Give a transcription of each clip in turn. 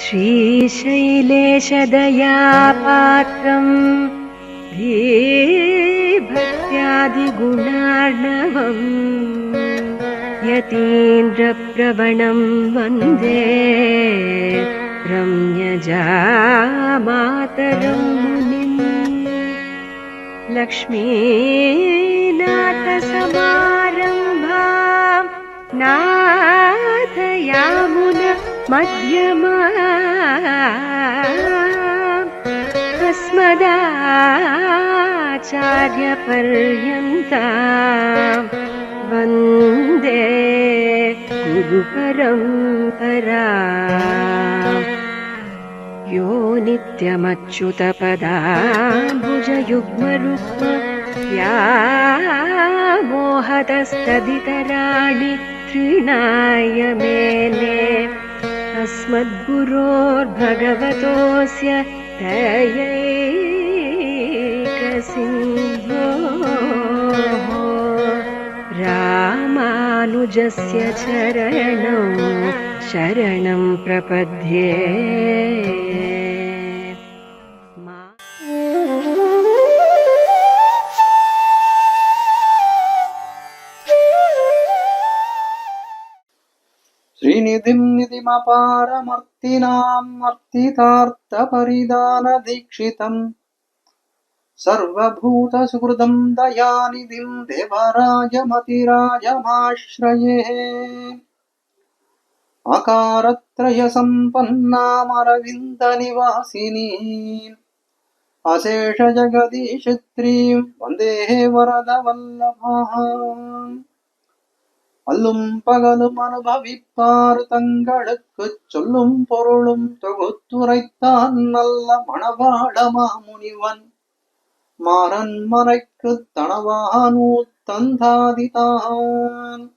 श्रीशैलेशदयापात्रम् धीभक्त्यादिगुणार्णवम् यतीन्द्रप्रवणं वन्दे रम्यजामातरं मुनिम्। लक्ष्मीनाथसमारम्भां नाथयामुन मध्यमाम् अस्मदाचार्यपर्यन्तां वन्दे गुरुपरम्पराम्। यो नित्यमच्युतपदाम्बुजयुग्मरुक्म व्यामोहतस्तदितराणि तृणाय मेने अस्मद्गुरोर्भगवतोऽस्य दयैकसिन्धोः रामानुजस्य चरणौ शरणं प्रपद्ये। श्रीनिधिं निधिमपारमर्तिनाम् अर्तितार्थपरिदानदीक्षितम् सर्वभूतसुहृदं दयानिधिं देवराजमतिराजमाश्रये। अकारत्रयसम्पन्नामरविन्दनिवासिनीम् अशेषजगदीशत्रीं वन्दे वरदवल्लभाम्। அல்லும் பகலும் அனுபவிப்பார் தங்களுக்குச் சொல்லும் பொருளும் தொகுத்துரைத்தான் நல்ல மணவாளமா முனிவன் மாறன் மறைக்குத் தனவானூத்தந்தாதிதான்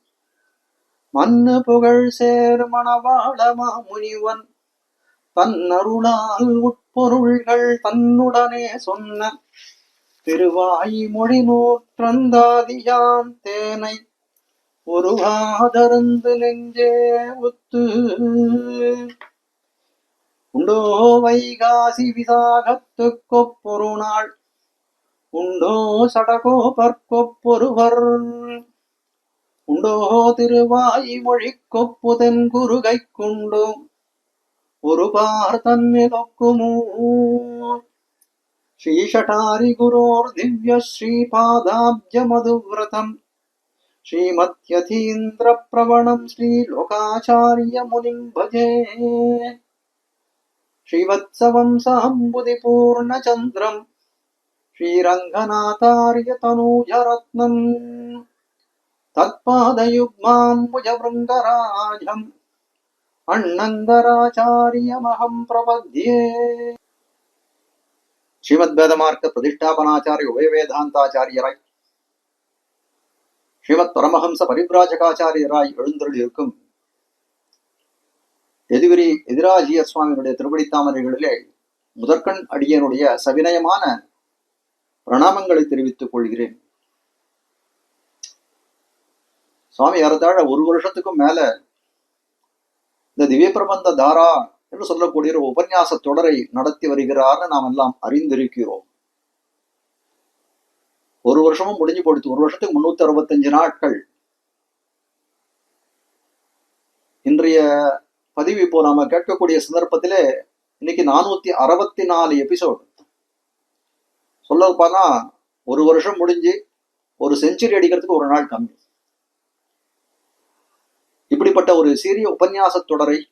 மன்னு புகழ் சேர் மணவாளமா முனிவன் தன்னருளால் உட்பொருள்கள் தன்னுடனே சொன்ன திருவாய் மொழி நூற்றந்தாதியான் தேனை ஒருவாதருந்து நெஞ்சே உத்து உண்டோ வைகாசி விசாகத்துக்கொப்பொரு நாள் உண்டோ சடகோபர்க்கொப்பொருவர் உண்டோ திருவாய் மொழிக்கொப்பு தென்குருகைக்குண்டோ ஒரு பார் தன்னிலொக்குமோ ஸ்ரீஷடாரி குரோர் திவ்ய ஸ்ரீபாதாப்ஜ மதுவிரதம் श्रीमद्यतीन्द्र प्रवणं श्रीलोकाचार्य मुनिं भजे। श्रीवत्सवंसाम्बुधिपूर्णचन्द्रं श्रीरङ्गनाथार्य तनूजरत्नं तत्पादयुग्माम्बुजभृङ्गराजम् अण्णङ्गराचार्यमहं प्रपद्ये। श्रीमद्वेदमार्ग प्रतिष्ठापनाचार्य उभयवेदान्ताचार्यराय ஸ்ரீமத் பரமஹம்ச பரிப்ராஜகாச்சாரியராய் எழுந்தருளிருக்கும் எதிவிரி எதிராஜிய சுவாமியினுடைய திருவடித்தாமரைகளிலே முதற்கண் அடியனுடைய சவினயமான பிரணாமங்களை தெரிவித்துக் கொள்கிறேன். சுவாமி ஏறத்தாழ ஒரு வருஷத்துக்கும் மேல இந்த திவ்ய பிரபந்த தாரா என்று சொல்லக்கூடிய ஒரு உபன்யாச தொடரை நடத்தி வருகிறார்னு நாம் எல்லாம் அறிந்திருக்கிறோம். ஒரு வருஷமும் முடிஞ்சு போடுத்து. ஒரு வருஷத்துக்கு 365 நாட்கள். இன்றைய பதிவு இப்போ நாம கேட்கக்கூடிய சந்தர்ப்பத்திலே இன்னைக்கு 464 எபிசோடு. சொல்ல போனா ஒரு வருஷம் முடிஞ்சு ஒரு செஞ்சுரி அடிக்கிறதுக்கு ஒரு நாள் கம்மி. இப்படிப்பட்ட ஒரு சீரிய உபன்யாச தொடரை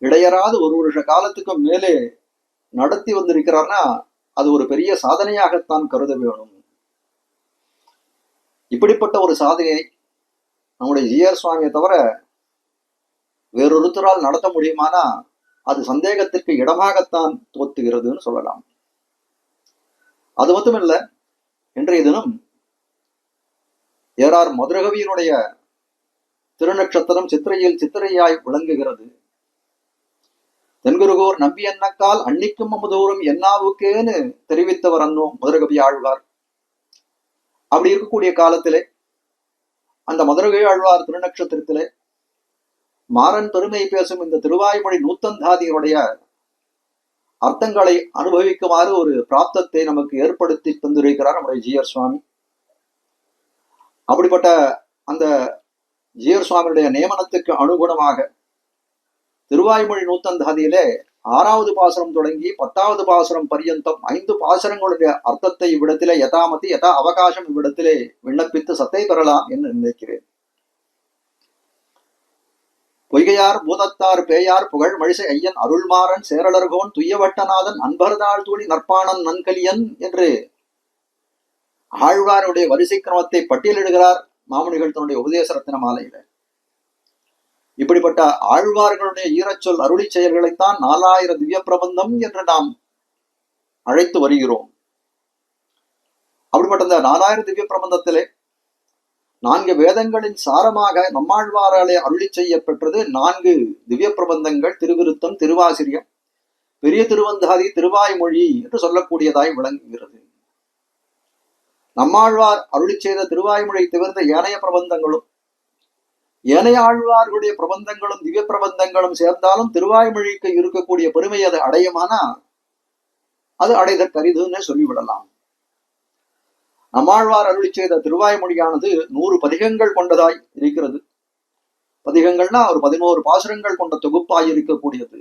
இடையறாது ஒரு வருஷ காலத்துக்கு மேலே நடத்தி வந்திருக்கிறார்னா அது ஒரு பெரிய சாதனையாகத்தான் கருத வேணும். இப்படிப்பட்ட ஒரு சாதனையை நம்முடைய ஜிஆர் சுவாமியை தவிர வேறொருத்தரால் நடத்த முடியுமானா அது சந்தேகத்திற்கு இடமாகத்தான் தோத்துகிறதுன்னு சொல்லலாம். அது மட்டுமில்ல, இன்றைய தினம் ஏஆர் மதுரகவியினுடைய திருநட்சத்திரம் சித்திரையில் சித்திரையாய் விளங்குகிறது. தென்குருகோர் நம்பி என்னக்கால் அன்னிக்கும் அமுதோறும் என்னாவுக்கேன்னு தெரிவித்தவர் அன்னோ மதுரகவி ஆழ்வார். அப்படி இருக்கக்கூடிய காலத்திலே அந்த மதுரகவி ஆழ்வார் திருநட்சத்திரத்திலே மாறன் பெருமை பேசும் இந்த திருவாய்மொழி நூத்தந்தாதியுடைய அர்த்தங்களை அனுபவிக்குமாறு ஒரு பிராப்தத்தை நமக்கு ஏற்படுத்தி தந்திருக்கிறார் நம்முடைய ஜீயர் சுவாமி. அப்படிப்பட்ட அந்த ஜீயர் சுவாமியுடைய நியமனத்துக்கு அனுகுணமாக திருவாய்மொழி நூத்தந்தாதியிலே 6வது பாசுரம் தொடங்கி 10வது பாசுரம் பரியந்தம் 5 பாசுரங்களுடைய அர்த்தத்தை இவ்விடத்திலே யதாமதி யதா அவகாசம் இவ்விடத்திலே விண்ணப்பித்து சத்தை பெறலாம் என்று நினைக்கிறேன். பொய்கையார் பூதத்தார் பேயார் புகழ் மழிசை ஐயன் அருள்மாறன் சேரலர்கோன் துய்யவட்டநாதன் அன்பர்தாள் தூணி நற்பாணன் நன்கலியன் என்று ஆழ்வாருடைய வரிசை கிரமத்தை பட்டியலிடுகிறார் மாமுனிகள் தன்னுடைய உபதேச ரத்தின மாலையில. இப்படிப்பட்ட ஆழ்வார்களுடைய ஈரச்சொல் அருளி செயல்களைத்தான் 4000 திவ்ய பிரபந்தம் என்று நாம் அழைத்து வருகிறோம். அப்படிப்பட்ட இந்த 4000 திவ்ய பிரபந்தத்திலே 4 வேதங்களின் சாரமாக நம்மாழ்வாராலே அருளி செய்யப்பெற்றது 4 திவ்ய பிரபந்தங்கள். திருவிருத்தம், திருவாசிரியம், பெரிய திருவந்தாதி, திருவாய்மொழி என்று சொல்லக்கூடியதாய் விளங்குகிறது. நம்மாழ்வார் அருளி செய்த திருவாய்மொழி தவிர்த்த ஏனைய பிரபந்தங்களும் ஏனைய ஆழ்வார்களுடைய பிரபந்தங்களும் திவ்ய பிரபந்தங்களும் சேர்ந்தாலும் திருவாய்மொழிக்கு இருக்கக்கூடிய பெருமை அது அடையுமானா அது அடைதற்கரிதுன்னு சொல்லிவிடலாம். நம்மாழ்வார் அருளி செய்த திருவாய்மொழியானது 100 பதிகங்கள் கொண்டதாய் இருக்கிறது. பதிகங்கள்னா ஒரு 11 பாசுரங்கள் கொண்ட தொகுப்பாய் இருக்கக்கூடியது.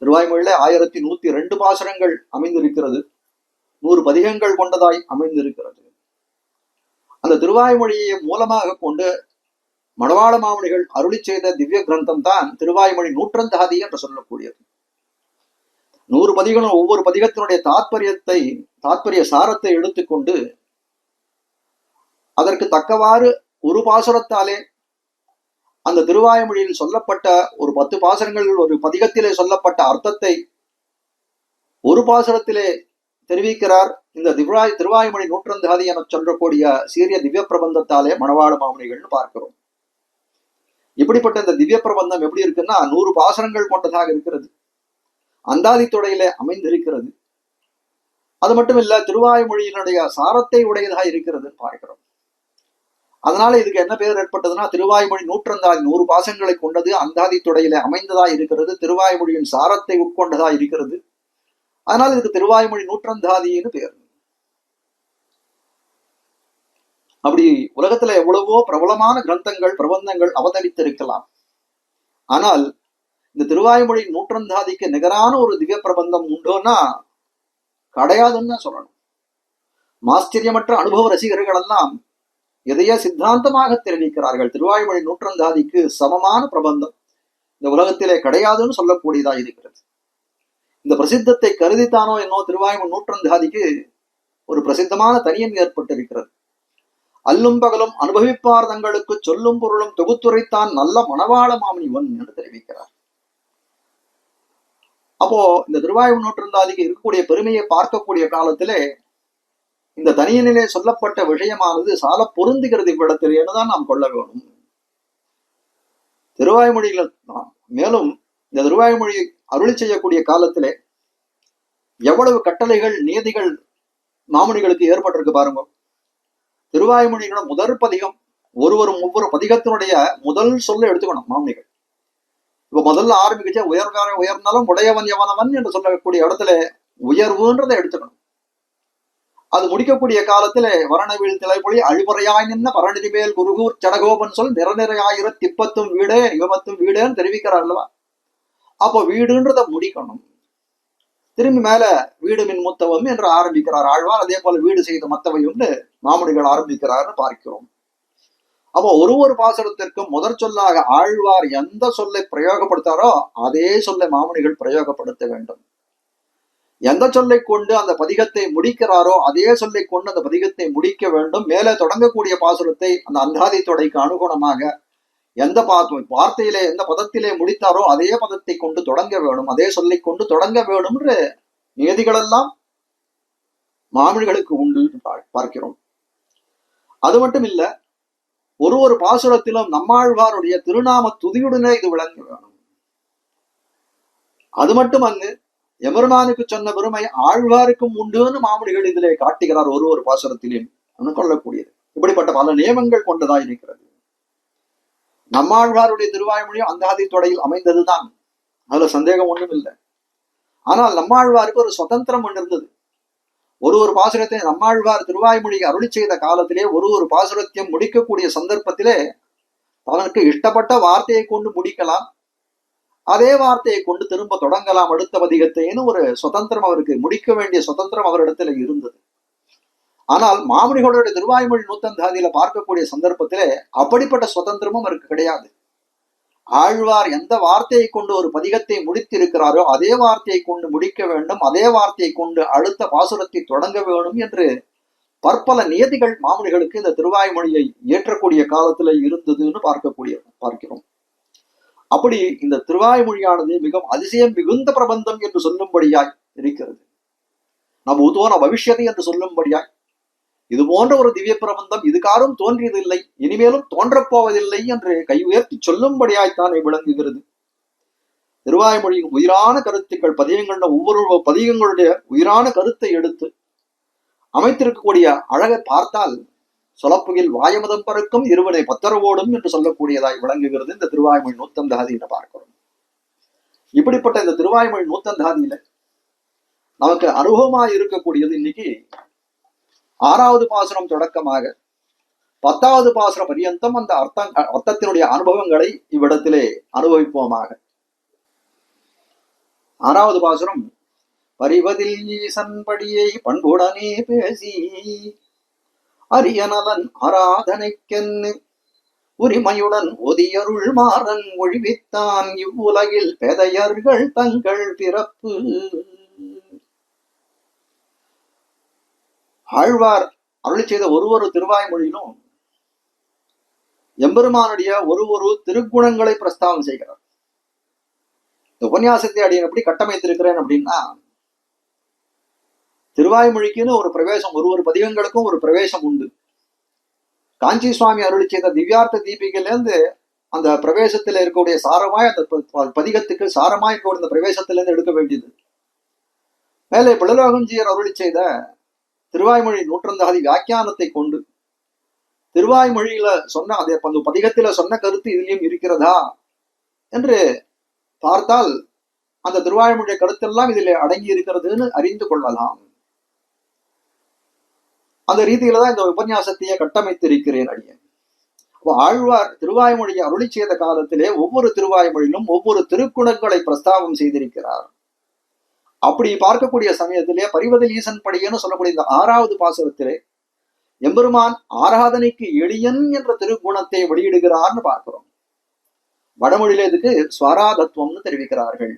திருவாய்மொழியில 1102 பாசுரங்கள் அமைந்திருக்கிறது. 100 பதிகங்கள் கொண்டதாய் அமைந்திருக்கிறது. அந்த திருவாய்மொழியை மூலமாக கொண்டு மணவாள மாமுனிகள் அருளி செய்த திவ்ய கிரந்தம் தான் திருவாய்மொழி நூற்றந்தாதி என்று சொல்லக்கூடியது. 100 பதிகளும் ஒவ்வொரு பதிகத்தினுடைய தாத்பரிய சாரத்தை எடுத்துக்கொண்டு அதற்கு தக்கவாறு ஒரு பாசுரத்தாலே அந்த திருவாய்மொழியில் சொல்லப்பட்ட ஒரு 10 பாசுரங்கள் ஒரு பதிகத்திலே சொல்லப்பட்ட அர்த்தத்தை ஒரு பாசுரத்திலே தெரிவிக்கிறார். இந்த திருவாய்மொழி நூற்றந்தாதி என சொல்லக்கூடிய சீரிய திவ்ய பிரபந்தத்தாலே மணவாள மாமுனிகள்னு பார்க்கிறோம். இப்படிப்பட்ட இந்த திவ்ய பிரபந்தம் எப்படி இருக்குன்னா 100 பாசுரங்கள் கொண்டதாக இருக்கிறது. அந்தாதி தொடையில அமைந்திருக்கிறது. அது மட்டும் இல்ல, திருவாய்மொழியினுடைய சாரத்தை உடையதாக இருக்கிறது பார்க்கிறோம். அதனால இதுக்கு என்ன பெயர் ஏற்பட்டதுன்னா திருவாய்மொழி நூற்றந்தாதி 100 பாசங்களை கொண்டது, அந்தாதி தொடையில அமைந்ததா இருக்கிறது, திருவாய்மொழியின் சாரத்தை உட்கொண்டதா இருக்கிறது. அதனால இதுக்கு திருவாய்மொழி நூற்றந்தாதின்னு பெயர். அப்படி உலகத்துல எவ்வளவோ பிரபலமான கிரந்தங்கள் பிரபந்தங்கள் அவதரித்திருக்கலாம். ஆனால் இந்த திருவாய்மொழி நூற்றந்தாதிக்கு நிகரான ஒரு திவ்ய பிரபந்தம் உண்டோன்னா கிடையாதுன்னு சொல்லணும். ஆச்சரியமற்ற அனுபவ ரசிகர்கள் எல்லாம் எதைய சித்தாந்தமாக தெரிவிக்கிறார்கள். திருவாய்மொழி நூற்றந்தாதிக்கு சமமான பிரபந்தம் இந்த உலகத்திலே கிடையாதுன்னு சொல்லக்கூடியதா இருக்கிறது. இந்த பிரசித்தத்தை கருதித்தானோ என்னோ திருவாய்மொழி நூற்றந்தாதிக்கு ஒரு பிரசித்தமான தனியன் ஏற்பட்டிருக்கிறது. அல்லும் பகலும் அனுபவிப்பார் தங்களுக்கு சொல்லும் பொருளும் தொகுத்துரைத்தான் நல்ல மணவாள மாமுனிவன் என்று தெரிவிக்கிறார். அப்போ இந்த திருவாய்மொழி நூற்றந்தாதிக்கு இருக்கக்கூடிய பெருமையை பார்க்கக்கூடிய காலத்திலே இந்த தனியனிலே சொல்லப்பட்ட விஷயமானது சால பொருந்துகிறது இவ்விடத்திலேன்னு தான் நாம் கொள்ள வேணும். திருவாய்மொழியில மேலும் இந்த திருவாய்மொழி அருளி செய்யக்கூடிய காலத்திலே எவ்வளவு கட்டளைகள் நீதிகள் மாமுனிகளுக்கு ஏற்பட்டிருக்கு பாருங்க. திருவாய்மொழியோட முதல் பதிகம் ஒவ்வொரு பதிகத்தினுடைய முதல் சொல்ல எடுத்துக்கணும் மாமுனிகள். இப்ப முதல்ல ஆரம்பிக்க உயர்ந்தாலும் உடையவன் எவனவன் என்று சொல்லக்கூடிய இடத்துல உயர்வுன்றதை எடுத்துக்கணும். அது முடிக்கக்கூடிய காலத்துல வரணவில் திளைப்பொழி அழிமுறையாய் நின்ன பரணிதிமேல் குருகூர் சடகோபன் சொல் நிறநிறையாயிர திப்பத்தும் வீடே யுகமத்தும் வீடேன்னு தெரிவிக்கிறார் அல்லவா. அப்போ வீடுன்றதை முடிக்கணும். திரும்பி மேல வீடு மின் முத்தவம் என்று ஆரம்பிக்கிறார் ஆழ்வார். அதே போல வீடு செய்த மத்தவையும் மாமுனிகள் ஆரம்பிக்கிறார்னு பார்க்கிறோம். அப்போ ஒரு பாசுரத்திற்கும் முதற் சொல்லாக ஆழ்வார் எந்த சொல்லை பிரயோகப்படுத்தாரோ அதே சொல்லை மாமுனிகள் பிரயோகப்படுத்த வேண்டும். எந்த சொல்லை கொண்டு அந்த பதிகத்தை முடிக்கிறாரோ அதே சொல்லை கொண்டு அந்த பதிகத்தை முடிக்க வேண்டும். மேலே தொடங்கக்கூடிய பாசுரத்தை அந்த அந்தாதி தொடைக்கு அனுகுணமாக எந்த வார்த்தையிலே எந்த பதத்திலே முடித்தாரோ அதே பதத்தை கொண்டு தொடங்க வேணும், அதே சொல்லை கொண்டு தொடங்க வேணும் என்று நியதிகளெல்லாம் மாமுனிகளுக்கு உண்டு பார்க்கிறோம். அது மட்டும் இல்ல, ஒரு பாசுரத்திலும் நம்மாழ்வாருடைய திருநாம துதியுடனே இது விளங்க வேணும். அது மட்டும் அங்கு எமருமானுக்கு சொன்ன பெருமை ஆழ்வாருக்கும் உண்டுன்னு மாமுனிகள் இதிலே காட்டுகிறார். ஒரு பாசுரத்திலேயும் கொள்ளக்கூடியது. இப்படிப்பட்ட பல நியமங்கள் கொண்டதா இருக்கிறது. நம்மாழ்வாருடைய திருவாய்மொழியும் அந்தாதி தொடையில் அமைந்ததுதான், அதுல சந்தேகம் ஒன்றும் இல்லை. ஆனால் நம்மாழ்வாருக்கு ஒரு சுதந்திரம் ஒன்று இருந்தது. ஒரு பாசுரத்தை நம்மாழ்வார் திருவாய்மொழியை அருளி செய்த காலத்திலே ஒரு பாசுரத்தையும் முடிக்கக்கூடிய சந்தர்ப்பத்திலே தனக்கு இஷ்டப்பட்ட வார்த்தையை கொண்டு முடிக்கலாம், அதே வார்த்தையை கொண்டு திரும்ப தொடங்கலாம் அடுத்த பதிகத்தைன்னு ஒரு சுதந்திரம் அவருக்கு, முடிக்க வேண்டிய சுதந்திரம் அவரிடத்துல இருந்தது. ஆனால் மாமுனிகளுடைய திருவாய்மொழி நூத்தந்தாதியில பார்க்கக்கூடிய சந்தர்ப்பத்திலே அப்படிப்பட்ட சுதந்திரமும் அவருக்கு கிடையாது. ஆழ்வார் எந்த வார்த்தையை கொண்டு ஒரு பதிகத்தை முடித்திருக்கிறாரோ அதே வார்த்தையை கொண்டு முடிக்க வேண்டும், அதே வார்த்தையை கொண்டு அடுத்த பாசுரத்தை தொடங்க வேண்டும் என்று பற்பல நியதிகள் மாமுனிகளுக்கு இந்த திருவாய்மொழியை ஏற்றக்கூடிய காலத்துல இருந்ததுன்னு பார்க்கிறோம். அப்படி இந்த திருவாய்மொழியானது மிகவும் அதிசயம் மிகுந்த பிரபந்தம் என்று சொல்லும்படியாய் இருக்கிறது. நம் உதோன பவிஷ்யதை என்று சொல்லும்படியாய் இது போன்ற ஒரு திவ்ய பிரபந்தம் இதுகாரும் தோன்றியதில்லை, இனிமேலும் தோன்றப்போவதில்லை என்று கை உயர்த்தி சொல்லும்படியாய்த்தானே விளங்குகிறது. திருவாய்மொழியின் உயிரான கருத்துக்கள் ஒவ்வொரு பதிகங்களுடைய உயிரான கருத்தை எடுத்து அமைத்திருக்கக்கூடிய அழகை பார்த்தால் சொலப்புகில் வாயமதம் பறக்கும் இருவனை பத்தரவோடும் என்று சொல்லக்கூடியதாய் விளங்குகிறது இந்த திருவாய்மொழி நூத்தந்தாதியில பார்க்கிறோம். இப்படிப்பட்ட இந்த திருவாய்மொழி நூத்தந்தாதியில நமக்கு அனுபவமாய் இருக்கக்கூடியது இன்னைக்கு 6வது பாசுரம் தொடக்கமாக 10வது பாசுரம் பரியந்தம் அந்த அர்த்தத்தினுடைய அனுபவங்களை இவ்விடத்திலே அனுபவிப்போமாக. 6வது பாசுரம், பரிவதில் ஈசன் படியை பண்புடனே பேசி அரியநலன் ஆராதனைக்கென்னு உரிமையுடன் ஒதியருள் மாறன் ஒழிவித்தான் இவ்வுலகில் பெதையர்கள் தங்கள் பிறப்பு. ஆழ்வார் அருளி செய்த ஒரு திருவாய்மொழியிலும் எம்பெருமானுடைய ஒரு திருக்குணங்களை பிரஸ்தாவம் செய்கிறார். இந்த உபன்யாசத்தை அடியன் எப்படி கட்டமைத்திருக்கிறேன் அப்படின்னா, திருவாய்மொழிக்குன்னு ஒரு பிரவேசம், ஒரு பதிகங்களுக்கும் ஒரு பிரவேசம் உண்டு. காஞ்சி சுவாமி அருளி செய்த திவ்யார்த்த தீபிகையிலேருந்து அந்த பிரவேசத்துல இருக்கக்கூடிய சாரமாய், அந்த பதிகத்துக்கு சாரமாய் இருக்கக்கூடிய இந்த பிரவேசத்திலிருந்து எடுக்க வேண்டியது. மேலே பிளலோகஞ்சியர் அருளி செய்த திருவாய்மொழி நூற்றந்தாதி வியாக்கியானத்தை கொண்டு திருவாய்மொழியில சொன்ன அதே பதிகத்தில சொன்ன கருத்து இதுலயும் இருக்கிறதா என்று பார்த்தால் அந்த திருவாய்மொழிய கருத்தெல்லாம் இதில் அடங்கி இருக்கிறதுன்னு அறிந்து கொள்ளலாம். அந்த ரீதியில தான் இந்த உபன்யாசத்தையே கட்டமைத்திருக்கிறேன் அடியேன். ஆழ்வார் திருவாய்மொழியை அருளி செய்த காலத்திலே ஒவ்வொரு திருவாய்மொழியிலும் ஒவ்வொரு திருக்குணங்களை பிரஸ்தாபம் செய்திருக்கிறார். அப்படி பார்க்கக்கூடிய சமயத்திலே பரிவதில் ஈசன் படியன்னு சொல்லக்கூடிய இந்த 6வது பாசுரத்திலே எம்பெருமான் ஆராதனைக்கு எளியன் என்ற திருக்குணத்தை வெளியிடுகிறார்னு பார்க்கிறோம். வடமொழியில இதுக்கு ஸ்வராதத்துவம்னு தெரிவிக்கிறார்கள்.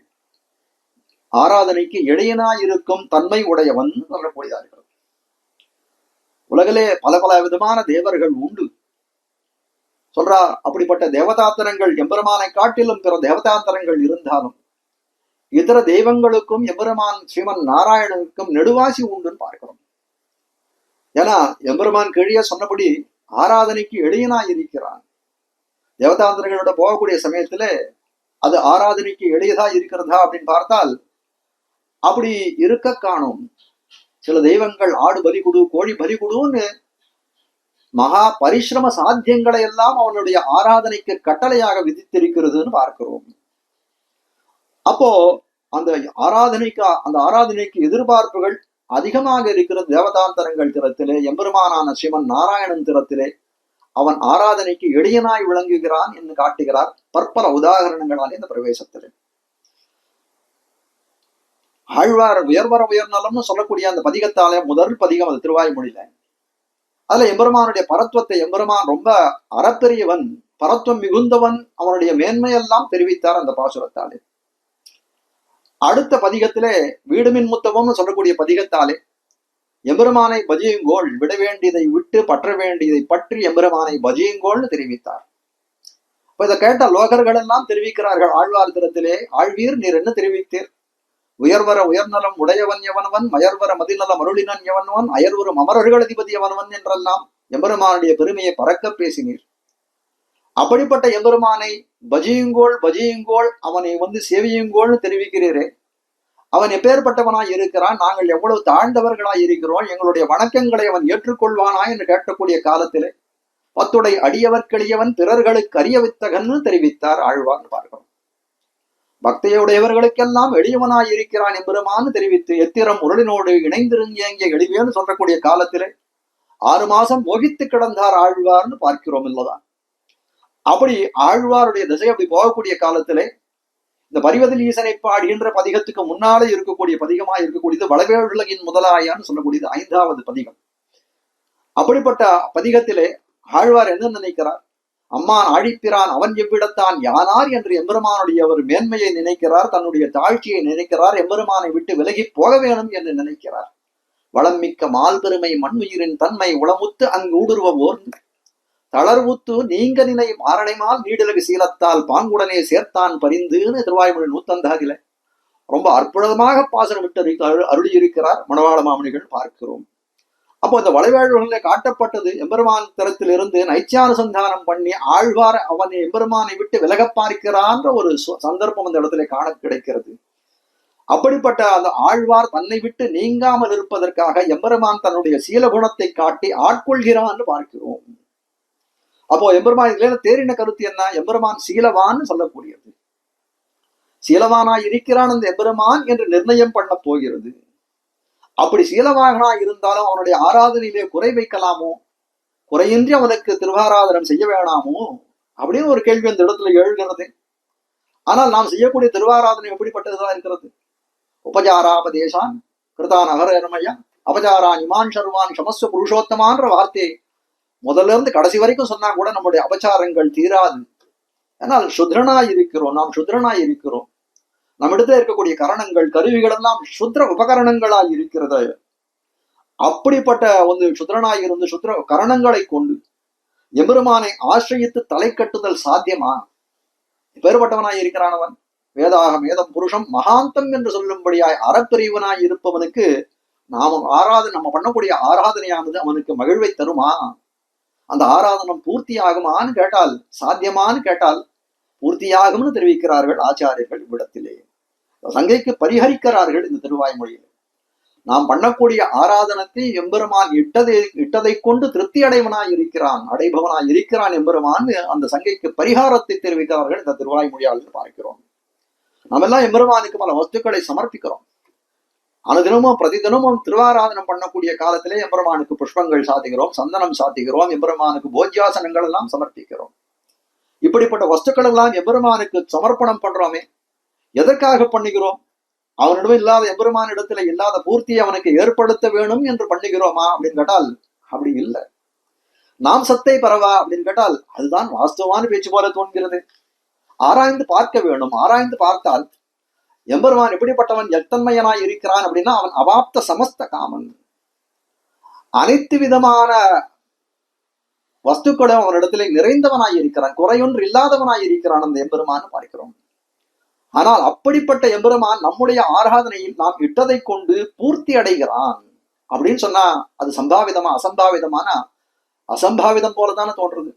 ஆராதனைக்கு எளியனாயிருக்கும் தன்மை உடையவன் சொல்லக்கூடியார்கள். உலகிலே பல விதமான தேவர்கள் உண்டு சொல்றார். அப்படிப்பட்ட தேவதாந்தரங்கள் எம்பெருமானை காட்டிலும் பிற தேவதாந்தரங்கள் இருந்தாலும் இதர தெய்வங்களுக்கும் எம்பெருமான் ஸ்ரீமன் நாராயணனுக்கும் நெடுவாசி உண்டுன்னு பார்க்கிறோம். ஏன்னா எம்பெருமான் கீழே சொன்னபடி ஆராதனைக்கு எளியனாய் இருக்கிறான். தேவதாந்தரங்களோட போகக்கூடிய சமயத்துல அது ஆராதனைக்கு எளியதா இருக்கிறதா அப்படின்னு பார்த்தால் அப்படி இருக்க காணும். சில தெய்வங்கள் ஆடு பலி கொடு, கோழி பலி கொடுன்னு மகா பரிசிரம சாத்தியங்களை எல்லாம் அவனுடைய ஆராதனைக்கு கட்டளையாக விதித்திருக்கிறதுன்னு பார்க்கிறோம். அப்போ அந்த ஆராதனைக்கு எதிர்பார்ப்புகள் அதிகமாக இருக்கிற தேவதாந்தரங்கள் திறத்திலே, எம்பெருமானான ஸ்ரீமன் நாராயணன் திறத்திலே அவன் ஆராதனைக்கு எளியனாய் விளங்குகிறான் என்று காட்டுகிறார் பற்பல உதாரணங்களால் இந்த பிரவேசத்திலே. ஆழ்வார் உயர்நலம்னு சொல்லக்கூடிய அந்த பதிகத்தாலே முதல் பதிகம் அது திருவாய்மொழியில. அதுல எம்பெருமானுடைய பரத்துவத்தை, எம்பெருமான் ரொம்ப அறப்பெரியவன், பரத்துவம் மிகுந்தவன், அவனுடைய மேன்மையெல்லாம் தெரிவித்தார் அந்த பாசுரத்தாலே. அடுத்த பதிகத்திலே வீடுமின் முத்தவம்னு சொல்லக்கூடிய பதிகத்தாலே எம்பெருமானை பஜியுங்கோள், விட வேண்டியதை விட்டு பற்ற வேண்டியதை பற்றி எம்பெருமானை பஜியுங்கோள்னு தெரிவித்தார். இப்ப இதை கேட்ட லோகர்கள் எல்லாம் தெரிவிக்கிறார்கள் ஆழ்வார் திறத்திலே, ஆழ்வீர் நீர் என்ன தெரிவித்தீர்? உயர்வர உயர்நலம் உடையவன் எவனவன், மயர்வர மதிநலம் அருளினன் எவனவன், அயர்வரும் அமரர்கள் அதிபதி எவனவன் என்றெல்லாம் எம்பெருமானுடைய பெருமையை பறக்க பேசினீர். அப்படிப்பட்ட எம்பெருமானை பஜியுங்கோள் அவனை சேவியுங்கோள்னு தெரிவிக்கிறீரே, அவன் எப்பேற்பட்டவனாய் இருக்கிறான், நாங்கள் எவ்வளவு தாழ்ந்தவர்களாய் இருக்கிறோம், எங்களுடைய வணக்கங்களை அவன் ஏற்றுக்கொள்வானா என்று கேட்கக்கூடிய காலத்திலே பத்துடை அடியவர்க்கெளியவன் பிறர்களுக்கு அறிய வித்தகன்னு தெரிவித்தார் ஆழ்வார்னு பார்க்கிறோம். பக்தியுடையவர்களுக்கெல்லாம் எளியவனாய் இருக்கிறான் எம்பெருமான்னு தெரிவித்து எத்திரம் உருளினோடு இணைந்திருங்கிய எளிவேன்னு சொல்லக்கூடிய காலத்திலே 6 மாசம் மோகித்து கிடந்தார் ஆழ்வார்னு பார்க்கிறோம் இல்லதான். அப்படி ஆழ்வாருடைய திசை அப்படி போகக்கூடிய காலத்திலே இந்த பரிவதில் ஈசனை பாடுகின்ற பதிகத்துக்கு முன்னாலே இருக்கக்கூடிய பதிகமா இருக்கக்கூடியது வளவேழுலகின் முதலாயான்னு சொல்லக்கூடியது 5வது பதிகம். அப்படிப்பட்ட பதிகத்திலே ஆழ்வார் என்ன நினைக்கிறார்? அம்மான் ஆழிப்பிரான் அவன் எவ்விடத்தான் யானார் என்று எம்பெருமானுடைய ஒரு மேன்மையை நினைக்கிறார், தன்னுடைய தாழ்ச்சியை நினைக்கிறார், எம்பெருமானை விட்டு விலகி போக வேணும் என்று நினைக்கிறார். வளம் மிக்க மால் பெருமை மண்ணுயிரின் தன்மை உளமுத்து அங்கு ஊடுருவ ஓர்ந்து தளர்வுத்து நீங்க நினை மாரணைமால் நீடலகு சீலத்தால் பாங்குடனே சேர்த்தான் பரிந்துன்னு திருவாய்மொழி 150 ரொம்ப அற்புதமாக பாசனம் விட்டு அருளியிருக்கிறார் மணவாள மாமணிகள் பார்க்கிறோம். அப்போ இந்த வளைவேழ்களிலே காட்டப்பட்டது எம்பெருமான் தரத்திலிருந்து நைச்சானுசந்தானம் பண்ணி ஆழ்வார் அவன் எம்பெருமானை விட்டு விலக பார்க்கிறான்ற ஒரு சந்தர்ப்பம் அந்த இடத்துல காண கிடைக்கிறது. அப்படிப்பட்ட அந்த ஆழ்வார் தன்னை விட்டு நீங்காமல் இருப்பதற்காக எம்பெருமான் தன்னுடைய சீலகுணத்தை காட்டி ஆட்கொள்கிறான்னு பார்க்கிறோம். அப்போ எம்பெருமான் இதுல தேறின கருத்து என்ன? எம்பெருமான் சீலவான்னு சொல்லக்கூடியது. சீலவானாய் இருக்கிறான் அந்த எம்பெருமான் என்று நிர்ணயம் பண்ண போகிறது. அப்படி சீலவாகனா இருந்தாலும் அவனுடைய ஆராதனையிலே குறை வைக்கலாமோ, குறையின்றி அவனுக்கு திருவாராதனம் செய்ய வேணாமோ அப்படின்னு ஒரு கேள்வி அந்த இடத்துல எழுகிறது. ஆனால் நாம் செய்யக்கூடிய திருவாராதனை எப்படிப்பட்டதுதான் இருக்கிறது? உபஜாராபதேசான் கிருதான் அகரமயா அபஜாரான் இமான் சர்வான் சமஸ்வ புருஷோத்தமான்ற வார்த்தையை முதல்ல இருந்து கடைசி வரைக்கும் சொன்னா கூட நம்முடைய அபச்சாரங்கள் தீராது. ஆனால் சுத்ரனாய் இருக்கிறோம், நாம் சுத்ரனாய் இருக்கிறோம். நம்மிடத்துல இருக்கக்கூடிய கரணங்கள் கருவிகள் எல்லாம் சுத்ர உபகரணங்களாய் இருக்கிறது. அப்படிப்பட்ட ஒரு சுத்ரனாய் இருந்து சுத்ர கரணங்களை கொண்டு எம்பெருமானை ஆசிரியத்து தலை கட்டுதல் சாத்தியமா? பேறுபட்டவனாய் இருக்கிறானவன் வேதாக மேதம் புருஷம் மகாந்தம் என்று சொல்லும்படியாய் அறப்பிரிவனாய் இருப்பவனுக்கு நம்ம பண்ணக்கூடிய ஆராதனையானது அவனுக்கு மகிழ்வை தருமா? அந்த ஆராதனம் பூர்த்தி ஆகுமான்னு கேட்டால், சாத்தியமானு கேட்டால் பூர்த்தியாகும்னு தெரிவிக்கிறார்கள் ஆச்சாரியர்கள். இவ்விடத்திலே சங்கைக்கு பரிகரிக்கிறார்கள் இந்த திருவாய்மொழியில். நாம் பண்ணக்கூடிய ஆராதனத்தை எம்பெருமான் இட்டதை கொண்டு திருப்தி அடைவனாய் இருக்கிறான், அடைபவனாய் இருக்கிறான் எம்பெருமான் அந்த சங்கைக்கு பரிகாரத்தை தெரிவிக்கிறார்கள் இந்த திருவாய்மொழியால் பார்க்கிறோம். நம்ம எல்லாம் எம்பெருமானுக்கு பல வஸ்துக்களை சமர்ப்பிக்கிறோம். அனுதினமும் பிரதிதினமும் திருவாராதனம் பண்ணக்கூடிய காலத்திலே எம்பெருமானுக்கு புஷ்பங்கள் சாத்துகிறோம், சந்தனம் சாத்துகிறோம், எம்பெருமானுக்கு போஜ்யாசனங்கள் எல்லாம் சமர்ப்பிக்கிறோம். இப்படிப்பட்ட வஸ்துக்கள் எல்லாம் எம்பெருமானுக்கு சமர்ப்பணம் பண்றோமே, எதற்காக பண்ணுகிறோம்? அவனிடம் இல்லாத எம்பெருமான இடத்துல இல்லாத பூர்த்தியை அவனுக்கு ஏற்படுத்த வேணும் என்று பண்ணுகிறோமா அப்படின்னு கேட்டால் அப்படி இல்லை. நாம் சத்தை பரவா அப்படின்னு கேட்டால் அதுதான் வாஸ்தவமான பேச்சு போல தோன்கிறது. ஆராய்ந்து பார்க்க வேணும். ஆராய்ந்து பார்த்தால் எம்பெருமான் எப்படிப்பட்டவன் எத்தன்மையனாய் இருக்கிறான் அப்படின்னா அவன் அவாப்த சமஸ்த காமன். அனைத்து விதமான வஸ்துக்களும் அவனிடத்திலே நிறைந்தவனாய் இருக்கிறான், குறையொன்று இல்லாதவனாய் இருக்கிறான் அந்த எம்பெருமான் பார்க்கிறோம். ஆனால் அப்படிப்பட்ட எம்பெருமான் நம்முடைய ஆராதனையில் நாம் இட்டதை கொண்டு பூர்த்தி அடைகிறான் அப்படின்னு சொன்னா அது சம்பாவிதமா அசம்பாவிதமான அசம்பாவிதம் போலதானே தோன்றது.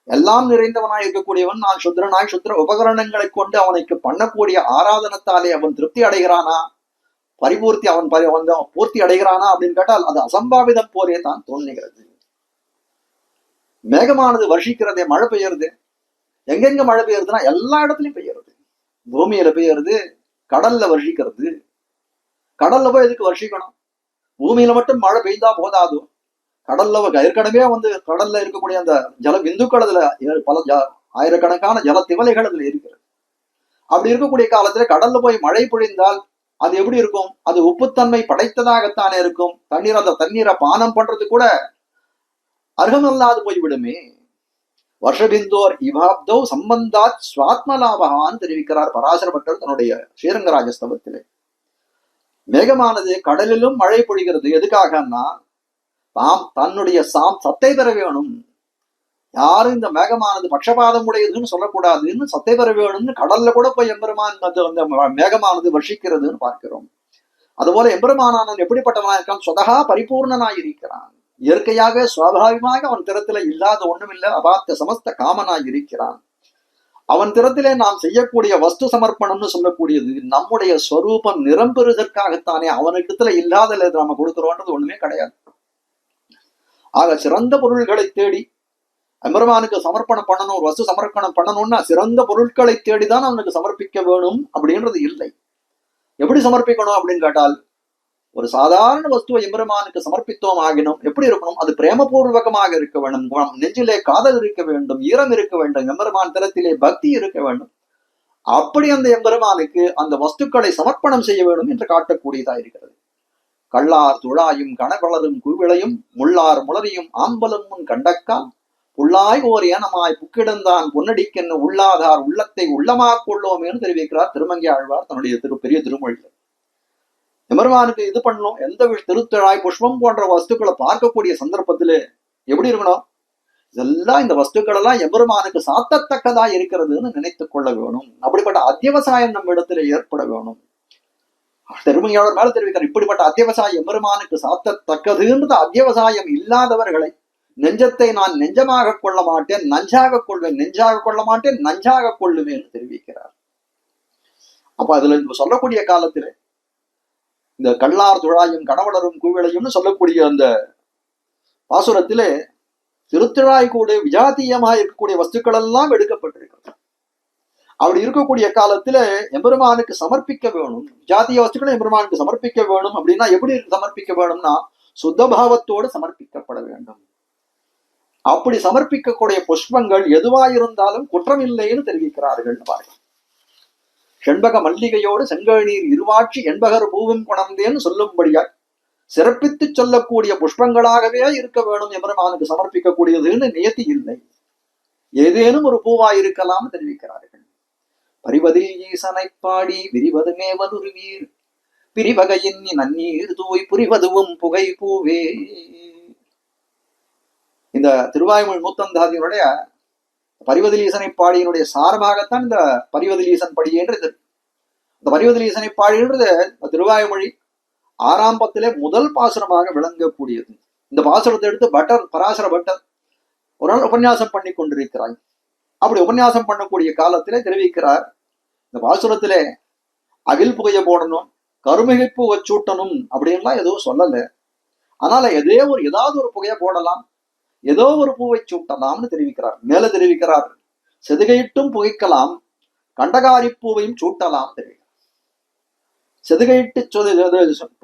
எல்லாம் நிறைந்தவனாய் இருக்கக்கூடியவன் நான் சுத்ரனாய் சுத்ர உபகரணங்களை கொண்டு அவனுக்கு பண்ணக்கூடிய ஆராதனத்தாலே அவன் திருப்தி அடைகிறானா, பரிபூர்த்தி அவன் பூர்த்தி அடைகிறானா அப்படின்னு கேட்டால் அது அசம்பாவிதம் போலே தான் தோன்றுகிறது. மேகமானது வருஷிக்கிறதே, மழை பெய்யறது. எங்கெங்க மழை பெய்யறதுன்னா எல்லா இடத்துலயும் பெய்யறது. பூமியில பெய்யறது, கடல்ல வருஷிக்கிறது. கடல்ல போய் எதுக்கு வருஷிக்கணும்? பூமியில மட்டும் மழை பெய்தா போதாது. கடல்ல ஏற்கனவே கடல்ல இருக்கக்கூடிய அந்த ஜல பிந்துக்கள் அதுல பல ஆயிரக்கணக்கான ஜல திவலைகள் அதுல இருக்கிறது. அப்படி இருக்கக்கூடிய காலத்துல கடல்ல போய் மழை பொழிந்தால் அது எப்படி இருக்கும்? அது உப்புத்தன்மை படைத்ததாகத்தானே இருக்கும். அந்த தண்ணீரை பானம் பண்றது கூட அர்ஹமல்லாது போய்விடுமே. வருஷபிந்தோர் இவாப்தோ சம்பந்தாத் சுவாத்மலாபகான்னு தெரிவிக்கிறார் பராசர பட்டர் தன்னுடைய ஸ்ரீரங்கராஜஸ்தவத்திலே. மேகமானது கடலிலும் மழை பொழிகிறது. எதுக்காகன்னா தாம் தன்னுடைய சத்தை பெற வேணும். யாரும் இந்த மேகமானது பட்சபாதம் உடையதுன்னு சொல்லக்கூடாதுன்னு சத்தை பெற வேணும்னு கடல்ல கூட போய் எம்பெருமான் அந்த மேகமானது வர்ஷிக்கிறதுன்னு பார்க்கிறோம். அதுபோல எம்பெருமானானவன் எப்படிப்பட்டவனா இருக்கான்? சொதகா பரிபூர்ணனாய் இருக்கிறான். இயற்கையாக சுவாபாவிகமாக அவன் திறத்தில இல்லாத ஒண்ணுமில்லை, அபாத்த சமஸ்த காமனாய் இருக்கிறான். அவன் திறத்திலே நாம் செய்யக்கூடிய வஸ்து சமர்ப்பணம்னு சொல்லக்கூடியது நம்முடைய ஸ்வரூபம் நிரம்பெறுவதற்காகத்தானே. அவனிடத்துல இல்லாத நம்ம கொடுக்கிறோன்றது ஒண்ணுமே கிடையாது. ஆக சிறந்த பொருள்களை தேடி எம்பெருமானுக்கு சமர்ப்பணம் பண்ணணும், ஒரு வஸ்து சமர்ப்பணம் பண்ணணும்னா சிறந்த பொருட்களை தேடிதான் அவனுக்கு சமர்ப்பிக்க வேணும் அப்படின்றது இல்லை. எப்படி சமர்ப்பிக்கணும் அப்படின்னு கேட்டால், ஒரு சாதாரண வஸ்துவை எம்பெருமானுக்கு சமர்ப்பித்தோம் ஆகினோம் எப்படி இருக்கணும், அது பிரேமபூர்வகமாக இருக்க வேண்டும், நெஞ்சிலே காதல் இருக்க வேண்டும், ஈரம் இருக்க வேண்டும், எம்பெருமான் தரத்திலே பக்தி இருக்க வேண்டும். அப்படி அந்த எம்பெருமானுக்கு அந்த வஸ்துக்களை சமர்ப்பணம் செய்ய வேண்டும் என்று காட்டக்கூடியதா இருக்கிறது. கள்ளார் துழாயும் கணவளரும் கூவிளையும் முள்ளார் முளரியும் ஆம்பலும் முன் கண்டக்கால் புள்ளாய் ஓர் ஏனமாய் புக்கிடந்தான் பொன்னடிக்கென்ன உள்ளாதார் உள்ளத்தை உள்ளமாக் கொள்ளோம் என்று தெரிவிக்கிறார் திருமங்கை ஆழ்வார் தன்னுடைய பெரிய திருமொழியில். எம்பெருமானுக்கு இது பண்ணணும், எந்த திருத்தழாய் புஷ்பம் போன்ற வஸ்துக்களை பார்க்கக்கூடிய சந்தர்ப்பத்திலே எப்படி இருக்கணும், இதெல்லாம் இந்த வஸ்துக்கள் எல்லாம் எம்பெருமானுக்கு சாத்தத்தக்கதா இருக்கிறதுன்னு நினைத்துக் கொள்ள வேணும். அப்படிப்பட்ட அத்தியவசாயம் நம்ம இடத்துல ஏற்பட வேணும். திருமங்கையாளர் மேல தெரிவிக்கிறார், இப்படிப்பட்ட அத்தியவசாயம் எம்பெருமானுக்கு சாத்தத்தக்கதுன்றது அத்தியவசாயம் இல்லாதவர்களை நெஞ்சத்தை நான் நெஞ்சமாக கொள்ள மாட்டேன், நஞ்சாக கொள்வேன், நெஞ்சாக கொள்ள மாட்டேன், நஞ்சாக கொள்ளுவேன் என்று தெரிவிக்கிறார். அப்ப அதுல சொல்லக்கூடிய காலத்திலே இந்த கள்ளார் துழாயும் கணவளரும் கூவிளையும்னு சொல்லக்கூடிய அந்த பாசுரத்திலே திருத்திழாய் கூட விஜாத்தியமாக இருக்கக்கூடிய வஸ்துக்கள் எல்லாம் எடுக்கப்பட்டிருக்கிறது. அப்படி இருக்கக்கூடிய காலத்துல எம்பெருமானுக்கு சமர்ப்பிக்க வேணும், ஜாத்திய வஸ்துக்களை எம்பெருமானுக்கு சமர்ப்பிக்க வேணும். அப்படின்னா எப்படி சமர்ப்பிக்க வேணும்னா சுத்தபாவத்தோடு சமர்ப்பிக்கப்பட வேண்டும். அப்படி சமர்ப்பிக்கக்கூடிய புஷ்பங்கள் எதுவாயிருந்தாலும் குற்றம் இல்லைன்னு தெரிவிக்கிறார்கள். பாருங்க, செண்பக மல்லிகையோடு செங்கழநீர் இருவாட்சி என்பகர் பூவும் கொணர்ந்தேன்னு சொல்லும்படியா சிறப்பித்து சொல்லக்கூடிய புஷ்பங்களாகவே இருக்க வேணும் எம்பெருமானுக்கு சமர்ப்பிக்கக்கூடியதுன்னு நியதி இல்லை. ஏதேனும் ஒரு பூவாய் இருக்கலாம் தெரிவிக்கிறார்கள். பரிவதில் ஈசனை பாடி விரிவது மேவதுருவீர் பிரிவகையின் நன்னீர் தூய் புரிவதுவும் புகை பூவே. இந்த திருவாய்மொழி நூத்தந்தாதியினுடைய பரிவதில் ஈசனை பாடியினுடைய சாரமாகத்தான் இந்த பரிவதில் ஈசன் படி என்றது. இந்த பரிவதில் ஈசனை பாடின்றது திருவாய்மொழி 6ஆம் பத்திலே முதல் பாசுரமாக விளங்கக்கூடியது. இந்த பாசுரத்தை எடுத்து பராசர பட்டர் ஒரு நாள் உபன்யாசம் பண்ணி கொண்டிருக்கிறாய். அப்படி உபன்யாசம் பண்ணக்கூடிய காலத்திலே தெரிவிக்கிறார், இந்த பாசுரத்திலே அகில் புகைய போடணும், கருமிகைப்பு வச்சூட்டணும் அப்படின்லாம் எதுவும் சொல்லல. அதனால ஏதாவது ஒரு புகையை போடலாம், ஏதோ ஒரு பூவை சூட்டலாம்னு தெரிவிக்கிறார். மேல தெரிவிக்கிறார், செதுகையிட்டும் புகைக்கலாம், கண்டகாரி பூவையும் சூட்டலாம் தெரிவிக்கிறார். செதுகையிட்டு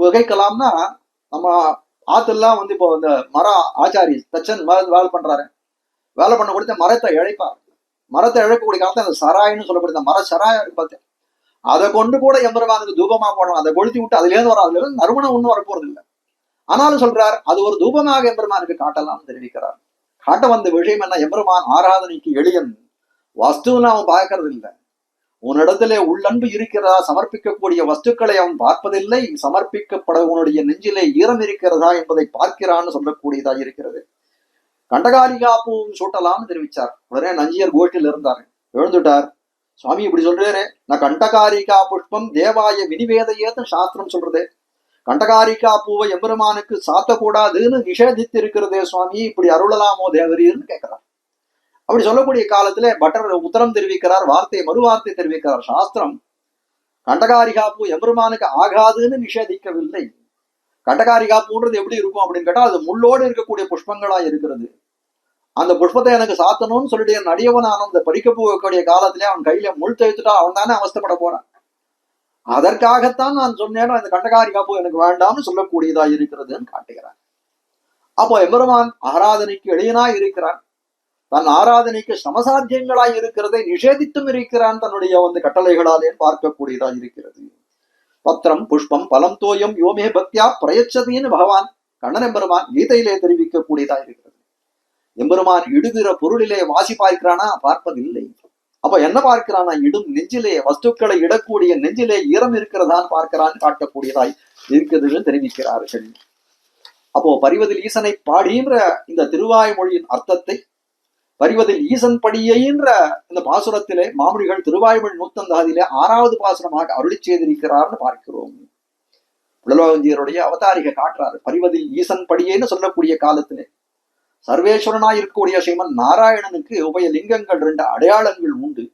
புகைக்கலாம்னா நம்ம ஆத்தெல்லாம் இப்போ இந்த மர ஆச்சாரி தச்சன் வேலை பண்றாரு, வேலை பண்ண கொடுத்த மரத்தை இழைப்பார். மரத்தை இழக்கக்கூடிய காலத்தை அந்த சராயின்னு சொல்லக்கூடிய மர சராயா இருக்கு பார்த்தேன், அதை கொண்டு கூட எம்பெருமானுக்கு தூபமா போடலாம். அதை கொளுத்தி விட்டு அதுலேருந்து வர அதுல நறுமணம் ஒன்றும் வரப்போறது இல்லை. ஆனாலும் சொல்றார், அது ஒரு தூபமாக எம்பெருமானுக்கு காட்டலாம் தெரிவிக்கிறார். காட்ட வந்த விஷயம் என்ன, எம்பெருமான் ஆராதனைக்கு எளியன், வஸ்துன்னு அவன் பார்க்கறது இல்லை. உன்னிடத்திலே உள்ளன்பு இருக்கிறதா, சமர்ப்பிக்கக்கூடிய வஸ்துக்களை அவன் பார்ப்பதில்லை, சமர்ப்பிக்கப்பட உன்னுடைய நெஞ்சிலே ஈரம் இருக்கிறதா என்பதை பார்க்கிறான்னு சொல்லக்கூடியதா இருக்கிறது. கண்டகாரிகா பூவும் சூட்டலாம்னு தெரிவிச்சார். உடனே நஞ்சியர் கோஷ்டில் இருந்தார், எழுந்துட்டார். சுவாமி இப்படி சொல்றாரு, நான் கண்டகாரிகா புஷ்பம் தேவாய வினிவேதையேன்னு சாஸ்திரம் சொல்றது, கண்டகாரிகா பூவை எம்பெருமானுக்கு சாத்தக்கூடாதுன்னு நிஷேதித்து இருக்கிறதே சுவாமி, இப்படி அருளலாமோ தேவரீர்னு கேட்கிறார். அப்படி சொல்லக்கூடிய காலத்துல பட்டர் உத்தரம் தெரிவிக்கிறார், மறுவார்த்தை தெரிவிக்கிறார். சாஸ்திரம் கண்டகாரிகா பூ எம்பெருமானுக்கு ஆகாதுன்னு நிஷேதிக்கவில்லை. கண்டகாரிகா பூன்றது எப்படி இருக்கும் அப்படின்னு கேட்டால், அது முள்ளோடு இருக்கக்கூடிய புஷ்பங்களா இருக்கிறது. அந்த புஷ்பத்தை எனக்கு சாத்தணும்னு சொல்லிட்டு என் அடியவனான அந்த பறிக்க போகக்கூடிய காலத்திலே அவன் கையில முள் தேய்த்துட்டா அவன் தானே அவஸ்தப்பட போறான். அதற்காகத்தான் நான் சொன்னேன், இந்த கண்டகாரிகா பூ எனக்கு வேண்டாம்னு சொல்லக்கூடியதா இருக்கிறதுன்னு காட்டுகிறான். அப்போ எம்பெருமான் ஆராதனைக்கு எளியனாய் இருக்கிறான், தன் ஆராதனைக்கு சமசாத்தியங்களாய் இருக்கிறதை நிஷேதித்தும் இருக்கிறான் தன்னுடைய கட்டளைகளாலே பார்க்கக்கூடியதா இருக்கிறது. பத்திரம் புஷ்பம் பலம் தோயம் யோமே பக்தியா பிரயச்சதின்னு பகவான் கண்ணன் எம்பெருமான் கீதையிலே தெரிவிக்கக்கூடியதா இருக்கிறது. எம்பெருமான் இடுகிற பொருளிலே வாசி பார்க்கிறானா, பார்ப்பதில்லை. அப்ப என்ன பார்க்கிறானா, இடும் நெஞ்சிலே வஸ்துக்களை இடக்கூடிய நெஞ்சிலே ஈரம் இருக்கிறதான் பார்க்கிறான், காட்டக்கூடியதாய் இருக்குதுன்னு தெரிவிக்கிறார்கள். அப்போ பரிவதில் ஈசனை பாடின்ற இந்த திருவாய்மொழியின் அர்த்தத்தை பரிவதில் ஈசன் படியைன்ற இந்த பாசுரத்திலே மாமுனிகள் திருவாய்மொழி நூத்தந்தாதியிலே 6வது பாசுரமாக அருளி செய்திருக்கிறார்னு பார்க்கிறோம். புலலோகஞ்சியருடைய அவதாரிகை காட்டுறாரு, பரிவதில் ஈசன் படியேன்னு சொல்லக்கூடிய காலத்திலே சர்வேஸ்வரனாய் இருக்கக்கூடிய ஸ்ரீமன் நாராயணனுக்கு உபய லிங்கங்கள் 2 அடையாளங்கள் உண்டு.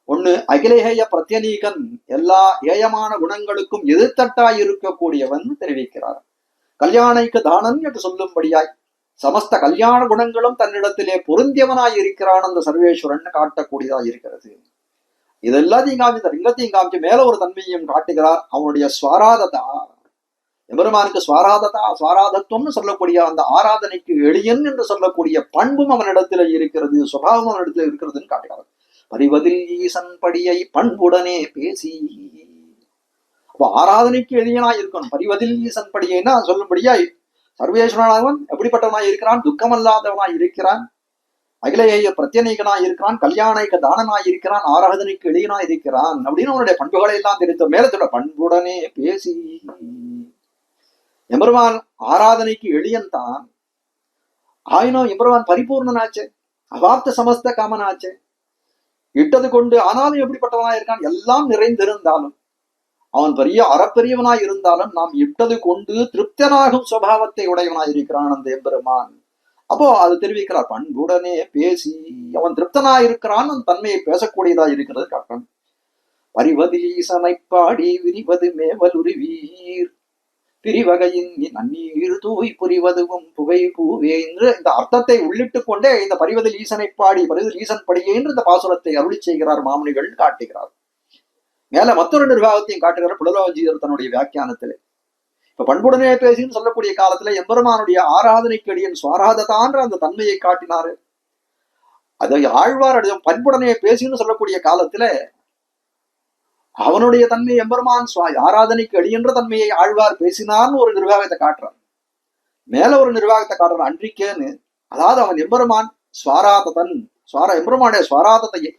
ஒண்ணு அகிலேய பிரத்யநீகன், எல்லா ஏயமான குணங்களுக்கும் எதிர்த்தட்டாய் இருக்கக்கூடியவன் தெரிவிக்கிறார். கல்யாணைக்கு தானன் என்று சொல்லும்படியாய் சமஸ்த கல்யாண குணங்களும் தன்னிடத்திலே பொருந்தியவனாய் இருக்கிறான் அந்த சர்வேஸ்வரன் காட்டக்கூடியதாக இருக்கிறது. இதெல்லாத்தையும் காமிச்சு லிங்கத்தையும் காமிச்சு மேல ஒரு தன்மையையும் காட்டுகிறார். அவனுடைய ஸ்வாராததா, எம்பெருமானுக்கு ஸ்வாராதத்துவம்னு சொல்லக்கூடிய அந்த ஆராதனைக்கு எளியன் என்று சொல்லக்கூடிய பண்பும் அவனிடத்துல இருக்கிறது, சுபாவம் அவனிடத்துல இருக்கிறதுன்னு காட்டுகிறார். பரிவதில் ஈசன் படியை பண்புடனே பேசி, அப்போ ஆராதனைக்கு எளியனாய் இருக்கணும். பரிவதில் ஈசன் படியைன்னா சொல்லும்படியாய் சர்வேஸ்வரனானவன் எப்படிப்பட்டவனாய் இருக்கிறான், துக்கமல்லாதவனாய் இருக்கிறான், அகிலேய பிரத்யநீகனாய் இருக்கிறான், கல்யாணிக தானனாய் இருக்கிறான், ஆராதனைக்கு எளியனாய் இருக்கிறான் அப்படின்னு அவனுடைய பண்புகளை எல்லாம் தெரிவித்த மேலத்தோட பண்புடனே பேசி. எம்பெருமான் ஆராதனைக்கு எளியன் தான், ஆயினும் எம்பெருமான் பரிபூர்ணனாச்சே, அவாப்த சமஸ்த காமனாச்சே, இட்டது கொண்டு ஆனாலும் எப்படிப்பட்டவனாய் இருக்கான், எல்லாம் நிறைந்திருந்தாலும் அவன் பெரிய அறப்பெரியவனாய் இருந்தாலும் நாம் இட்டது கொண்டு திருப்தனாகும் சுபாவத்தை உடையவனாய் இருக்கிறான் அந்த எம்பெருமான். அப்போ அது தெரிவிக்கிறார், பண்புடனே பேசி அவன் திருப்தனாய் இருக்கிறான், அந்த தன்மையை பேசக்கூடியதா இருக்கிறது காட்டன். பரிவதில் ஈசனை பாடி விரிவது மேவலுருவீர் பிரிவகையின் நன்னீர் தூய் புரிவதுவும் புகை பூவே என்று இந்த அர்த்தத்தை உள்ளிட்டு கொண்டே இந்த பரிவதில் ஈசனை பாடி பரிவதில் ஈசன் படியே என்று இந்த பாசுரத்தை அருளி செய்கிறார் மாமுனிகள் காட்டுகிறார். மேல மற்றொரு நிர்வாகத்தையும் காட்டுகிறார் புலலோகஜீயர் தன்னுடைய வியாக்கியானத்திலே. இப்ப பண்புடனே பேசின்னு சொல்லக்கூடிய காலத்துல எம்பெருமானுடைய ஆராதனைக்கு அடியன் சுவாராததான்ற அந்த தன்மையை காட்டினாரு. அதை ஆழ்வார் பண்புடனே பேசின்னு சொல்லக்கூடிய காலத்துல அவனுடைய தன்மை எம்பெருமான் ஆராதனைக்கு அடியன்ற தன்மையை ஆழ்வார் பேசினார்னு ஒரு நிர்வாகத்தை காட்டுறான். மேல ஒரு நிர்வாகத்தை காட்டுறான் அன்றிக்கேன்னு. அதாவது அவன் எம்பெருமான் ஸ்வாராததன், எம்பெருமானுடைய ஸ்வாராதத்தையை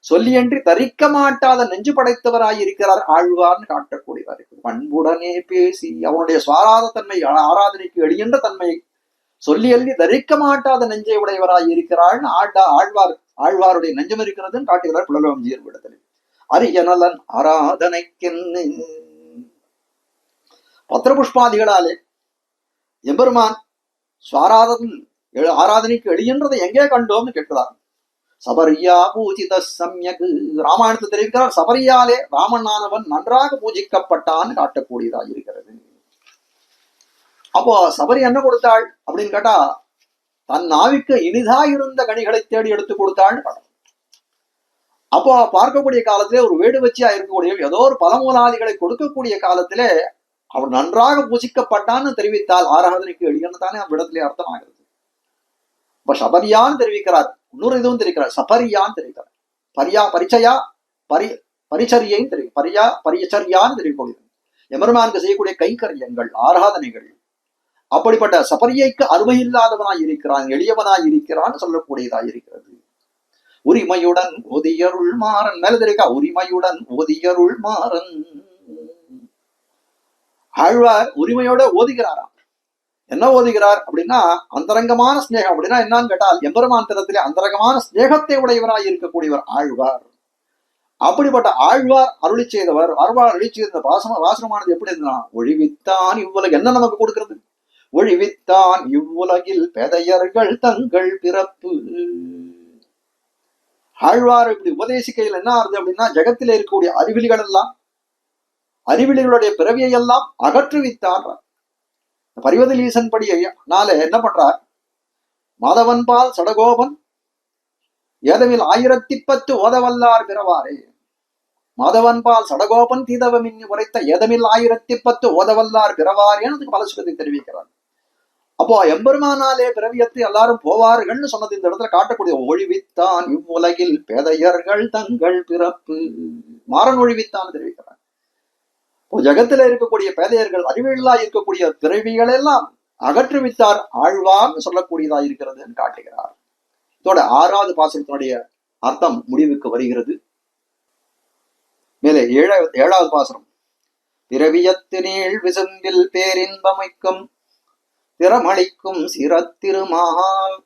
சொல்லியன்றி தரிக்க மாட்டாத நெஞ்சு படைத்தவராய் இருக்கிறார் ஆழ்வார்னு காட்டக்கூடியவர். பண்புடனே பேசி அவனுடைய சுவாராத தன்மை, ஆராதனைக்கு எளியன்ற தன்மையை சொல்லி அள்ளி தரிக்க மாட்டாத நெஞ்சை உடையவராய் இருக்கிறாள் ஆழ்வாருடைய நெஞ்சம் இருக்கிறதுன்னு காட்டுகிறார் புலலோகஜீயர் விடத்தில். அரியநலன் ஆராதனைக்கென்னு பத்திரபுஷ்பாதிகளாலே எம்பெருமான் ஸ்வாராதன் ஆராதனைக்கு எளியன்றதை எங்கே கண்டோம்னு கேட்கிறார். சபரியா பூஜித சம்யக், ராமாயணத்தை தெரிவிக்கிறார். சபரியாலே ராமனானவன் நன்றாக பூஜிக்கப்பட்டான்னு காட்டக்கூடியதாக இருக்கிறது. அப்போ சபரி என்ன கொடுத்தாள் அப்படின்னு கேட்டா, தன் நாவிக்கு இனிதாயிருந்த கனிகளை தேடி எடுத்து கொடுத்தாள்னு காட்டும். அப்போ பார்க்கக்கூடிய காலத்திலே ஒரு வேடு வச்சியா இருக்கக்கூடிய ஏதோ ஒரு பலமூலாதிகளை கொடுக்கக்கூடிய காலத்திலே அவன் நன்றாக பூஜிக்கப்பட்டான்னு தெரிவித்தால் ஆராதனைக்கு எளியன்னு தானே அவ்விடத்திலே அர்த்தம் ஆகிறது. இப்ப சபரியான்னு தெரிவிக்கிறார், இன்னொரு இதுவும் தெரிவிக்கிறார், சபரியான்னு தெரிவிக்கிறார். பரிச்சரியையும் தெரிவிக்கும், பரிச்சரியான்னு தெரிவிக்கக்கூடியது எம்பெருமானுக்கு செய்யக்கூடிய கைங்கரியங்கள் ஆராதனைகள். அப்படிப்பட்ட சபரியைக்கு அருமையில்லாதவனாய் இருக்கிறான், எளியவனாய் இருக்கிறான் சொல்லக்கூடியதாய் இருக்கிறது. உரிமையுடன் ஓதியருள் மாறன் மேல தெரிவிக்கா, உரிமையுடன் ஓதியருள் மாறன். ஆழ்வார் உரிமையோட ஓதுகிறாராம். என்ன ஓதுகிறார் அப்படின்னா, அந்தரங்கமான ஸ்நேகம். அப்படின்னா என்னன்னு கேட்டால் எம்பெருமான் தரத்திலே அந்தரங்கமான ஸ்நேகத்தை உடையவராய் இருக்கக்கூடியவர் ஆழ்வார். அப்படிப்பட்ட ஆழ்வார் அருளி செய்தவர். ஆழ்வார் அருளி செய்த வாசனமானது எப்படி இருந்தா, ஒழிவித்தான் இவ்வுலக என்ன நமக்கு கொடுக்கிறது, ஒழிவித்தான் இவ்வுலகில் பெதையர்கள் தங்கள் பிறப்பு. ஆழ்வார் இப்படி உபதேசிக்கையில் என்ன ஆறுது அப்படின்னா, ஜகத்திலே இருக்கக்கூடிய அறிவிலிகளுடைய பிறவியை எல்லாம் அகற்றுவித்தார். பரிவதில் ஈசன் படியினால என்ன பண்றார், மாதவன் பால் சடகோபன் ஏதமில் 1010 ஓதவல்லார் பிறவாரே. மாதவன் பால் சடகோபன் தீதவமின் உரைத்த ஏதமில் 1010 ஓதவல்லார் பிறவாரேன்னு அதுக்கு பலசுகத்தை தெரிவிக்கிறார். அப்போ எம்பெருமானாலே பிறவியத்து எல்லாரும் போவார்கள்னு சொன்னது இந்த இடத்துல காட்டக்கூடிய, ஒழிவித்தான் இவ்வுலகில் பேதையர்கள் தங்கள் பிறப்பு. மாறன் ஒழிவித்தான் தெரிவிக்கிறார். ஜகத்துல இருக்கக்கூடிய பேதையர்கள் அறிவில்லா இருக்கக்கூடிய பிறவிகள் எல்லாம் அகற்றுவித்தார் ஆழ்வார்னு சொல்லக்கூடியதா இருக்கிறதுன்னு காட்டுகிறார். இதோட 6வது பாசுரத்தினுடைய அர்த்தம் முடிவுக்கு வருகிறது. மேலே 7வது பாசுரம், பிறவியத்தினீள் விசும்பில் பேரின்பமைக்கும் திறமளிக்கும் சிரத்திருமால்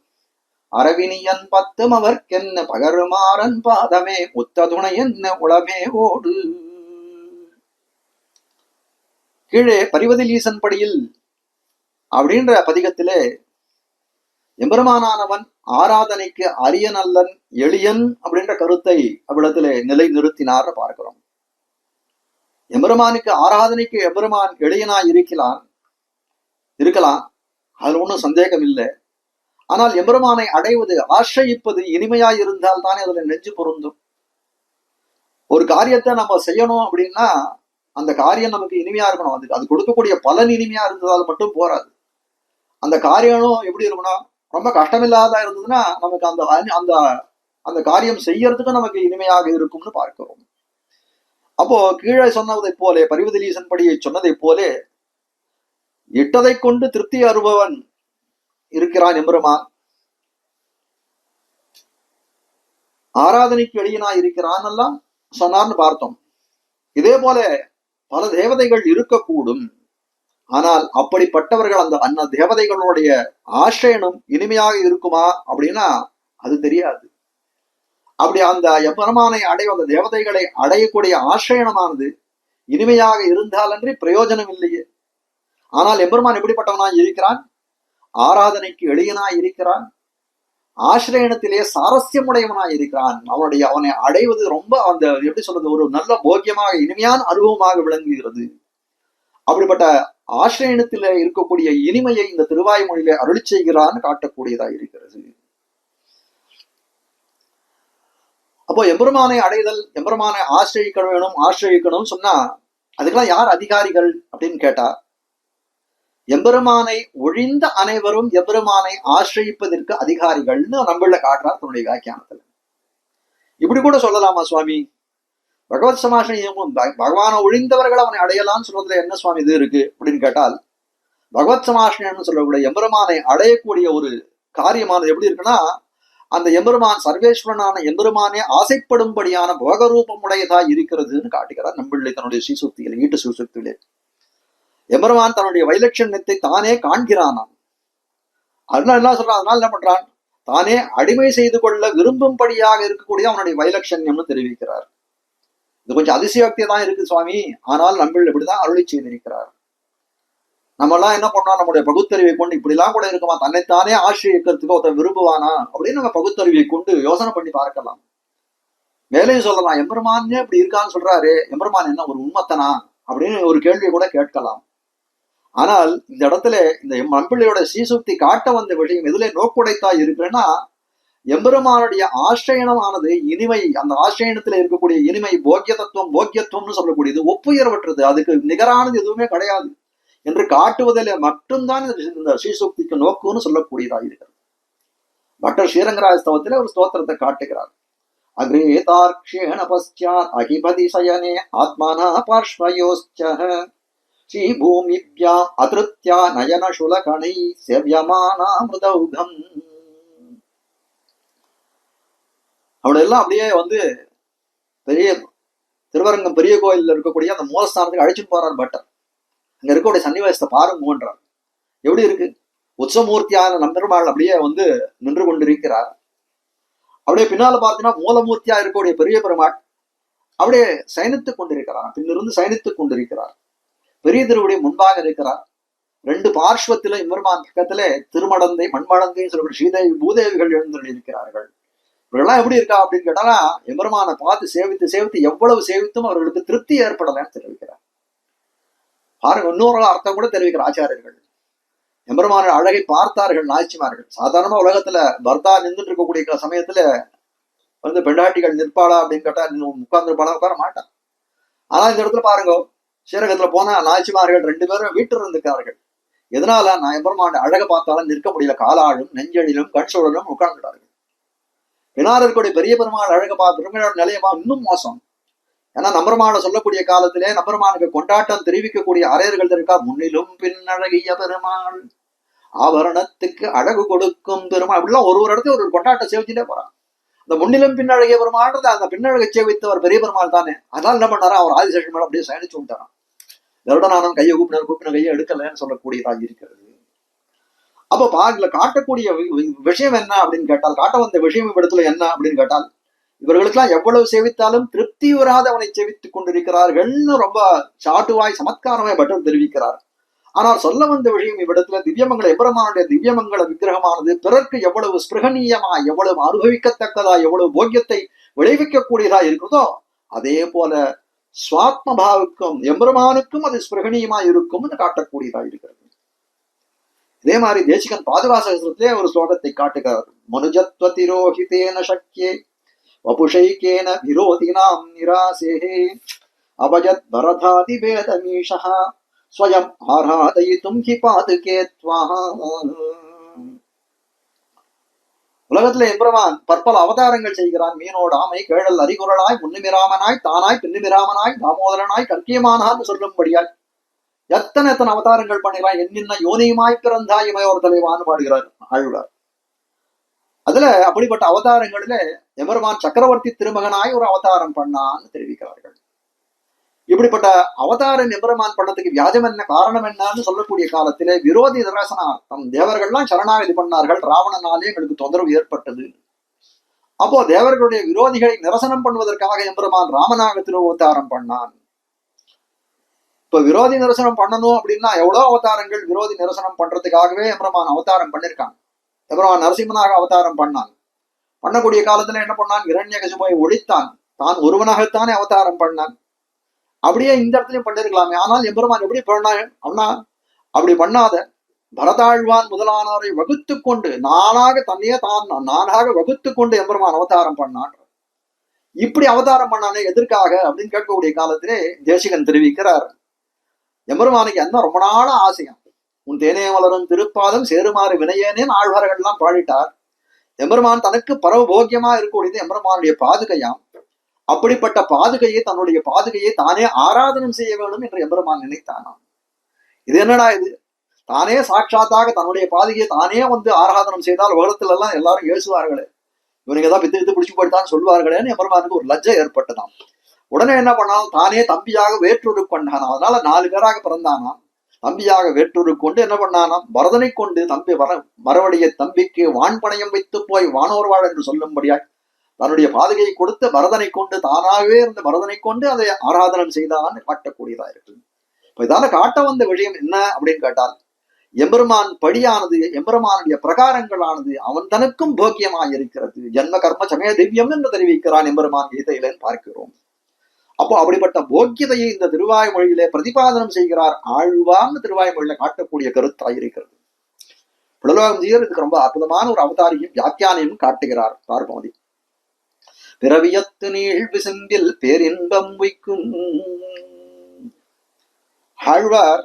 அரவினியன் 10 அவர்க்கென்ன பகருமாறன் பாதமே முத்ததுணை என்ன உளமே ஓடு. கீழே பரிவதில் ஈசன் படியில் அப்படின்ற பதிகத்திலே எம்பெருமானானவன் ஆராதனைக்கு அரியநல்லன் எளியன் அப்படின்ற கருத்தை அவ்விடத்திலே நிலை நிறுத்தினார் பார்க்கிறோம். எம்பெருமானுக்கு ஆராதனைக்கு எம்பெருமான் எளியனாய் இருக்கலாம். அதுல ஒன்றும் சந்தேகம் இல்லை. ஆனால் எம்பெருமானை அடைவது, ஆசிரியிப்பது இனிமையாய் இருந்தால் தானே அதுல நெஞ்சு பொருந்தும். ஒரு காரியத்தை நம்ம செய்யணும் அப்படின்னா அந்த காரியம் நமக்கு இனிமையா இருக்கணும். அது கொடுக்கக்கூடிய பலன் இனிமையா இருந்ததால் மட்டும் போராது. அந்த காரியமும் எப்படி இருக்கணும், ரொம்ப கஷ்டமில்லாத இருந்ததுன்னா நமக்கு அந்த அந்த அந்த காரியம் செய்யறதுக்கு நமக்கு இனிமையாக இருக்கும்னு பார்க்கிறோம். அப்போ கீழே சொன்னதை போலே, பரிவதலீசன் படியை சொன்னதை போலே, இட்டதை கொண்டு திருப்தி அறுபவன் இருக்கிறான் எம்பெருமான். ஆராதனைக்கு எளியனாய் இருக்கிறான் எல்லாம் சொன்னார்னு பார்த்தோம். இதே போல பல தேவதைகள் இருக்கக்கூடும். ஆனால் அப்படிப்பட்டவர்கள் அந்த தேவதைகளுடைய ஆசிரியனும் இனிமையாக இருக்குமா அப்படின்னா அது தெரியாது. அப்படி அந்த எம்பெருமானை அடைய, அந்த தேவதைகளை அடையக்கூடிய ஆசிரியனமானது இனிமையாக இருந்தாலன்றி பிரயோஜனம் இல்லையே. ஆனால் எம்பெருமான் எப்படிப்பட்டவனாய் இருக்கிறான்? ஆராதனைக்கு எளியனாய் இருக்கிறான், ஆசிரியனத்திலே சாரஸ்யமுடையவனாய் இருக்கிறான். அவனை அடைவது ரொம்ப அந்த எப்படி சொல்றது, ஒரு நல்ல போக்கியமாக இனிமையான அனுபவமாக விளங்குகிறது. அப்படிப்பட்ட ஆசிரியனத்திலே இருக்கக்கூடிய இனிமையை இந்த திருவாய்மொழியிலே அருளி செய்கிறான்னு காட்டக்கூடியதாக இருக்கிறது. அப்போ எம்பெருமானை அடைதல், எம்பெருமானை ஆசிரியக்கணும் சொன்னா அதுக்கெல்லாம் யார் அதிகாரிகள் அப்படின்னு கேட்டா, எம்பெருமானை ஒழிந்த அனைவரும் எம்பெருமானை ஆசிரியிப்பதற்கு அதிகாரிகள்னு நம்மள காட்டுறார் தன்னுடைய வியாக்கியானத்துல. இப்படி கூட சொல்லலாமா சுவாமி? பகவத் சமாஷயம் பகவானை ஒழிந்தவர்கள் அவனை அடையலாம்னு சொல்றதுல என்ன சுவாமி இது இருக்கு அப்படின்னு கேட்டால், பகவத் சமாஷயம்னு சொல்லக்கூடிய எம்பெருமானை அடையக்கூடிய ஒரு காரியமானது எப்படி இருக்குன்னா, அந்த எம்பெருமான் சர்வேஸ்வரனான எம்பெருமானே ஆசைப்படும்படியான போகரூபம் உடையதா இருக்கிறதுன்னு காட்டுகிறார் நம்பிள்ளை தன்னுடைய ஸ்ரீசுக்தியிலே, ஈட்டு ஸ்ரீசுக்தியிலே. எம்பெருமான் தன்னுடைய வைலட்சண்யத்தை தானே காண்கிறானாம். அதனால என்ன சொல்றான், அதனால என்ன பண்றான், தானே அடிமை செய்து கொள்ள விரும்பும்படியாக இருக்கக்கூடிய அவனுடைய வைலட்சண்யம்னு தெரிவிக்கிறார். இது கொஞ்சம் அதிசயோக்தியா தான் இருக்கு சுவாமி. ஆனால் நம்மள் இப்படிதான் அருளி செய்திருக்கிறார். நம்ம எல்லாம் என்ன பண்ணோம், நம்முடைய பகுத்தறிவை கொண்டு இப்படிலாம் கூட இருக்குமா, தன்னைத்தானே ஆசிரியக்கிறதுக்கு ஒருத்தன் விரும்புவானா அப்படின்னு நம்ம பகுத்தறிவை கொண்டு யோசனை பண்ணி பார்க்கலாம். மேலையும் சொல்லலாம், எம்பெருமானே இப்படி இருக்கான்னு சொல்றாரு, எம்பெருமான் என்ன ஒரு உண்மத்தனா அப்படின்னு ஒரு கேள்வியை கூட கேட்கலாம். ஆனால் இந்த இடத்துல இந்த நம்பிள்ளையோட ஸ்ரீசுக்தி காட்ட வந்த விஷயம் எதுல நோக்குடைத்தா இருக்குன்னா, எம்பெருமானுடைய ஆசிரியனமானது இனிமை, அந்த ஆசிரியனத்துல இருக்கக்கூடிய இனிமை போக்கியத்துவம்னு சொல்லக்கூடியது ஒப்புயர்வற்றது, அதுக்கு நிகரானது எதுவுமே கிடையாது என்று காட்டுவதில் மட்டும்தான் இந்த ஸ்ரீசுக்திக்கு நோக்குன்னு சொல்லக்கூடியதாக இருக்கிறது. பட்டர் ஸ்ரீரங்கராஜஸ்தவத்திலே ஒரு ஸ்தோத்திரத்தை காட்டுகிறார். அக்ரேதார்க்ஷேண பஸ்யாத் அகிபதி சயனே ஆத்மானா பார்ஷ்வயோஸ்ச ஸ்ரீபூமிப்யாம் அதிருத்யா நயன சுலகணை சேவ்யமானா மிருதௌகம். அவளெல்லாம் அப்படியே பெரிய திருவரங்கம் பெரிய கோயில்ல இருக்கக்கூடிய அந்த மூலஸ்தானத்துக்கு அழைச்சிட்டு போறார் பட்டர். அங்க இருக்கக்கூடிய சன்னிவேசத்தை பாருங்கன்றார். எப்படி இருக்கு, உற்சவமூர்த்தியான நம்பெருமாள் அப்படியே நின்று கொண்டிருக்கிறார். அப்படியே பின்னால பார்த்தீங்கன்னா மூலமூர்த்தியா இருக்கக்கூடிய பெரிய பெருமாள் அப்படியே சயனித்துக் கொண்டிருக்கிறார், பின்னிருந்து சயனித்துக் கொண்டிருக்கிறார். பெரிய திருவுடைய முன்பாக இருக்கிறார். ரெண்டு பார்ஷ்வத்தில எம்பெருமான் பக்கத்துல திருமடந்தை மண்மடந்தைன்னு சொல்லக்கூடிய ஸ்ரீதேவி பூதேவிகள் எழுந்து இருக்கிறார்கள். இவர்கள்லாம் எப்படி இருக்கா அப்படின்னு கேட்டானா, எம்பெருமானை பார்த்து சேவித்து எவ்வளவு சேவித்தும் அவர்களுக்கு திருப்தி ஏற்படலன்னு தெரிவிக்கிறார். பாருங்க, இன்னொரு அர்த்தம் கூட தெரிவிக்கிற ஆச்சாரியர்கள். எம்பெருமான அழகை பார்த்தார்கள் நாய்ச்சிமார்கள். சாதாரணமா உலகத்துல பர்தா நின்றுட்டு இருக்கக்கூடிய சமயத்துல பெண்டாட்டிகள் நிற்பாளா அப்படின்னு கேட்டா உட்கார்ந்து இருப்பாளா, உட்கார மாட்டான். ஆனா இந்த இடத்துல பாருங்க, ஸ்ரீரங்கத்துல போனா நாய்ச்சிமார்கள் 2 பேரும் வீட்டில் இருந்திருக்கார்கள். எதனால, நான் எம்பெருமான அழகை பார்த்தாலும் நிற்க முடியல, காலாழும் நெஞ்சழிலும் கண்சோழலும் உட்கார்ந்துட்டார்கள். பின்னாரக்கூடிய பெரிய பெருமாள் அழகை பார்த்து நிலையமா இன்னும் மோசம். ஏன்னா நம்பெருமான சொல்லக்கூடிய காலத்திலே நம்பெருமானுக்கு கொண்டாட்டம் தெரிவிக்கக்கூடிய அரையர்கள் இருக்கா. முன்னிலும் பின்னழகிய பெருமாள், ஆபரணத்துக்கு அழகு கொடுக்கும் பெருமாள், அப்படிலாம் ஒரு இடத்துல ஒரு கொண்டாட்டம் சேவிச்சுட்டே போறான். அந்த முன்னிலும் பின்னழகிய பெருமாள்ன்றது அந்த பின்னழகை சேவித்தவர் பெரிய பெருமாள் தானே. அதனால என்ன பண்ணாரா, அவர் ஆதிசேஷன் மேல அப்படியே சயனிச்சு விட்டாராம். கருடனானம் கையை கூப்பின கையை எடுக்கலன்னு சொல்லக்கூடியதாக இருக்கிறது. அப்ப இதுல காட்டக்கூடிய விஷயம் என்ன அப்படின்னு கேட்டால், காட்ட வந்த விஷயம் இடத்துல என்ன அப்படின்னு கேட்டால், இவர்களுக்கெல்லாம் எவ்வளவு சேவித்தாலும் திருப்தி வராத அவனை சேவித்துக் கொண்டிருக்கிறார்கள்னு ரொம்ப சாட்டுவாய் சமத்காரமாய் பட்டம் தெரிவிக்கிறார். ஆனால் சொல்ல வந்த விஷயம் இவ்விடத்துல திவ்யமங்கல எம்பெருமானுடைய திவ்யமங்கல விக்கிரகமானது பிறர்க்கு எவ்வளவு ஸ்பிருகணீயமா, எவ்வளவு அனுபவிக்கத்தக்கதா, எவ்வளவு போக்கியத்தை விளைவிக்கக்கூடியதா இருக்கிறதோ, அதே போல சுவாத்மபாவுக்கும் எம்பெருமானுக்கும் அது ஸ்பிருகணீயமா இருக்கும்னு காட்டக்கூடியதா இருக்கிறது. இதே மாதிரி தேசிகன் பாதுகாசகத்திலே ஒரு ஸ்லோகத்தை காட்டுகிறார். மனுஜத்வ திரோஹிதேன சக்கியே வபுஷைகேன விரோதினாம் நிராசேஹே அபஜத் பரதாதி வேதமீஷா ஸ்வயம் ஆராதயித்தும் ஹி பாதுகே த்வாஹா. உலகத்துல எம்பெருமான் பற்பல அவதாரங்கள் செய்கிறான். மீனோடு ஆமை, கேழல் அறிகுறலாய், முன்னுமிராமனாய், தானாய், பின்னுமிராமனாய், தாமோதரனாய், கற்கியமானான்னு சொல்லும்படியாய் எத்தனை அவதாரங்கள் பண்ணுகிறான். என்னென்ன யோனியுமாய் பிறந்தாய் இமையோர் தலைவான்னு பாடுகிறார் ஆழ்வார். அதுல அப்படிப்பட்ட அவதாரங்களில எம்பெருமான் சக்கரவர்த்தி திருமகனாய் ஒரு அவதாரம் பண்ணான்னு தெரிவிக்கிறார்கள். இப்படிப்பட்ட அவதாரம் எம்பெருமான் பண்ணதுக்கு வியாஜம் என்ன, காரணம் என்னன்னு சொல்லக்கூடிய காலத்திலே விரோதி நிரசனார்த்தம் தேவர்கள்லாம் சரணாகதி பண்ணார்கள். ராவணனாலே எங்களுக்கு தொந்தரவு ஏற்பட்டது. அப்போ தேவர்களுடைய விரோதிகளை நிரசனம் பண்ணுவதற்காக எம்பெருமான் ராமனாக திருவதாரம் பண்ணான். இப்ப விரோதி நிரசனம் பண்ணணும் அப்படின்னா எவ்வளவு அவதாரங்கள் விரோதி நிரசனம் பண்றதுக்காகவே எம்பெருமான் அவதாரம் பண்ணிருக்கான். எம்பெருமான் நரசிம்மனாக அவதாரம் பண்ணான். பண்ணக்கூடிய காலத்துல என்ன பண்ணான், இரண்யகசிபுவை ஒழித்தான். தான் ஒருவனாகத்தானே அவதாரம் பண்ணான். அப்படியே இந்த இடத்துலயும் பண்ணிருக்கலாமே. ஆனால் எம்பெருமான் எப்படி பண்ணான் அப்படின்னா, அப்படி பண்ணாத பரதாழ்வான் முதலானவரை வகுத்து கொண்டு நானாக தன்னையே நானாக வகுத்து கொண்டு எம்பெருமான் அவதாரம் பண்ணான். இப்படி அவதாரம் பண்ணானே எதற்காக அப்படின்னு கேட்கக்கூடிய காலத்திலே தேசிகன் தெரிவிக்கிறார், எம்பெருமானுக்கு என்ன ரொம்ப நாள ஆசையம், உன் தேனே மலரும் திருப்பாதம் சேருமாறு வினையேனேன் ஆழ்வார்கள்லாம் பாடிட்டார். எம்பெருமான் தனக்கு பரவபோக்கியமா இருக்கக்கூடியது எம்பெருமானுடைய பாதுகையாம். அப்படிப்பட்ட பாதுகையை, தன்னுடைய பாதுகையை தானே ஆராதனம் செய்ய வேண்டும் என்று எம்பெருமான் நினைத்தானாம். இது என்னடா இது, தானே சாட்சாத்தாக தன்னுடைய பாதுகையை தானே ஆராதனம் செய்தால் உலகத்துல எல்லாம் எல்லாரும் ஏசுவார்களே, இவனுக்கு ஏதாவது பித்து பிடிச்சு போயிட்டான்னு சொல்லுவார்களேன்னு எம்பெருமானுக்கு ஒரு லஜ்ஜை ஏற்பட்டதாம். உடனே என்ன பண்ணாலும் தானே தம்பியாக வேற்றுரு கொண்டானாம். அதனால 4 பேராக பிறந்தானாம். தம்பியாக வேற்றுரு கொண்டு என்ன பண்ணானாம், பரதனை கொண்டு தம்பி மறுபடிய தம்பிக்கு வான்பணையம் வைத்து போய் வானோர் வாழ் என்று சொல்லும்படியாய் தன்னுடைய பாதுகையை கொடுத்து பரதனை கொண்டு தானாகவே இருந்த பரதனை கொண்டு அதை ஆராதனம் செய்தான்னு காட்டக்கூடியதா இருக்கு. இப்ப இதால காட்ட வந்த விஷயம் என்ன அப்படின்னு கேட்டால், எம்பெருமான் படியானது, எம்பெருமானுடைய பிரகாரங்களானது அவன் தனக்கும் போக்கியமாக இருக்கிறது. ஜன்ம கர்ம சமய திவ்யம் என்று தெரிவிக்கிறான் எம்பெருமான் கீதையிலேன்னு பார்க்கிறோம். அப்போ அப்படிப்பட்ட போக்கியதையை இந்த திருவாய்மொழியிலே பிரதிபாதனம் செய்கிறார் ஆழ்வார்னு திருவாய்மொழியில காட்டக்கூடிய கருத்தாய் இருக்கிறது. புலலோகம்ஜியர் இதுக்கு ரொம்ப அற்புதமான ஒரு அவதாரியும் வியாக்கியானையும் காட்டுகிறார். பார்ப்போம். பிறவியத்து நீள் விசும்பில் பேரின்பம் வைக்கும். ஆழ்வார்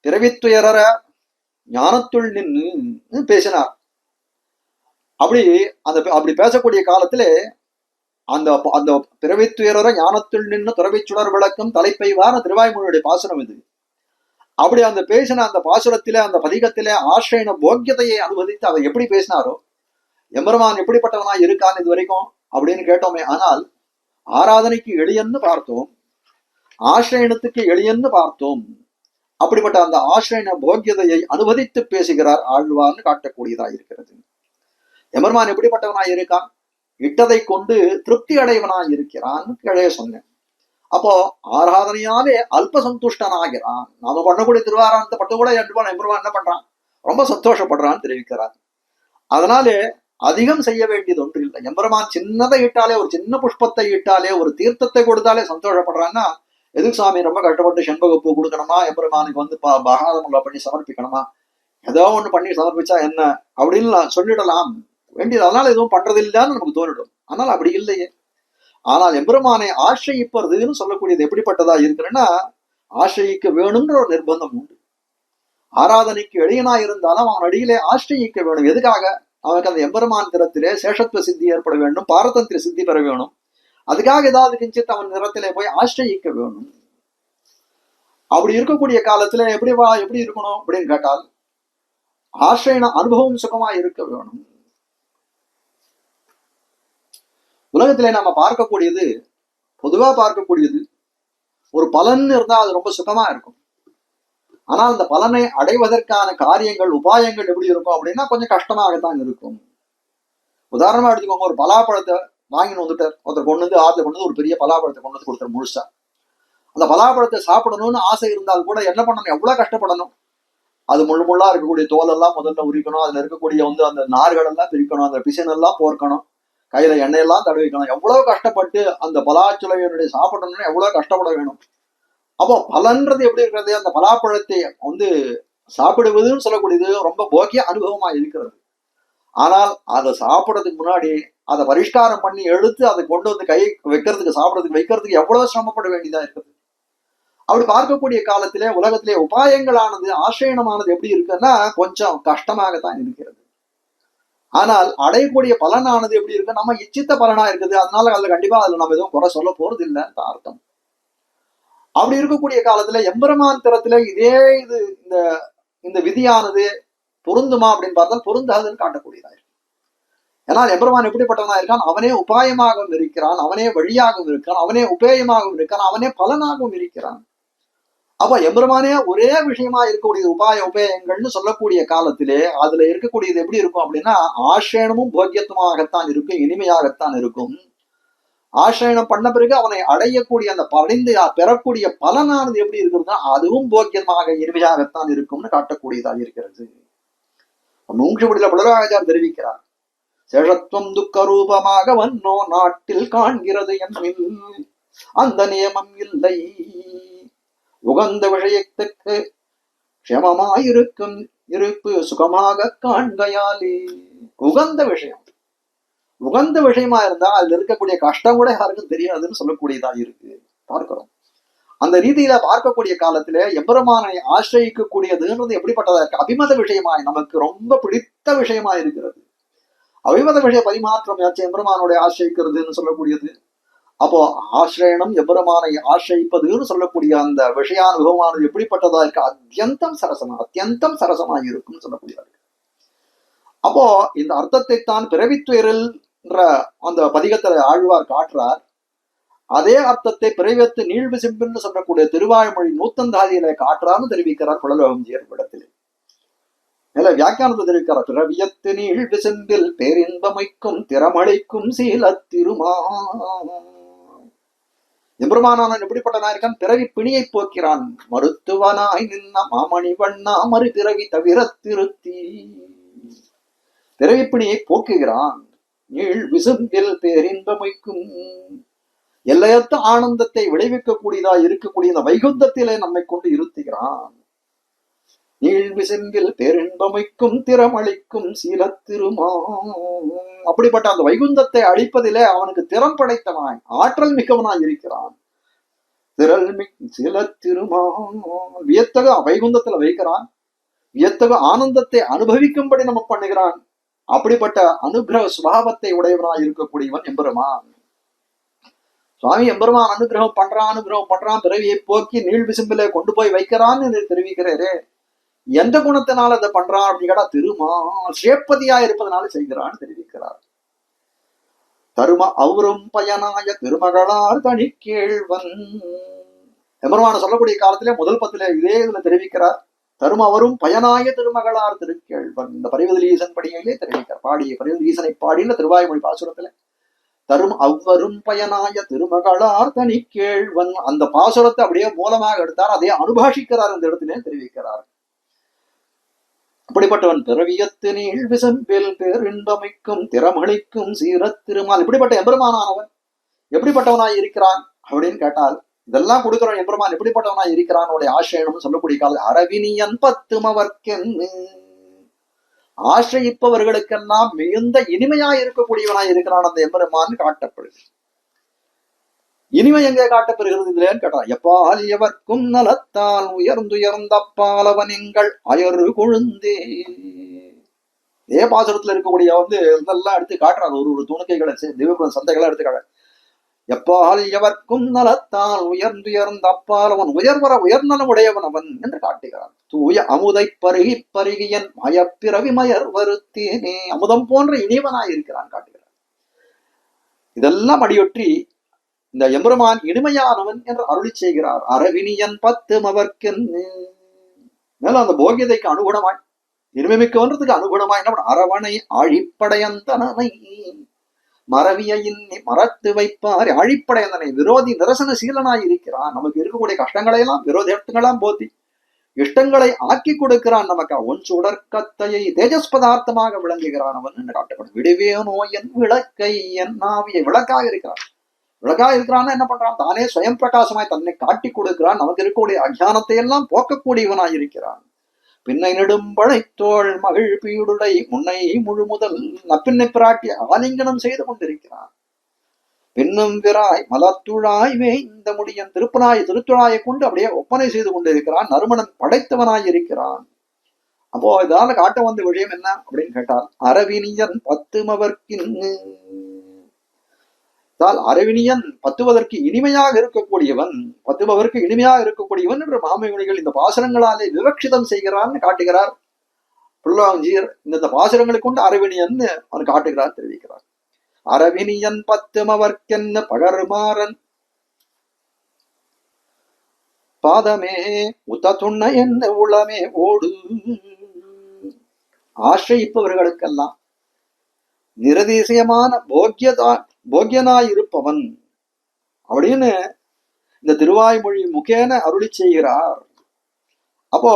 பிறவித்துயர ஞானத்துள் நின்று பேசினார். அப்படி பேசக்கூடிய காலத்திலே அந்த அந்த பிறவித்துயர ஞானத்துள் நின்று துறவி சுடர் விளக்கும் தலைப்பைவான திருவாய்மொழியுடைய பாசுரம் இது. அப்படி அந்த பேசின அந்த பாசுரத்திலே, அந்த பதிகத்திலே ஆசிரியன போக்கியத்தையை அனுபவித்து அதை எப்படி பேசினாரோ, எம்பெருமான் எப்படிப்பட்டவனா இருக்கான் இது வரைக்கும் அப்படின்னு கேட்டோமே. ஆனால் ஆராதனைக்கு எளியன்னு பார்த்தோம், ஆசிரியனத்துக்கு எளியன்னு பார்த்தோம். அப்படிப்பட்ட அந்த ஆசிரியன போக்கியதையை அனுபவித்து பேசுகிறார் ஆழ்வார்னு காட்டக்கூடியதாக இருக்கிறது. எம்பெருமான் எப்படிப்பட்டவனாய் இருக்கான், இட்டதை கொண்டு திருப்தி அடைவனாய் இருக்கிறான்னு கிழே சொன்னேன். அப்போ ஆராதனையாலே அல்ப சந்துஷ்டனாகிறான். நாம பண்ணக்கூடிய திருவாராயணத்தை பட்டு கூட எம்பெருமான் என்ன பண்றான், ரொம்ப சந்தோஷப்படுறான்னு தெரிவிக்கிறார். அதனாலே அதிகம் செய்ய வேண்டியது ஒன்று இல்லை. எம்பெருமான் சின்னதை இட்டாலே, ஒரு சின்ன புஷ்பத்தை இட்டாலே, ஒரு தீர்த்தத்தை கொடுத்தாலே சந்தோஷப்படுறான்னா, எதுக்கு சுவாமி ரொம்ப கஷ்டப்பட்டு செண்பகப்பூ கொடுக்கணுமா, எம்பெருமானுக்கு பகாதமுள்ள பண்ணி சமர்ப்பிக்கணுமா, ஏதோ ஒண்ணு பண்ணி சமர்ப்பிச்சா என்ன அப்படின்னு சொல்லிடலாம் வேண்டியது. அதனால எதுவும் பண்றதில்லைன்னு நமக்கு தோணிடும். ஆனால் அப்படி இல்லையே. ஆனால் எம்பெருமானை ஆசிரியிப்பதுன்னு சொல்லக்கூடியது எப்படிப்பட்டதா இருக்குன்னா, ஆசிரியிக்க வேணும்ன்ற ஒரு நிர்பந்தம் உண்டு. ஆராதனைக்கு எளியனா இருந்தாலும் அவன் அடியிலே ஆசிரியிக்க வேணும். எதுக்காக, அவனுக்கு அந்த எம்பெருமான் திறத்திலே சேஷத்துவ சித்தி ஏற்பட வேண்டும், பாரதந்திர சித்தி பெற வேணும். அதுக்காக ஏதாவது கிஞ்சித் அவன் நிறத்திலே போய் ஆசிரியிக்க வேணும். அப்படி இருக்கக்கூடிய காலத்துல எப்படி இருக்கணும் அப்படின்னு கேட்டால், ஆசிரியன அனுபவம் சுகமா இருக்க வேணும். உலகத்திலே நம்ம பார்க்கக்கூடியது, பொதுவா பார்க்கக்கூடியது, ஒரு பலன் இருந்தா அது ரொம்ப சுகமா இருக்கும். ஆனால் அந்த பலனை அடைவதற்கான காரியங்கள், உபாயங்கள் எப்படி இருக்கும் அப்படின்னா கொஞ்சம் கஷ்டமாகத்தான் இருக்கும். உதாரணமா எடுத்துக்கோங்க, ஒரு பலாப்பழத்தை வாங்கின்னு வந்துட்டார் ஒருத்தர், கொண்டு வந்து ஆத்துல கொண்டு வந்து ஒரு பெரிய பலாப்பழத்தை கொண்டு வந்து கொடுத்தார் முழுசா. அந்த பலாப்பழத்தை சாப்பிடணும்னு ஆசை இருந்தால் கூட என்ன பண்ணணும், எவ்வளவு கஷ்டப்படணும். அது முள்ளா இருக்கக்கூடிய தோலெல்லாம் முதல்ல உரிக்கணும், அதுல இருக்கக்கூடிய அந்த நார்கள் எல்லாம் பிரிக்கணும், அந்த பிசினெல்லாம் போர்க்கணும், கையில எண்ணெயெல்லாம் தடவிக்கணும். எவ்வளவு கஷ்டப்பட்டு அந்த பலாச்சுளையனுடைய சாப்பிடணும்னு எவ்வளவு கஷ்டப்பட வேணும். அப்போ பலன்றது எப்படி இருக்கிறது, அந்த பலாப்பழத்தை சாப்பிடுவதுன்னு சொல்லக்கூடியது ரொம்ப போக்கிய அனுபவமா இருக்கிறது. ஆனால் அதை சாப்பிடறதுக்கு முன்னாடி அதை பரிஷ்காரம் பண்ணி எடுத்து அதை கொண்டு வந்து கை வைக்கிறதுக்கு சாப்பிடறதுக்கு வைக்கிறதுக்கு எவ்வளவு சிரமப்பட வேண்டியதா இருக்குது. அப்படி பார்க்கக்கூடிய காலத்திலே உலகத்திலே உபாயங்களானது ஆசிரியமானது எப்படி இருக்குன்னா கொஞ்சம் கஷ்டமாகத்தான் இருக்கிறது. ஆனால் அடையக்கூடிய பலனானது எப்படி இருக்கு, நம்ம இச்சித்த பலனா இருக்குது. அதனால அதுல கண்டிப்பா அதுல நம்ம எதுவும் குறை சொல்ல போறது இல்லைன்னு அர்த்தம். அப்படி இருக்கக்கூடிய காலத்துல எம்பெருமான் திறத்துல இதே இது இந்த விதியானது பொருந்துமா அப்படின்னு பார்த்தால் பொருந்தாதுன்னு காட்டக்கூடியதா இருக்கு. ஏன்னா எம்பெருமான் எப்படிப்பட்டவனா இருக்கான், அவனே உபாயமாகவும் இருக்கிறான், அவனே வழியாகவும் இருக்கான், அவனே உபேயமாகவும் இருக்கான், அவனே பலனாகவும் இருக்கிறான். அப்ப எம்பெருமானே ஒரே விஷயமா இருக்கக்கூடிய உபாய உபேயங்கள்னு சொல்லக்கூடிய காலத்திலே அதுல இருக்கக்கூடியது எப்படி இருக்கும் அப்படின்னா ஆசிரியனமும் போக்கியத்துவமாகத்தான் இருக்கும், இனிமையாகத்தான் இருக்கும். ஆசிரியனம் பண்ண பிறகு அவனை அடையக்கூடிய அந்த படைந்து பெறக்கூடிய பலனானது எப்படி இருக்குதுன்னா அதுவும் போக்கியமாக இனிமையாகத்தான் இருக்கும்னு காட்டக்கூடியதாக இருக்கிறது. மூன்றுபடியில புலராஜார் தெரிவிக்கிறார், சேஷத்துவம் துக்க ரூபமாக வன்னோ நாட்டில் காண்கிறது என்மில் அந்த நியமம் இல்லை, உகந்த விஷயத்துக்கு க்ஷமமாயிருக்கும் இருப்பு சுகமாக காண்கையாலே. உகந்த விஷயம், உகந்த விஷயமா இருந்தா அதுல இருக்கக்கூடிய கஷ்டம் கூட யாருக்கும் தெரியாதுன்னு சொல்லக்கூடியதா இருக்கு பார்க்கிறோம். அந்த ரீதியில பார்க்கக்கூடிய காலத்துல எம்பெருமானை ஆசிரியக்கக்கூடியதுன்றது எப்படிப்பட்டதா இருக்கு, அபிமத விஷயமாய் நமக்கு ரொம்ப பிடித்த விஷயமா இருக்கிறது. அபிமத விஷய பரிமாற்றம் யாச்சும் எம்பெருமானுடைய ஆசிரியக்கிறதுன்னு சொல்லக்கூடியது. அப்போ ஆசிரியனம் எம்பெருமானை ஆசிரிப்பதுன்னு சொல்லக்கூடிய அந்த விஷயானுபவமானது எப்படிப்பட்டதா இருக்கு, அத்தியந்தம் சரசமா இருக்கும்னு சொல்லக்கூடியது. அப்போ இந்த அர்த்தத்தை தான் பிறவித்துயரில் அந்த பதிகத்துல ஆழ்வார் காட்டுறார். அதே அர்த்தத்தை பிறவித்து நீழ்வு சிம்பின்னு சொல்லக்கூடிய திருவாய்மொழி நூத்தந்தாதியில காட்டுறான்னு தெரிவிக்கிறார் குழலோகஞ்சியர் இடத்திலே. மேல வியாக்கியானத்தை தெரிவிக்கிறார், பிறவியத்து நீழ்வு சிம்பில் பேரின்பமைக்கும் திறமழைக்கும் சீல திருமா. எம்பெருமானான் எப்படிப்பட்டனா இருக்கான், பிறவி பிணியை போக்கிறான், மருத்துவனாய் நின்ன மாமணி வண்ணா மறு பிறவி தவிர திருத்தி. பிறவிப்பிணியை போக்குகிறான், நீள் விசும்பில் பேரின்பமைக்கும் எல்லையற்ற ஆனந்தத்தை விளைவிக்கக்கூடியதா இருக்கக்கூடிய இந்த வைகுந்தத்திலே நம்மை கொண்டு இருத்துகிறான். நீள் விசும்பில் பேரின்பமைக்கும் திறமளிக்கும் சீல திருமா. அப்படிப்பட்ட அந்த வைகுந்தத்தை அழிப்பதிலே அவனுக்கு திறம் படைத்தவனாய் ஆற்றல் மிக்கவனாய் இருக்கிறான். சில திருமா வியத்தக வைகுந்தத்துல வைக்கிறான், வியத்தக ஆனந்தத்தை அனுபவிக்கும்படி நம்ம பண்ணுகிறான். அப்படிப்பட்ட அனுகிரக சுபாவத்தை உடையவனாய் இருக்கக்கூடியவன் எம்பெருமான். சுவாமி எம்பெருமான் அனுகிரகம் பண்றான், பிறவியை போக்கி நீள் விசும்பிலே கொண்டு போய் வைக்கிறான்னு தெரிவிக்கிறேரே, எந்த குணத்தினால அதை பண்றான் அப்படின்னு கேட்டா திருமால் சேப்பதியா இருப்பதனால செய்கிறான்னு தெரிவிக்கிறார். தரும அவரும் பயனாய திருமகளார் தனி கேழ்வன். எம்பெருமான சொல்லக்கூடிய காலத்திலே முதல் பத்திலே இதே இதுல தெரிவிக்கிறார், தரும் அவரும் பயனாய திருமகளார் திருக்கேழ்வன். இந்த பரிவதலீசன் படியிலே தெரிவிக்கிறார், பாடிய பரிவதலீசனை பாடின திருவாய்மொழி பாசுரத்துல தரும் அவ்வரும் பயனாய திருமகளார் தனி கேழ்வன். அந்த பாசுரத்தை அப்படியே மூலமாக எடுத்தார், அதே அனுபாஷிக்கிறார் இந்த இடத்திலே தெரிவிக்கிறார். அப்படிப்பட்டவன் பிறவியத்து நீள் விசம்பில் பேரின்பமைக்கும் திறமளிக்கும் சீரத் திருமால். இப்படிப்பட்ட எம்பெருமானவன் எப்படிப்பட்டவனாய் இருக்கிறான் அப்படின்னு கேட்டால் இதெல்லாம் கொடுக்கிறவன் எம்பெருமான் எப்படிப்பட்டவனாய் இருக்கிறான் ஆசிரியனும் சொல்லக்கூடிய கால அரவினியன் பத்துமவர்க்கென்னு. ஆசிரியிப்பவர்களுக்கெல்லாம் மிகுந்த இனிமையாய் இருக்கக்கூடியவனாய் இருக்கிறான் அந்த எம்பெருமான் காட்டப்படுது. இனிமை எங்கே காட்டப்பெறுகிறது இதுலன்னு கேட்டான், எப்பால் எவர்க்கும் நலத்தால் உயர்ந்துயர்ந்தப்பாலவன் எங்கள் அயரு கொழுந்தே. இதே பாசுரத்துல இருக்கக்கூடிய இதெல்லாம் எடுத்து காட்டுறாரு, ஒரு துணுக்கைகளை திவ்ய சந்தைகளை எடுத்து காட்டுற. எப்பால் எவர்க்கும் நலத்தால் உயர்ந்துயர்ந்த அப்பாலவன் உயர்நலம் உடையவன் அவன் என்று காட்டுகிறான். தூய அமுதை பருகி பருகியன் மயப்பிறவி மயர் வருத்தேனே. அமுதம் போன்ற இனிவனாய் இருக்கிறான் காட்டுகிறான். இதெல்லாம் அடியொற்றி இந்த எம்பெருமான் இனிமையானவன் என்று அருளி செய்கிறார். அரவினியன் பத்துமவர்க்கென்னு. மேலும் அந்த போகியதைக்கு அனுகுணமாய் இனிமைமிக்கவன்றதுக்கு அனுகுணமாய் என்ன அரவணை ஆழிப்படையந்தனை மறவிய இன்னி மறத்து வைப்பார். ஆழிப்படையந்தனை விரோதி நிரசன சீலனாய் இருக்கிறான். நமக்கு இருக்கக்கூடிய கஷ்டங்களை எல்லாம் விரோதங்களாம் போத்தி இஷ்டங்களை ஆக்கி கொடுக்கிறான். நமக்கு ஒன் சுடற்கத்தையை தேஜஸ் பதார்த்தமாக விளங்குகிறான் அவன் என்று காட்டப்படும். விடுவேனோ என் விளக்கை என் நாவியை விளக்காக இருக்கிறான். விளக்காக இருக்கிறான்னா என்ன பண்றான், தானே சுயம் பிரகாசமாய் தன்னை காட்டி கொடுக்கிறான். நமக்கு இருக்கக்கூடிய அஜானத்தை எல்லாம் போக்கக்கூடியவனாய் இருக்கிறான். பின்னை நெடும்பழை தோள் மகிழ் பீடுடை முன்னை முழுமுதல் நப்பின்னை பிராட்டி ஆலிங்கனம் செய்து கொண்டிருக்கிறான். பெண்ணும் விராய் மலர்த்துழாய் இந்த முடியன் திருத்துழாயை கொண்டு அப்படியே ஒப்பனை செய்து கொண்டிருக்கிறான். நறுமணன் படைத்தவனாய் இருக்கிறான். அப்போ இதால காட்ட வந்த விஷயம் என்ன அப்படின்னு கேட்டால், அரவினியன் பத்துமவர்க்கின் அரவினியன் பத்துவதற்கு இனிமையாக இருக்கக்கூடியவன், பத்துபவருக்கு இனிமையாக இருக்கக்கூடியவன் என்று மாமணிகள் இந்த பாசனங்களாலே விவக்ஷிதம் செய்கிறான்னு காட்டுகிறார் புல்லாஞ்சியர். இந்த பாசனங்களை கொண்டு அரவினியன் அவன் காட்டுகிறார், தெரிவிக்கிறார். அரவினியன் பத்துமவர்க்கென்ன பகர்மாறன் பாதமே உத்த துண்ண என்ன உளமே ஓடு. ஆசிரிப்பவர்களுக்கெல்லாம் நிரதிசயமான போக்கியனாயிருப்பவன் அப்படின்னு இந்த திருவாய்மொழி முகேன அருளி செய்கிறார். அப்போ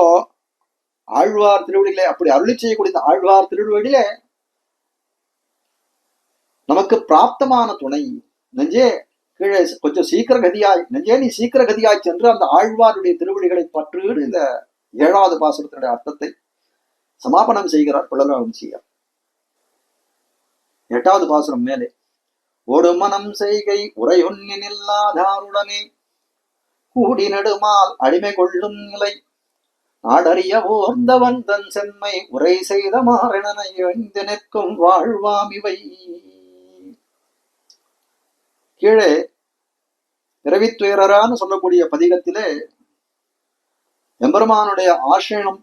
ஆழ்வார் திருவடிகளே அப்படி அருளி செய்யக்கூடிய ஆழ்வார் திருவடிகளே நமக்கு பிராப்தமான துணை. நெஞ்சே கீழே கொஞ்சம் சீக்கிர கதியாய், நெஞ்சே நீ சீக்கிர கதியாய் சென்று அந்த ஆழ்வாருடைய திருவடிகளை பற்று. இந்த 7வது பாசுரத்தினுடைய அர்த்தத்தை சமாபனம் செய்கிறார் புலராவன்சியர். 8வது பாசுரம் மேலே, ஓடு மனம் செய்கை உரையொன்னில்லாதாருடனே கூடி நடுமால் அடிமை கொள்ளும் நிலை நாடறிய ஓர்ந்தவன் தன் செம்மை உரை செய்த மாறனை எழுந்து நிற்கும் வாழ்வாம் இவை. கீழே பிறவித்துயரான்னு சொல்லக்கூடிய பதிகத்திலே எம்பெருமானுடைய ஆசிரணம்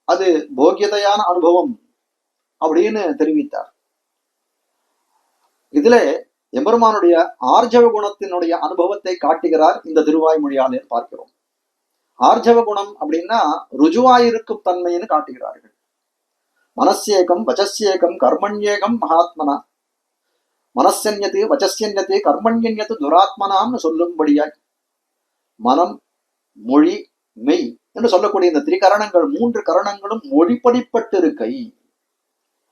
அது போக்கியதையான அனுபவம் அப்படின்னு தெரிவித்தார். இதுல எம்பெருமானுடைய ஆர்ஜவ குணத்தினுடைய அனுபவத்தை காட்டுகிறார் இந்த திருவாய்மொழியாலே பார்க்கிறோம். ஆர்ஜவ குணம் அப்படின்னா ருஜுவாயிருக்கும் தன்மைன்னு காட்டுகிறார்கள். மனசேகம் வச்சசேகம் கர்மண்யேகம் மகாத்மனா, மனசன்யத்து வச்சஸ்யன்யத்து கர்மண்யன்யத்து துராத்மனாம்னு சொல்லும்படியாய் மனம் மொழி மெய் என்று சொல்லக்கூடிய இந்த திரிகரணங்கள் 3 கரணங்களும் மொழிப்படிப்பட்டு இருக்கை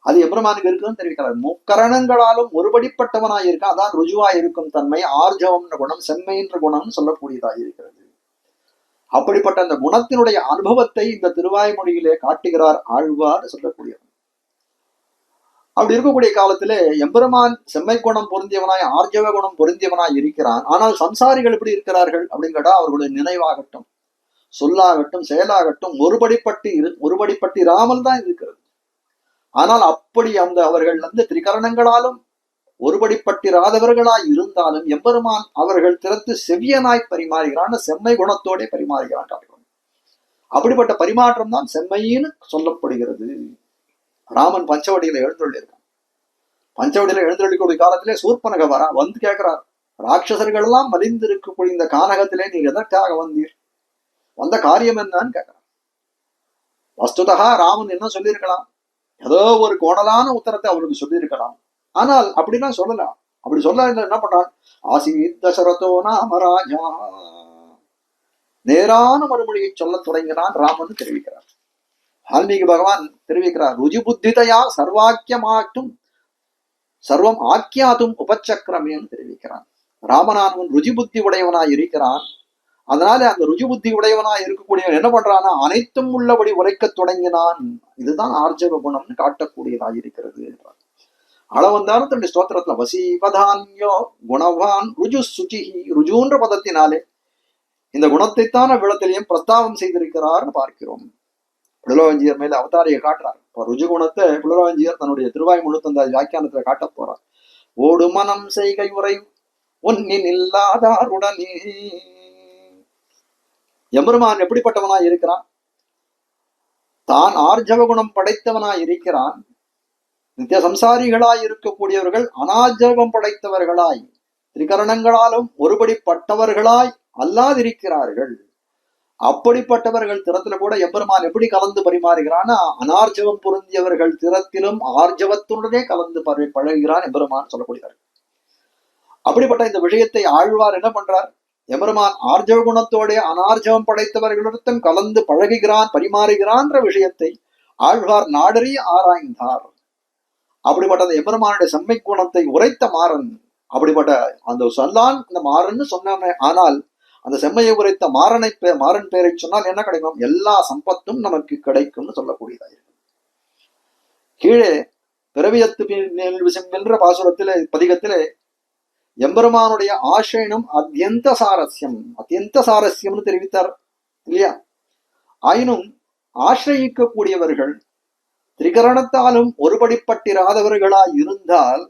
அது எம்பெருமானுக்கு இருக்குன்னு தெரிவிக்கிறார். முக்கரணங்களாலும் ஒருபடிப்பட்டவனாய் இருக்க, அதான் ருஜுவாயிருக்கும் தன்மை ஆர்ஜவம் குணம் செம்மைன்ற குணம்னு சொல்லக்கூடியதாக இருக்கிறது. அப்படிப்பட்ட அந்த குணத்தினுடைய அனுபவத்தை இந்த திருவாய்மொழியிலே காட்டுகிறார் ஆழ்வார் சொல்லக்கூடியவர். அப்படி இருக்கக்கூடிய காலத்திலே எம்பெருமான் செம்மை குணம் பொருந்தியவனாய் ஆர்ஜவ குணம் பொருந்தியவனாய் இருக்கிறான். ஆனால் சம்சாரிகள் எப்படி இருக்கிறார்கள் அப்படின்னு கேட்டா, அவர்களுடைய நினைவாகட்டும் சொல்லாகட்டும் செயலாகட்டும் ஒருபடிப்பட்டு இராமல் தான் இருக்கிறது. ஆனால் அப்படி அந்த அவர்கள் திரிகரணங்களாலும் ஒருபடிப்பட்டிராதவர்களாய் இருந்தாலும் எம்பெருமான் அவர்கள் திறத்து செவ்வியனாய் பரிமாறுகிறான், செம்மை குணத்தோட பரிமாறுகிறான். அப்படிப்பட்ட பரிமாற்றம் தான் செம்மைன்னு சொல்லப்படுகிறது. ராமன் பஞ்சவடியில எழுந்தொள்ளிருக்கான். பஞ்சவடியில எழுந்தொள்ளிக்கூடிய காலத்திலே சூர்பனக வந்து கேட்கிறார், ராட்சசர்கள் எல்லாம் மலிந்து இருக்கக்கூடிய இந்த கானகத்திலே நீ எதற்காக வந்தீர், வந்த காரியம் என்னன்னு கேட்கிறான். வஸ்துதா ராமன் என்ன சொல்லியிருக்கலாம், ஏதோ ஒரு கோணலான உத்தரத்தை அவருக்கு சொல்லியிருக்கலாம். ஆனால் அப்படிலாம் சொல்லலாம். அப்படி சொல்ல என்ன பண்றான், ஆசீத் தசரதோ நாம ராஜா, நேரான மறுமொழியை சொல்ல தொடங்கினான் ராமன் தெரிவிக்கிறார். வால்மீகி பகவான் தெரிவிக்கிறார், ருஜி புத்திதையா சர்வாக்கியமாட்டும் சர்வம் ஆக்கியாதும் உபச்சக்கரமேன்னு தெரிவிக்கிறான். ராமனானவன் ருஜி புத்தி உடையவனாய் இருக்கிறான். அதனால அந்த ருஜி புத்தி உடையவனாய் இருக்கக்கூடியவன் என்ன பண்றான்னா அனைத்தும் உள்ளபடி உரைக்க தொடங்கினான். இதுதான் ஆர்ஜவ குணம்னு காட்டக்கூடியதாக இருக்கிறது என்றார். அளவந்தாலும் தன்னுடைய ஸ்தோத்திரத்துல வசீபதான்யோ குணவான் ருஜு சுச்சிஹி, ருஜுன்ற பதத்தினாலே இந்த குணத்தைத்தான விளத்திலையும் பிரஸ்தாபம் செய்திருக்கிறார்னு பார்க்கிறோம். புலரவஞ்சியர் மேல அவதாரியை காட்டுறார். இப்ப ருஜு குணத்தை புலரவஞ்சியர் தன்னுடைய திருவாய்மொழி தந்த வியாக்கியானத்துல காட்ட போறார். ஓடு மனம் செய்கை உரை ஒன்னின் இல்லாதாருடனே. எம்பெருமான் எப்படிப்பட்டவனாய் இருக்கிறான், தான் ஆர்ஜவ குணம் படைத்தவனாய் இருக்கிறான். நித்திய சம்சாரிகளாய் இருக்கக்கூடியவர்கள் அனார்ஜவம் படைத்தவர்களாய் திரிகரணங்களாலும் ஒருபடிப்பட்டவர்களாய் அல்லாதிருக்கிறார்கள். அப்படிப்பட்டவர்கள் திறத்துல கூட எம்பெருமான் எப்படி கலந்து பரிமாறுகிறான்னா அனார்ஜவம் பொருந்தியவர்கள் திறத்திலும் ஆர்ஜவத்துடனே கலந்து பழகுகிறான் எம்பெருமான் சொல்லக்கூடியவர். அப்படிப்பட்ட இந்த விஷயத்தை ஆழ்வார் என்ன பண்றார், எம்பெருமான் ஆர்ஜவ குணத்தோட அனார்ஜவம் படைத்தவர்களிடத்தும் கலந்து பழகுகிறான் பரிமாறுகிறான்ற விஷயத்தை ஆழ்வார் நாடறி ஆராய்ந்தார். அப்படிப்பட்ட அந்த எம்பெருமானுடைய செம்மை குணத்தை உரைத்த மாறன், அப்படிப்பட்ட அந்த சொல்லான் இந்த மாறன்னு சொன்ன, ஆனால் அந்த செம்மையை உரைத்த மாறன் பெயரை சொன்னால் என்ன கிடைக்கும்? எல்லா சம்பத்தும் நமக்கு கிடைக்கும்னு சொல்லக்கூடியதா இருக்கு. கீழே பிறவியத்து என்ற பாசுரத்திலே பதிகத்திலே எம்பெருமானுடைய ஆசைனம் அத்தியந்த சாரஸ்யம்னு தெரிவித்தார் இல்லையா? ஆயினும் ஆசிரியக்கக்கூடியவர்கள் திரிகரணத்தாலும் ஒருபடிப்பட்டிராதவர்களாய் இருந்தால்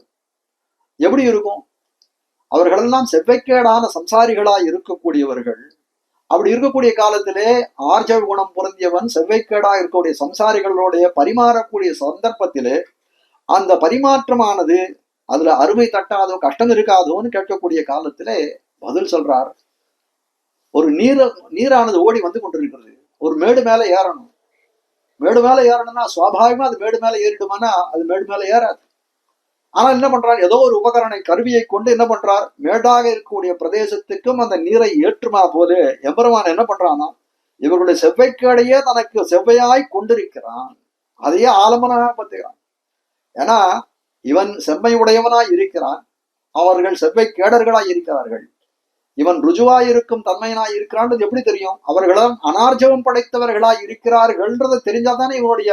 எப்படி இருக்கும்? அவர்களெல்லாம் செவ்வைக்கேடான சம்சாரிகளாய் இருக்கக்கூடியவர்கள். அப்படி இருக்கக்கூடிய காலத்திலே ஆர்ஜவ குணம் பொருந்தியவன் செவ்வைக்கேடா இருக்கக்கூடிய சம்சாரிகளுடைய பரிமாறக்கூடிய சந்தர்ப்பத்திலே அந்த பரிமாற்றமானது அதுல அருமை தட்டாதோ கஷ்டம் இருக்காதோன்னு கேட்கக்கூடிய காலத்திலே பதில் சொல்றார். ஒரு நீரானது ஓடி வந்து கொண்டிருக்கிறது. ஒரு மேடு மேல ஏறணும். மேடு மேல ஏறணும்னா சுவாபாவிகமா அது மேடு மேல ஏறிடுமானா அது மேடு மேல ஏறாது. ஆனா என்ன பண்றார்? ஏதோ ஒரு உபகரணை கருவியை கொண்டு என்ன பண்றார்? மேடாக இருக்கக்கூடிய பிரதேசத்துக்கும் அந்த நீரை ஏற்றுமா போல எம்பெருமான் என்ன பண்றான்னா இவர்களுடைய செவ்வைக்கேடையே தனக்கு செவ்வையாய் கொண்டிருக்கிறான். அதையே ஆலம்பனாக பத்துகிறான். ஏன்னா இவன் செம்மை உடையவனாய் இருக்கிறான், அவர்கள் செவ்வை கேடர்களாய் இருக்கிறார்கள். இவன் ருஜுவாய் இருக்கும் தன்மையனாய் இருக்கிறான்றது எப்படி தெரியும்? அவர்களும் அனார்ஜவம் படைத்தவர்களாய் இருக்கிறார்கள்ன்றதை தெரிஞ்சாதானே இவனுடைய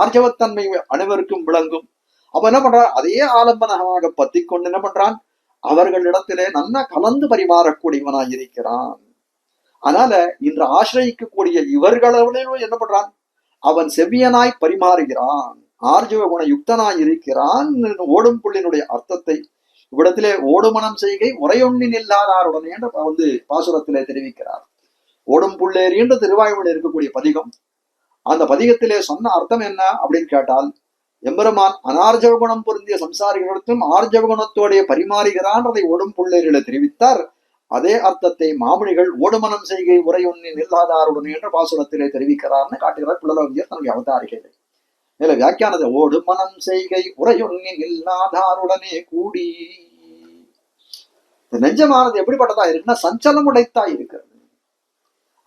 ஆர்ஜவத்தன்மை அனைவருக்கும் விளங்கும். அப்ப என்ன பண்றான்? அதையே ஆலம்பனமாக பத்தி கொண்டு என்ன பண்றான்? அவர்களிடத்திலே நன்னா கலந்து பரிமாறக்கூடியவனாய் இருக்கிறான். அதனால இன்று ஆசிரியக்கக்கூடிய இவர்களோட என்ன பண்றான்? அவன் செவ்வியனாய் பரிமாறுகிறான், ஆர்ஜவ குண யுக்தனாய் இருக்கிறான். ஓடும் புள்ளினுடைய அர்த்தத்தை இவ்விடத்திலே ஓடுமனம் செய்கை உரையொன்னின் இல்லாதாருடனே என்று பாசுரத்திலே தெரிவிக்கிறார். ஓடும் புள்ளேரி என்று திருவாயுமொழியில் இருக்கக்கூடிய பதிகம். அந்த பதிகத்திலே சொன்ன அர்த்தம் என்ன அப்படின்னு கேட்டால், எம்பெருமான் அனார்ஜவ குணம் பொருந்திய சம்சாரிகளிடத்தும் ஆர்ஜவ குணத்தோடைய பரிமாறுகிறான்றதை ஓடும் புள்ளேரியில தெரிவித்தார். அதே அர்த்தத்தை மாமுனிகள் ஓடுமனம் செய்கை உரையொன்னின் இல்லாதாருடனே என்ற பாசுரத்திலே தெரிவிக்கிறார்னு காட்டுகிறார் புலலோகியர் தன்னுடைய அவதாரிகையிலே. மேல வியாக்கியானதை ஓடு மனம் செய்கை உரையொன்னின் இல்லாதாருடனே கூடி. நெஞ்சமானது எப்படிப்பட்டதா இருக்குன்னா சஞ்சலம் உடைத்தா இருக்கிறது.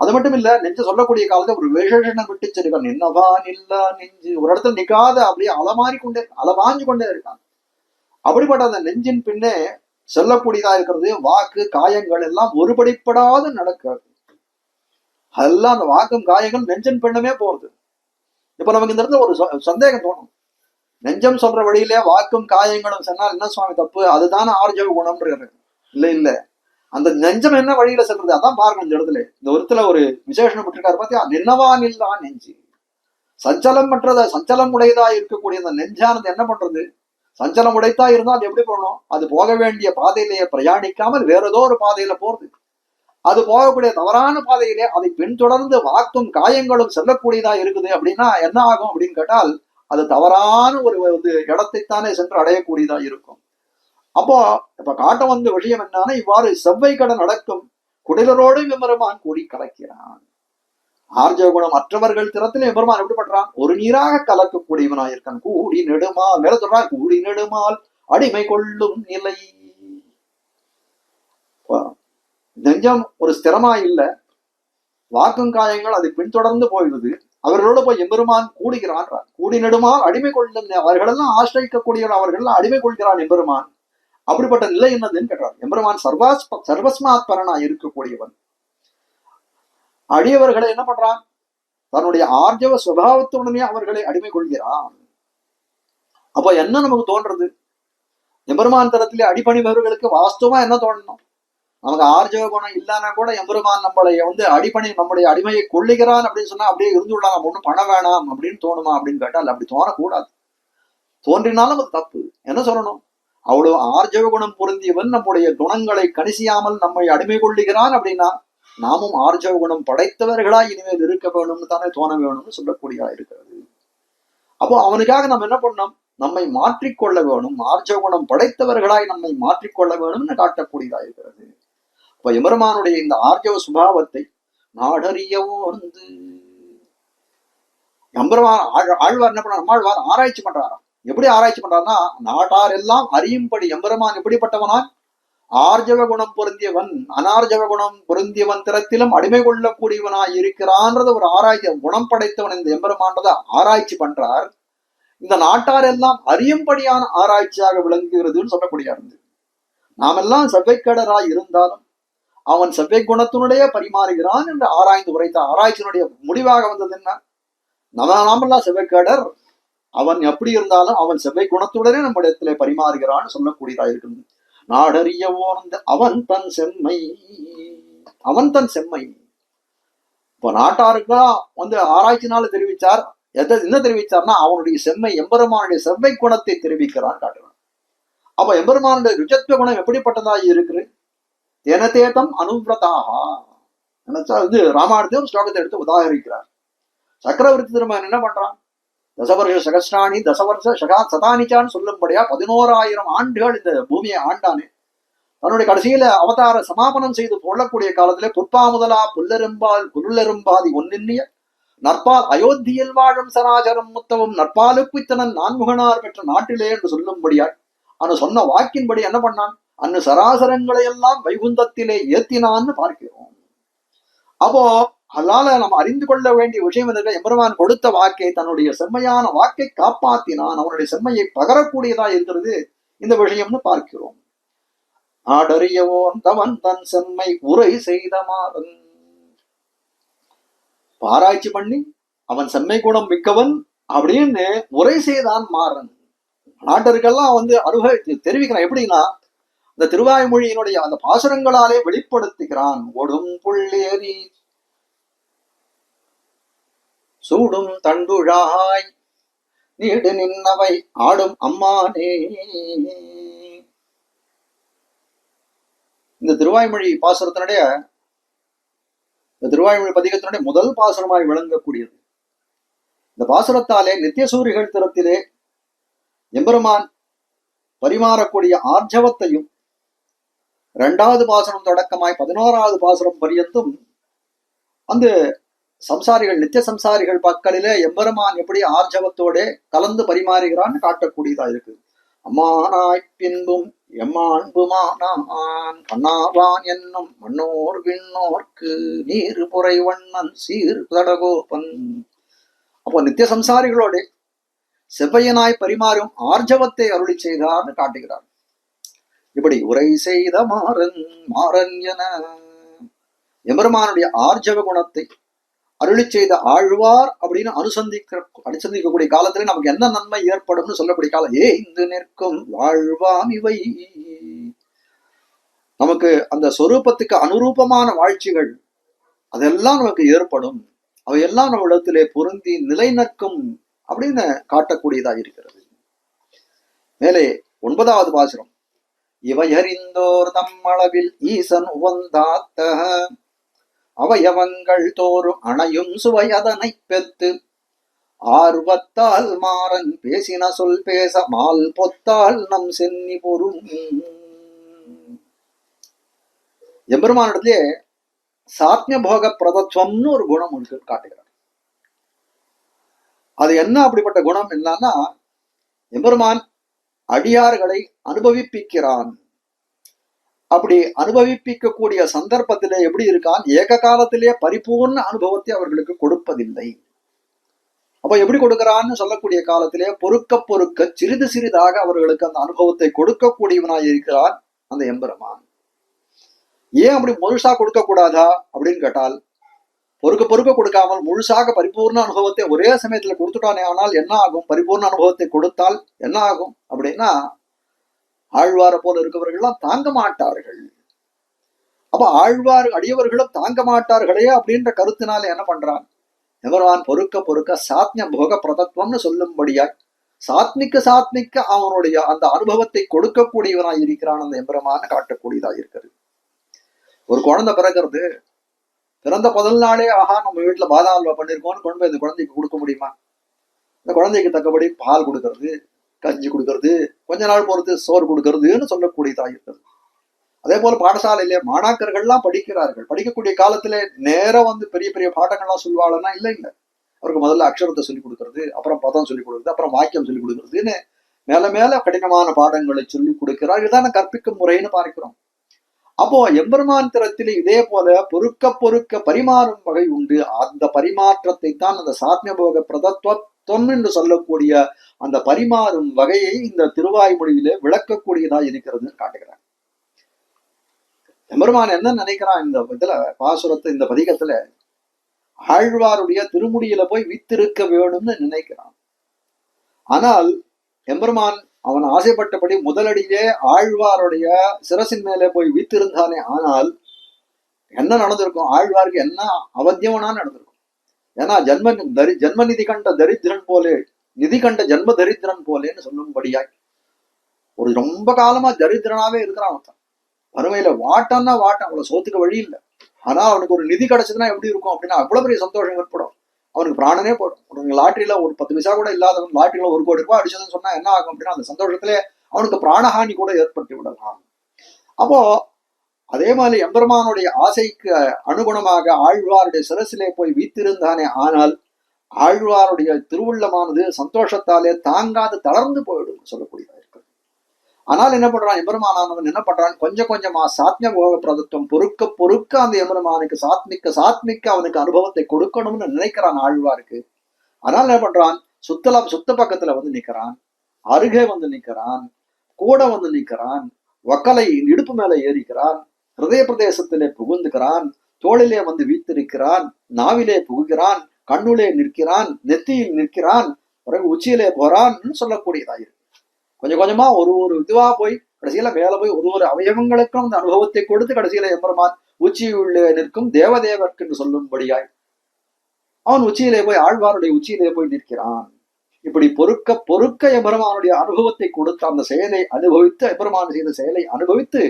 அது மட்டும் இல்ல, நெஞ்ச சொல்லக்கூடிய காலத்தை ஒரு விசேஷனை விட்டு வச்சிருக்கான். நின்னவான் இல்ல நெஞ்சு ஒரு இடத்துல நிக்காத அப்படியே அலவாஞ்சு கொண்டே இருக்கான். அப்படிப்பட்ட அந்த நெஞ்சின் பின்னே சொல்லக்கூடியதா இருக்கிறது வாக்கு காயங்கள் எல்லாம் ஒருபடிப்படாது நடக்கிறது. அதெல்லாம் அந்த வாக்கும் காயங்கள் நெஞ்சின் பின்னமே போறது. இப்ப நமக்கு இந்த இடத்துல ஒரு சந்தேகம் தோணும். நெஞ்சம் சொல்ற வழியிலே வாக்கும் காயங்களும் சொன்னால் என்ன சுவாமி தப்பு? அதுதானே ஆர்ஜவ குணம்ன்றது. இல்ல அந்த நெஞ்சம் என்ன வழியில செல்றது அதான் பார்க்கணும். இந்த இடத்துல இந்த ஒருத்துல ஒரு விசேஷம் விட்டுருக்காரு பாத்தியா? நின்னவான் இல்லா நெஞ்சு சஞ்சலம் மற்றத சஞ்சலம் உடையதா இருக்கக்கூடிய அந்த நெஞ்சானது என்ன பண்றது? சஞ்சலம் உடைத்தா இருந்தா அது எப்படி பண்ணணும்? அது போக வேண்டிய பாதையிலேயே பிரயாணிக்காமல் வேற ஏதோ ஒரு பாதையில போறது. அது போகக்கூடிய தவறான பாதையிலே அதை பின்தொடர்ந்து வாக்கும் காயங்களும் செல்லக்கூடியதா இருக்குது. அப்படின்னா என்ன ஆகும் அப்படின்னு கேட்டால் அது தவறான ஒரு இடத்தைத்தானே சென்று அடையக்கூடியதா இருக்கும். அப்போ இப்ப காட்ட வந்த விஷயம் என்னன்னா, இவ்வாறு செவ்வை கடை நடக்கும் குடிலரோடு எம்பெருமான் கூடி கலக்கிறான். ஆர்ஜவ குணம் மற்றவர்கள் திறத்துல எம்பெருமான் எப்படி பண்றான்? ஒரு நீராக கலக்கக்கூடியவனாக இருக்கான். கூடி நெடுமால் மேல சொல்றான், கூடி நெடுமால் அடிமை கொள்ளும் நிலை. நெஞ்சம் ஒரு ஸ்திரமா இல்ல, வாக்கும் காயங்கள் அதை பின்தொடர்ந்து போயிடுது. அவர்களோட போய் எம்பெருமான் கூடுகிறான். கூடி நெடுமால் அடிமை கொள்ளும், அவர்களெல்லாம் ஆசிரியக்கக்கூடியவர்கள், அவர்களெல்லாம் அடிமை கொள்கிறான் எம்பெருமான். அப்படிப்பட்ட நிலை என்னதுன்னு கேட்டார். எம்பெருமான் சர்வஸ்மாத்பரனா இருக்கக்கூடியவன். அடியவர்களை என்ன பண்றான்? தன்னுடைய ஆர்ஜவ சுபாவத்துடனே அவர்களை அடிமை கொள்கிறான். அப்ப என்ன நமக்கு தோன்றது? எம்பெருமான் தரத்திலே அடிபணிபவர்களுக்கு வாஸ்தவமா என்ன தோணணும்? நமக்கு ஆர்ஜவ குணம் இல்லைன்னா கூட எம்பெருமான் நம்மளை நம்முடைய அடிமையை கொள்ளுகிறான் அப்படின்னு சொன்னா அப்படியே இருந்துள்ளான், நம்ம ஒண்ணும் பண்ண வேணாம் அப்படின்னு தோணுமா அப்படின்னு கேட்டால் அப்படி தோணக்கூடாது. தோன்றினாலும் அது தப்பு. என்ன சொல்லணும்? அவ்வளவு ஆர்ஜவ குணம் பொருந்தியவன் நம்முடைய குணங்களை கணிசியாமல் நம்மை அடிமை கொள்ளுகிறான் அப்படின்னா நாமும் ஆர்ஜவ குணம் படைத்தவர்களாய் இனிமேல் இருக்க வேணும்னு தானே தோண வேணும்னு சொல்லக்கூடியதா இருக்கிறது. அப்போ அவனுக்காக நம்ம என்ன பண்ணோம்? நம்மை மாற்றிக்கொள்ள வேணும், ஆர்ஜவ குணம் படைத்தவர்களாய் நம்மை மாற்றிக்கொள்ள வேணும்னு காட்டக்கூடியதா இருக்கிறது. இப்ப எம்பெருமானுடைய இந்த ஆர்ஜவ சுபாவத்தை நாடறியவோ வந்து எம்பெருமான் ஆழ்வார் என்ன பண்ணார்? நம்மாழ்வார் ஆராய்ச்சி பண்றாராம். எப்படி ஆராய்ச்சி பண்றாருன்னா, நாட்டார் எல்லாம் அறியும்படி எம்பெருமான் எப்படிப்பட்டவனா? ஆர்ஜவ குணம் பொருந்தியவன், அனார்ஜவ குணம் பொருந்தியவன் திறத்திலும் அடிமை கொள்ளக்கூடியவனாய் இருக்கிறான்றது ஒரு ஆராய்ச்சி. குணம் படைத்தவன் இந்த எம்பெருமான்றத ஆராய்ச்சி பண்றார். இந்த நாட்டார் எல்லாம் அறியும்படியான ஆராய்ச்சியாக விளங்குகிறதுன்னு சொல்லக்கூடிய நாமெல்லாம் செவ்வைக்கடராய் இருந்தாலும் அவன் செவ்வை குணத்தினுடைய பரிமாறுகிறான் என்று ஆராய்ந்து உரைத்த ஆராய்ச்சியினுடைய முடிவாக வந்தது என்ன? நாமெல்லாம் செவ்வைக்கேடர், அவன் எப்படி இருந்தாலும் அவன் செவ்வை குணத்துடனே நம்ம இடத்துல பரிமாறுகிறான்னு சொல்லக்கூடியதா இருக்குது. நாடறிய ஓர்ந்த அவன் தன் செம்மை, அவன் தன் செம்மை. இப்ப நாட்டாருக்கெல்லாம் ஆராய்ச்சினால தெரிவிச்சார். என்ன தெரிவிச்சார்னா அவனுடைய செம்மை, எம்பெருமானுடைய செவ்வை குணத்தை தெரிவிக்கிறான் காட்டுறான். அப்ப எம்பெருமானுடைய ருஜத்வ குணம் எப்படிப்பட்டதா இருக்குது? தேனதேதம் அனுவிரதாக நினைச்சா ராமாயணத்தையும் ஸ்லோகத்தை எடுத்து உதாகரிக்கிறார். சக்கரவர்த்தி திருமகன் என்ன பண்றான்? தசவர்ஷ சகஸ்ராணி தசவர்ஷ சதானிச்சான்னு சொல்லும்படியா 11,000 ஆண்டுகள் இந்த பூமியை ஆண்டானே. தன்னுடைய கடைசியில அவதார சமாபனம் செய்து கொள்ளக்கூடிய காலத்திலே புற்பா முதலா புல்லெரும்பால் புல்லெரும்பாதி ஒன்னின்னிய நற்பால் அயோத்தியில் வாழும் சராசரம் முத்தவும் நற்பாலுக்கு இத்தனன் நான்முகனார் பெற்ற நாட்டிலே என்று சொல்லும்படியாய் அவனு சொன்ன வாக்கின்படி என்ன பண்ணான்? அன்னு சராசரங்களை எல்லாம் வைகுந்தத்திலே ஏத்தினான்னு பார்க்கிறோம். அப்போ அதனால நம்ம அறிந்து கொள்ள வேண்டிய விஷயம் என்ன? எம்பெருமான் கொடுத்த வாக்கை, தன்னுடைய செம்மையான வாக்கை காப்பாத்தினான். அவனுடைய செம்மையை பகரக்கூடியதா இருக்கிறது இந்த விஷயம்னு பார்க்கிறோம். ஆடறியவோன் தவன் தன் செம்மை உரை செய்த மாறன். ஆராய்ச்சி பண்ணி அவன் செம்மை குணம் மிக்கவன் அப்படின்னு உரை செய்தான் மாறன். நாட்டருக்கெல்லாம் தெரிவிக்கிறான். எப்படின்னா இந்த திருவாய்மொழியினுடைய அந்த பாசுரங்களாலே வெளிப்படுத்துகிறான். ஒடும் புள்ளேரி சூடும் தண்டுழாய் நீடு நின்னவை ஆடும் அம்மானே. இந்த திருவாய்மொழி பாசுரத்தினுடைய திருவாய்மொழி பதிகத்தினுடைய முதல் பாசுரமாய் விளங்கக்கூடியது. இந்த பாசுரத்தாலே நித்தியசூரிகள் திறத்திலே எம்பெருமான் பரிமாறக்கூடிய ஆர்ஜவத்தையும் 2வது பாசுரம் தொடக்கமாய் 11வது பாசுரம் பரியந்தும் அந்த சம்சாரிகள் நித்திய சம்சாரிகள் பக்கலிலே எம்பெருமான் எப்படி ஆர்ஜவத்தோட கலந்து பரிமாறுகிறான்னு காட்டக்கூடியதா இருக்கு. அம்மானாய் பின்பும் எம்மாண்புமானான் கண்ணாவான் என்னும் மண்ணோர் விண்ணோர்க்கு நீர் புரை வண்ணன் சீர் தடகோபன். அப்போ நித்திய சம்சாரிகளோட செவ்வையனாய் பரிமாறும் ஆர்ஜவத்தை அருளி செய்தார்னு காட்டுகிறார். இப்படி உரை செய்த மாறன் மாறன் என எம்பெருமானுடைய ஆர்ஜவ குணத்தை அருளி செய்த ஆழ்வார் அப்படின்னு அனுசந்திக்கக்கூடிய காலத்துல நமக்கு என்ன நன்மை ஏற்படும்னு சொல்லக்கூடிய காலம். இந்து நிற்கும் வாழ்வாம் இவை. நமக்கு அந்த சொரூபத்துக்கு அனுரூபமான வாழ்ச்சிகள் அதெல்லாம் நமக்கு ஏற்படும். அவையெல்லாம் நம்ம இடத்திலே பொருந்தி நிலை நிற்கும் அப்படின்னு காட்டக்கூடியதா இருக்கிறது. மேலே 9வது பாசுரம். இவையறிந்தோர் தம்மளவில் ஈசன் உவந்தாத்த அவயவங்கள் தோறும் அணையும் சுவை அதனை பெத்து ஆர்வத்தால் மாறன் பேசின சொல் பேச மால் பொத்தால் நம் சென்னி பொறும். எம்பெருமானிடத்திலே சாத்ய போக பிரதத்துவம்னு ஒரு குணம் ஒன்று காட்டுகிறார். அது என்ன அப்படிப்பட்ட குணம் என்னன்னா, எம்பெருமான் அடியார்களை அனுபவிப்பிக்கிறான். அப்படி அனுபவிப்பிக்கக்கூடிய சந்தர்ப்பத்திலே எப்படி இருக்கான்? ஏக காலத்திலே பரிபூர்ண அனுபவத்தை அவர்களுக்கு கொடுப்பதில்லை. அப்ப எப்படி கொடுக்கிறான்னு சொல்லக்கூடிய காலத்திலே பொறுக்க பொறுக்க சிறிது சிறிதாக அவர்களுக்கு அந்த அனுபவத்தை கொடுக்கக்கூடியவனாய் இருக்கிறான் அந்த எம்பெருமான். ஏன் அப்படி முழுசா கொடுக்க கூடாதா அப்படின்னு கேட்டால், பொறுக்க பொறுக்க கொடுக்காமல் முழுசாக பரிபூர்ண அனுபவத்தை ஒரே சமயத்துல கொடுத்துட்டானே ஆனால் என்ன ஆகும்? பரிபூர்ண அனுபவத்தை கொடுத்தால் என்ன ஆகும் அப்படின்னா, ஆழ்வார போல இருக்கவர்கள்லாம் தாங்க மாட்டார்கள். அப்ப ஆழ்வார் அடியவர்களும் தாங்க மாட்டார்களே அப்படின்ற கருத்தினால என்ன பண்றான் எம்பெருமான்? பொறுக்க பொறுக்க சாத்ய போக பிரதத்துவம்னு சொல்லும்படியாய் சாத்மிக்க அவனுடைய அந்த அனுபவத்தை கொடுக்கக்கூடியவனாய் இருக்கிறான் அந்த எம்பெருமான காட்டக்கூடியதா இருக்கிறது. ஒரு குழந்தை பிறக்கிறது, பிறந்த 1 நாளே ஆஹா நம்ம வீட்டுல பாதாம் அல்வா பண்ணிருக்கோம்னு கொண்டு போய் இந்த குழந்தைக்கு கொடுக்க முடியுமா? இந்த குழந்தைக்கு தக்கபடி பால் கொடுக்கறது, கஞ்சி கொடுக்கறது, கொஞ்ச நாள் பொறுத்து சோறு கொடுக்கறதுன்னு சொல்லக்கூடியதா இருக்கிறது. அதே போல பாடசாலையிலே மாணாக்கர்கள்லாம் படிக்கிறார்கள். படிக்கக்கூடிய காலத்துல நேரம் பெரிய பெரிய பாடங்கள்லாம் சொல்வாளன்னா இல்லை. அவருக்கு முதல்ல அக்ஷரத்தை சொல்லிக் கொடுக்கறது, அப்புறம் பதம் சொல்லிக் கொடுக்குறது, அப்புறம் வாக்கியம் சொல்லிக் கொடுக்கறதுன்னு மேல மேல கடினமான பாடங்களை சொல்லிக் கொடுக்கிறார். இதுதான கற்பிக்கும் முறைன்னு பார்க்கிறோம். அப்போ எம்பெருமான் திறத்திலே இதே போல பொறுக்க பொறுக்க பரிமாறும் வகை உண்டு. அந்த பரிமாற்றத்தை தான் அந்த சாத்யபோக பிரதத்துவம் என்று சொல்லக்கூடிய அந்த பரிமாறும் வகையை இந்த திருவாய்மொழியிலே விளக்கக்கூடியதா இருக்கிறதுன்னு காட்டுகிறார். எம்பெருமான் என்ன நினைக்கிறான் இந்த இதுல பாசுரத்தை, இந்த பதிகத்துல ஆழ்வாருடைய திருமுடியில போய் வீத்திருக்க வேணும்னு நினைக்கிறான். ஆனால் எம்பெருமான் அவன் ஆசைப்பட்டபடி முதலடியே ஆழ்வாருடைய சிரசின் மேலே போய் வீத்திருந்தானே. ஆனால் என்ன நடந்திருக்கும்? ஆழ்வாருக்கு என்ன அவத்தியவனா நடந்திருக்கும். ஏன்னா ஜன்ம நிதி கண்ட தரித்திரன் போலே, நிதி கண்ட ஜன்ம தரித்திரன் போலேன்னு சொல்லும்படியாய் ஒரு ரொம்ப காலமா தரித்திரனாவே இருக்கிறான் அவன். வறுமையில வாட்டான்னா வாட்டான், அவ்வளவு சோத்துக்கு வழி இல்லை. ஆனா அவனுக்கு ஒரு நிதி கிடைச்சதுன்னா எப்படி இருக்கும் அப்படின்னா அவ்வளவு பெரிய சந்தோஷம் ஏற்படும். அவனுக்கு பிராணனே போடும். உனக்கு லாட்டரியில ஒரு 10 பைசா கூட இல்லாதவன் லாட்டரியில 1 கோடி ரூபாய் அடிச்சதுன்னு சொன்னா என்ன ஆகும் அப்படின்னா அந்த சந்தோஷத்திலே அவனுக்கு பிராணஹானி கூட ஏற்பட்டு விடலாம். அப்போ அதே மாதிரி எம்பெருமானுடைய ஆசைக்கு அனுகுணமாக ஆழ்வாருடைய சிரசிலே போய் வீத்திருந்தானே. ஆனால் ஆழ்வாருடைய திருவுள்ளமானது சந்தோஷத்தாலே தாங்காது தளர்ந்து போயிடும் சொல்லக்கூடியதா இருக்கு. ஆனால் என்ன பண்றான் எம்பெருமானவன்? என்ன பண்றான்? கொஞ்சம் கொஞ்சமா சாத்மிய போக பிரதத்துவம் பொறுக்க பொறுக்க அந்த எம்பெருமானுக்கு சாத்மிக்க அவனுக்கு அனுபவத்தை கொடுக்கணும்னு நினைக்கிறான் ஆழ்வாருக்கு. ஆனால் என்ன பண்றான்? சுத்த பக்கத்துல வந்து நிக்கிறான், அருகே வந்து நிக்கிறான், கூட வந்து நிக்கிறான், வக்கலை இடுப்பு மேல ஏறிக்கிறான், ஹிருதய பிரதேசத்திலே புகுந்துக்கிறான், தோளிலே வந்து வீத்திருக்கிறான், நாவிலே புகுகிறான், கண்ணுலே நிற்கிறான், நெத்தியில் நிற்கிறான், பிறகு உச்சியிலே போறான்னு சொல்லக்கூடியதாயிருக்கு. கொஞ்சம் கொஞ்சமா ஒரு இதுவா போய் கடைசியில மேல போய் ஒரு அவயவங்களுக்கும் அந்த அனுபவத்தை கொடுத்து கடைசியில எம்பெருமான் உச்சியுள்ளே நிற்கும் தேவதேவர்க்கு என்று சொல்லும்படியாய் அவன் உச்சியிலே போய் ஆழ்வாருடைய உச்சியிலே போய் நிற்கிறான். இப்படி பொறுக்க எம்பெருமானுடைய அனுபவத்தை கொடுத்து அந்த செயலை அனுபவித்து எம்பெருமான் செய்த செயலை அனுபவித்து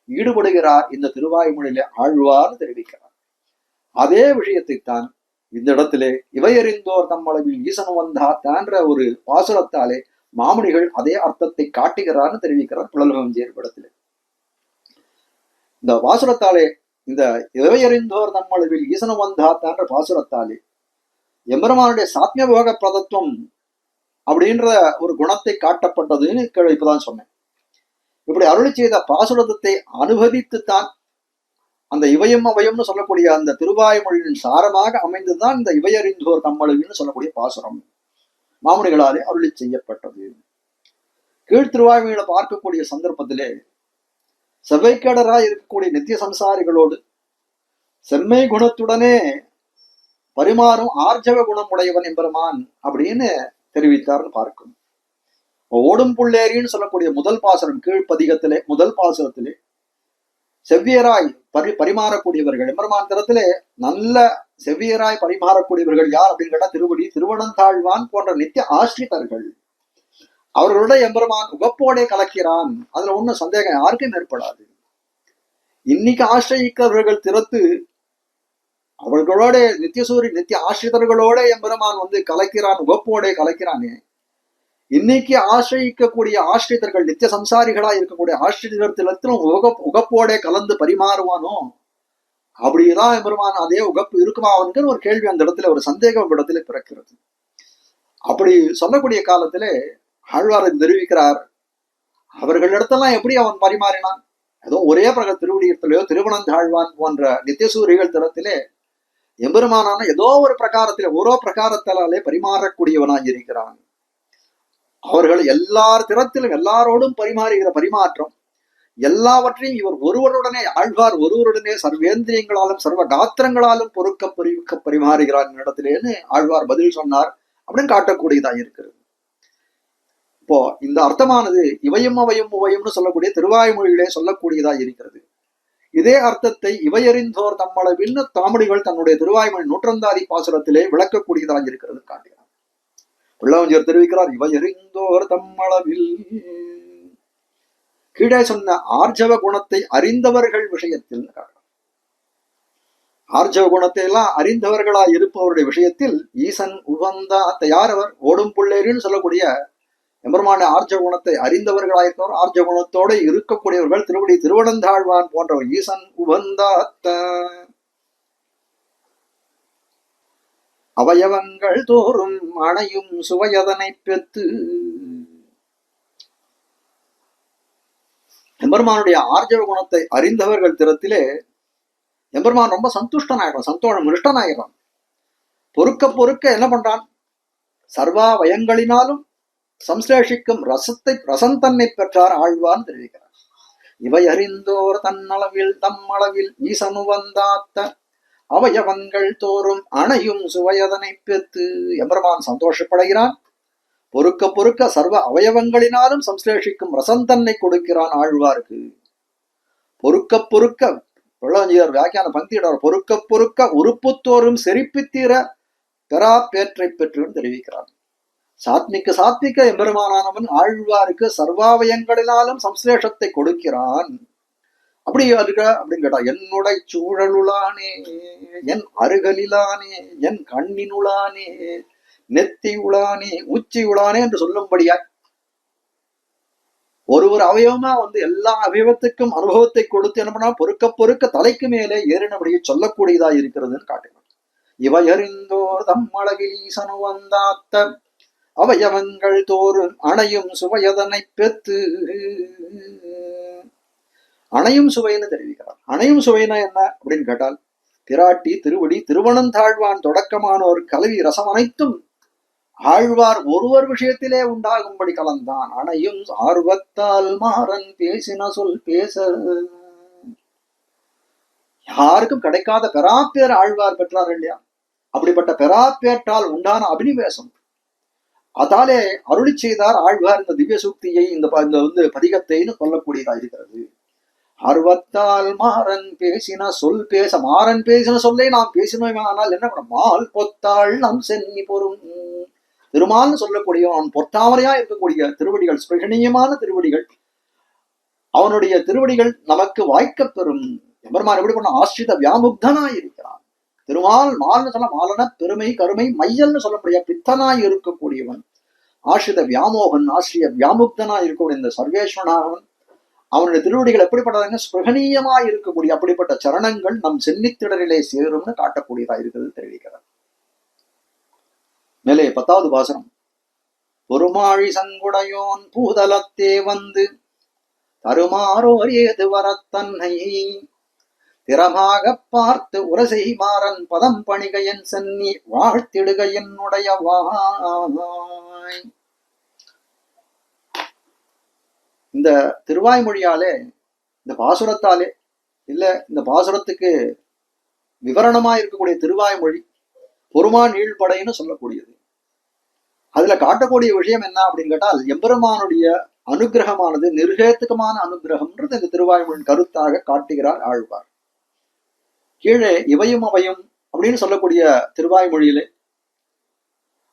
ஈடுபடுகிறார் இந்த திருவாய்மொழியிலே ஆழ்வார் தெரிவிக்கிறார். அதே விஷயத்தைத்தான் இந்த இடத்திலே இவையறிந்தோர் தம்மளவில் ஈசன் வந்தாத்தான்ற ஒரு பாசுரத்தாலே மாமுனிகள் அதே அர்த்தத்தை காட்டுகிறார்னு தெரிவிக்கிறார் புலல்வஞ்சியர் படத்திலே. இந்த பாசுரத்தாலே இந்த இவையறிந்தோர் தம்மளவில் ஈசனம் வந்தாத்தான்ற பாசுரத்தாலே எம்பெருமானுடைய சாத்மிய போக பிரதத்துவம் அப்படின்ற ஒரு குணத்தை காட்டப்பட்டதுன்னு இப்பதான் சொன்னேன். இப்படி அருளி செய்த பாசுரத்தை அனுபவித்துத்தான் அந்த இவயம் அவயம்னு சொல்லக்கூடிய அந்த திருவாய்மொழியின் சாரமாக அமைந்துதான் இந்த இவையறிந்தோர் தம்மளவின்னு சொல்லக்கூடிய பாசுரம் மாமுனிகளாலே அருளி செய்யப்பட்டது. கீழ் திருவாய்மொழியில பார்க்கக்கூடிய சந்தர்ப்பத்திலே செவ்வைக்கடராய் இருக்கக்கூடிய நித்திய சம்சாரிகளோடு செம்மை குணத்துடனே பரிமாறும் ஆர்ஜவ குணம் உடையவன் எம்பெருமான் அப்படின்னு தெரிவித்தார்னு பார்க்கும். ஓடும் புள்ளேரின்னு சொல்லக்கூடிய முதல் பாசுரம் கீழ்ப்பதிகத்திலே முதல் பாசுரத்திலே செவ்வியராய் பரிமாறக்கூடியவர்கள் எம்பெருமான் தரத்திலே நல்ல செவ்வியராய் பரிமாறக்கூடியவர்கள் யார் அப்படின்னு கேட்டா திருவனந்தாழ்வான் போன்ற நித்திய ஆசிரிதர்கள். அவர்களோட எம்பெருமான் உகப்போடே கலக்கிறான். அதுல ஒன்னும் சந்தேகம் யாருக்கும் ஏற்படாது. இன்னைக்கு ஆசிரியர்கள் திறத்து அவர்களோட நித்திய ஆசிரியர்களோட எம்பெருமான் வந்து கலக்கிறான், உகப்போடே கலக்கிறானே. இன்னைக்கு ஆசிரியக்கக்கூடிய ஆசிரியர்கள் நித்திய சம்சாரிகளா இருக்கக்கூடிய ஆசிரியத்திலும் உகப்போடே கலந்து பரிமாறுவானோ? அப்படிதான் எம்பெருமான் அதே உகப்பு இருக்குமா அவனுக்கு ஒரு கேள்வி அந்த இடத்துல ஒரு சந்தேகம் இடத்துல பிறக்கிறது. அப்படி சொல்லக்கூடிய காலத்திலே ஆழ்வார் தெரிவிக்கிறார், அவர்களிடத்தெல்லாம் எப்படி அவன் பரிமாறினான்? ஏதோ ஒரே திருவடியத்திலேயோ திருவனந்தாழ்வான் போன்ற நித்தியசூரிகள் திறத்திலே எம்பெருமானான ஏதோ ஒரு பிரகாரத்திலே ஓரோ பிரகாரத்தாலே பரிமாறக்கூடியவனாய் இருக்கிறான். அவர்கள் எல்லார் திறத்திலும் எல்லாரோடும் பரிமாறுகிற பரிமாற்றம் எல்லாவற்றையும் இவர் ஒருவருடனே ஆழ்வார் ஒருவருடனே சர்வேந்திரியங்களாலும் சர்வ காத்திரங்களாலும் பொறுக்க பரிமாறுகிறார் இடத்திலேன்னு ஆழ்வார் பதில் சொன்னார் அப்படின்னு காட்டக்கூடியதா இருக்கிறது. இப்போ இந்த அர்த்தமானது இவையும் அவையும் உவையும்னு சொல்லக்கூடிய திருவாய்மொழியிலே சொல்லக்கூடியதா இருக்கிறது. இதே அர்த்தத்தை இவையறிந்தோர் தம்மளவில் தாமடிகள் தன்னுடைய திருவாய்மொழி 100 பாசுரத்திலே விளக்கக்கூடியதாக இருக்கிறது காட்டுகிறார். புள்ளவஞ்சியர் தெரிவிக்கிறார், இவையறிந்தோர் தம்மளவில் கீழே சொன்ன ஆர்ஜவ குணத்தை அறிந்தவர்கள் விஷயத்தில் ஆர்ஜவ குணத்தை எல்லாம் அறிந்தவர்களா இருப்பவருடைய விஷயத்தில் ஈசன் உகந்தா யாரவர் ஓடும் புள்ளேரின்னு சொல்லக்கூடிய எம்பெருமான ஆர்ஜவ குணத்தை அறிந்தவர்களாயிருந்தவர் ஆர்ஜவ குணத்தோடு இருக்கக்கூடியவர்கள் திருவனந்தாழ்வான் போன்றவர் ஈசன் உகந்தாத்த அவயவங்கள் தோறும் அணையும் சுவையதனை பெற்று எம்பெருமானுடைய ஆர்ஜவ குணத்தை அறிந்தவர்கள் திறத்திலே எம்பெருமான் ரொம்ப சந்தோஷம் மிருஷ்டனாயிரம். பொறுக்க என்ன பண்றான்? சர்வா வயங்களினாலும் சம்ஸ்லேஷிக்கும் ரசந்தன்னை பெற்றார் ஆழ்வான்னு தெரிவிக்கிறார். இவை அறிந்தோர் தன்னளவில் தம்மளவில் ஈசனு வந்தாத்த அவயவங்கள் தோறும் அணையும் சுவையதனை பெற்று எம்பெருமான் சந்தோஷப்படுகிறான். பொறுக்க பொறுக்க சர்வ அவயவங்களினாலும் சம்ஸ்லேஷிக்கும் ரசந்தன்னை கொடுக்கிறான் ஆழ்வாருக்கு. பொறுக்க பொறுக்க பிரளஞ்சியர் வியாக்கியான பங்கியிடார். பொறுக்க பொறுக்க உறுப்புத்தோறும் செறிப்பித்தீர பெறா பேற்றை பெற்றுன்னு தெரிவிக்கிறார். சாத்மிக்க எம்பெருமானவன் ஆழ்வாருக்கு சர்வாவயங்களினாலும் சம்ஸ்லேஷத்தை கொடுக்கிறான். அப்படி இருக்க அப்படின்னு கேட்டா, என்னுடைய சூழலுளானே, என் அருகலிலானே, என் கண்ணினுளானே, நெத்தி உளானே, உச்சி உளானே என்று சொல்லும்படியா ஒரு அவயவமா எல்லா அவயவத்துக்கும் அனுபவத்தை கொடுத்து என்ன பண்ணா பொறுக்க பொறுக்க தலைக்கு மேலே ஏறினபடியே சொல்லக்கூடியதா இருக்கிறதுன்னு காட்டுகிறார். இவையறிந்தோர் தம்மளவில் ஈசனு வந்தாத்த அவயவங்கள் தோறும் அணையும் சுவையதனை பெற்று. அணையும் சுவைன்னு தெரிவிக்கிறார். அணையும் சுவைனா என்ன அப்படின்னு கேட்டால், பிராட்டி திருவடி திருவனந்தாழ்வான் தொடக்கமானோர் கலவி ரசம் அனைத்தும் ஆழ்வார் ஒருவர் விஷயத்திலே உண்டாகும்படி கலந்தான். அணையும் ஆர்வத்தால் மாறன் பேசின சொல் பேச. யாருக்கும் கிடைக்காத பெறாப்பேர் ஆழ்வார் பெற்றார் இல்லையா? அப்படிப்பட்ட பெறாப்பேற்றால் உண்டான அபினிவேசம் அதாலே அருளி செய்தார் ஆழ்வார் இந்த திவ்ய சூக்தியை, இந்த பதிகத்தைன்னு சொல்லக்கூடியதா இருக்கிறது. ஆர்வத்தால் மாறன் பேசின சொல் பேச. மாறன் பேசின சொல்லை நாம் பேசினோம். ஆனால் என்ன பண்ண, மால் பொத்தாள் நம் சென்னி பொறும். திருமால்னு சொல்லக்கூடிய அவன் பொத்தாமரையா இருக்கக்கூடிய திருவடிகள், ஸ்பிருகணீயமான திருவடிகள், அவனுடைய திருவடிகள் நமக்கு வாய்க்க பெறும். எம்பெருமான் எப்படி பண்ண, ஆசிரித வியாமுக்தனாய் இருக்கிறான். திருமால் மால்னு சொல்ல மாலன பெருமை கருமை மையல்னு சொல்லக்கூடிய பித்தனாய் இருக்கக்கூடியவன், ஆசிரித வியாமோகன், ஆசிரிய வியாமுக்தனாய் இருக்கக்கூடிய இந்த சர்வேஸ்வரனாகவன். அவனுடைய திருவடிகள் எப்படிப்பட்டதாங்க, ஸ்பிருகணீயமாய் இருக்கக்கூடிய அப்படிப்பட்ட சரணங்கள் நம் சென்னித்திடரிலே சேரும்னு காட்டக்கூடியதா இருக்கிறது தெரிவிக்கிறார். மேலே 10வது பாசனம். பொறுமாழி சங்குடையோன் பூதலத்தே வந்து தருமாறோர் ஏது வரத்தன்னை திறமாக பார்த்து உரசை மாறன் பதம் பணிகையன் சென்னி வாழ்த்திடுக என்னுடைய வாய். இந்த திருவாய்மொழியாலே, இந்த பாசுரத்தாலே, இல்ல இந்த பாசுரத்துக்கு விவரணமா இருக்கக்கூடிய திருவாய்மொழி பொறுமா நீழ்படைன்னு சொல்லக்கூடியது. அதுல காட்டக்கூடிய விஷயம் என்ன அப்படின்னு கேட்டால், எம்பெருமானுடைய அனுகிரகமானது நிர்ஹேத்துகமான அனுகிரகம்ன்றது இந்த திருவாய்மொழியின் கருத்தாக காட்டுகிறார் ஆழ்வார். கீழே இவையும் அவையும் அப்படின்னு சொல்லக்கூடிய திருவாய்மொழியிலே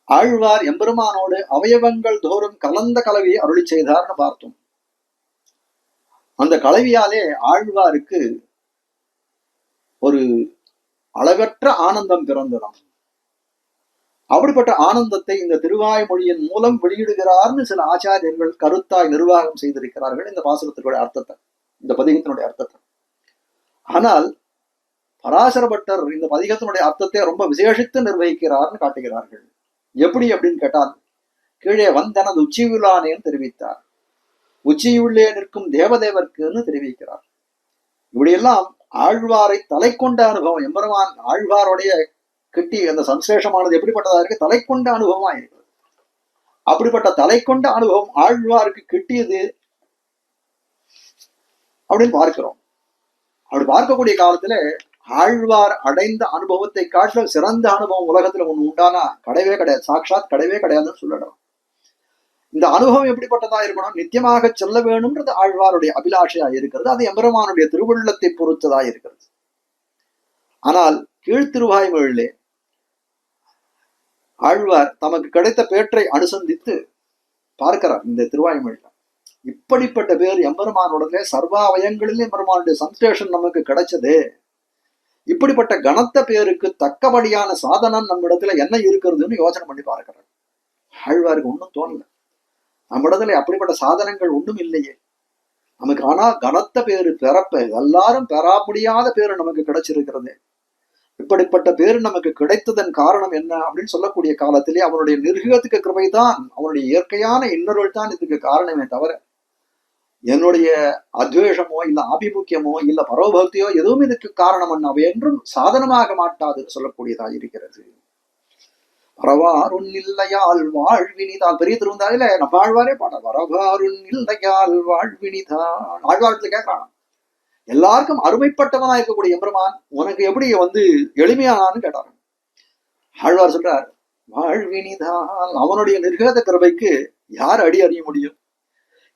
ஆழ்வார் எம்பெருமானோடு அவயவங்கள் தோறும் கலந்த கலவியை அருளி செய்தார்னு பார்த்தோம். அந்த கலவியாலே ஆழ்வாருக்கு ஒரு அளவற்ற ஆனந்தம் பிறந்ததாம். அப்படிப்பட்ட ஆனந்தத்தை இந்த திருவாய்மொழியின் மூலம் வெளியிடுகிறார்னு சில ஆச்சாரியர்கள் கருத்தாய் நிர்வாகம் செய்திருக்கிறார்கள் இந்த பாசுரத்தினுடைய அர்த்தத்தை, இந்த பதிகத்தினுடைய அர்த்தத்தை. ஆனால் பராசர பட்டர் இந்த பதிகத்தினுடைய அர்த்தத்தை ரொம்ப விசேஷித்து நிர்வகிக்கிறார்னு காட்டுகிறார்கள். எப்படி அப்படின்னு கேட்டால், கீழே வந்தனது உச்சியுள்ளானேன்னு தெரிவித்தார், உச்சியுள்ளே நிற்கும் தேவதேவர்க்குன்னு தெரிவிக்கிறார். இப்படியெல்லாம் ஆழ்வாரை தலை கொண்ட அனுபவம், எம்பெருமான் ஆழ்வாருடைய கிட்டி அந்த சம்சேஷமானது எப்படிப்பட்டதா இருக்கு, தலை கொண்ட அனுபவமா இருக்கிறது. அப்படிப்பட்ட தலை கொண்ட அனுபவம் ஆழ்வாருக்கு கிட்டியது அப்படின்னு பார்க்கிறோம். அப்படி பார்க்கக்கூடிய காலத்துல ஆழ்வார் அடைந்த அனுபவத்தை காட்டிலும் சிறந்த அனுபவம் உலகத்துல ஒண்ணு உண்டானா கிடையவே கிடையாது, சாட்சாத் கிடையவே கிடையாதுன்னு சொல்லணும். இந்த அனுபவம் எப்படிப்பட்டதா இருக்கணும், நித்தியமாக செல்ல வேணும்ன்றது ஆழ்வாருடைய அபிலாஷையா இருக்கிறது. அது எம்பெருமானுடைய திருவுள்ளத்தை பொறுத்ததா இருக்கிறது. ஆனால் கீழ்த்திருவாய்மொழியிலே ஆழ்வார் தமக்கு கிடைத்த பேற்றை அனுசந்தித்து பார்க்கிறார். இந்த திருவாய்மொழியில இப்படிப்பட்ட பேர் எம்பெருமானுடனே சர்வாவயங்களிலே எம்பெருமானுடைய சம்சேஷன் நமக்கு கிடைச்சதே, இப்படிப்பட்ட கனத்த பேருக்கு தக்கபடியான சாதனம் நம்ம இடத்துல என்ன இருக்கிறதுன்னு யோசனை பண்ணி பார்க்கிறார். ஆழ்வாருக்கு ஒன்றும் தோணல, நம்ம இடத்துல அப்படிப்பட்ட சாதனங்கள் ஒன்றும் இல்லையே நமக்கு. ஆனா கனத்த பேரு பிறப்ப எல்லாரும் பெறா முடியாத பேரு நமக்கு கிடைச்சிருக்கிறது. இப்படிப்பட்ட பேரு நமக்கு கிடைத்ததன் காரணம் என்ன அப்படின்னு சொல்லக்கூடிய காலத்திலே அவனுடைய நிர்ஹேதுக கிருபைதான், அவனுடைய இயற்கையான இன்னொருள் தான் இதுக்கு காரணமே தவிர என்னுடைய அத்வேஷமோ இல்ல ஆபிமுக்கியமோ இல்ல பரோபக்தியோ எதுவும் இதுக்கு காரணம் என்ன, அவை என்றும் சாதனமாக மாட்டாதுன்னு சொல்லக்கூடியதா இருக்கிறது. வரவாருன் இல்லையால் வாழ்வினிதான். பெரிய திருவந்தாதில நம்ம ஆழ்வாரே பாட வரவாருன் இல்லையால் வாழ்வினிதான். ஆழ்வாரத்துல கேட்கறான், எல்லாருக்கும் அருமைப்பட்டவனா இருக்கக்கூடிய எம்பெருமான் உனக்கு எப்படி எளிமையானான்னு கேட்டாரு. ஆழ்வார் சொல்றார், வாழ்வினிதான். அவனுடைய நிர்கேத கிருபைக்கு யார் அடி அறிய முடியும்?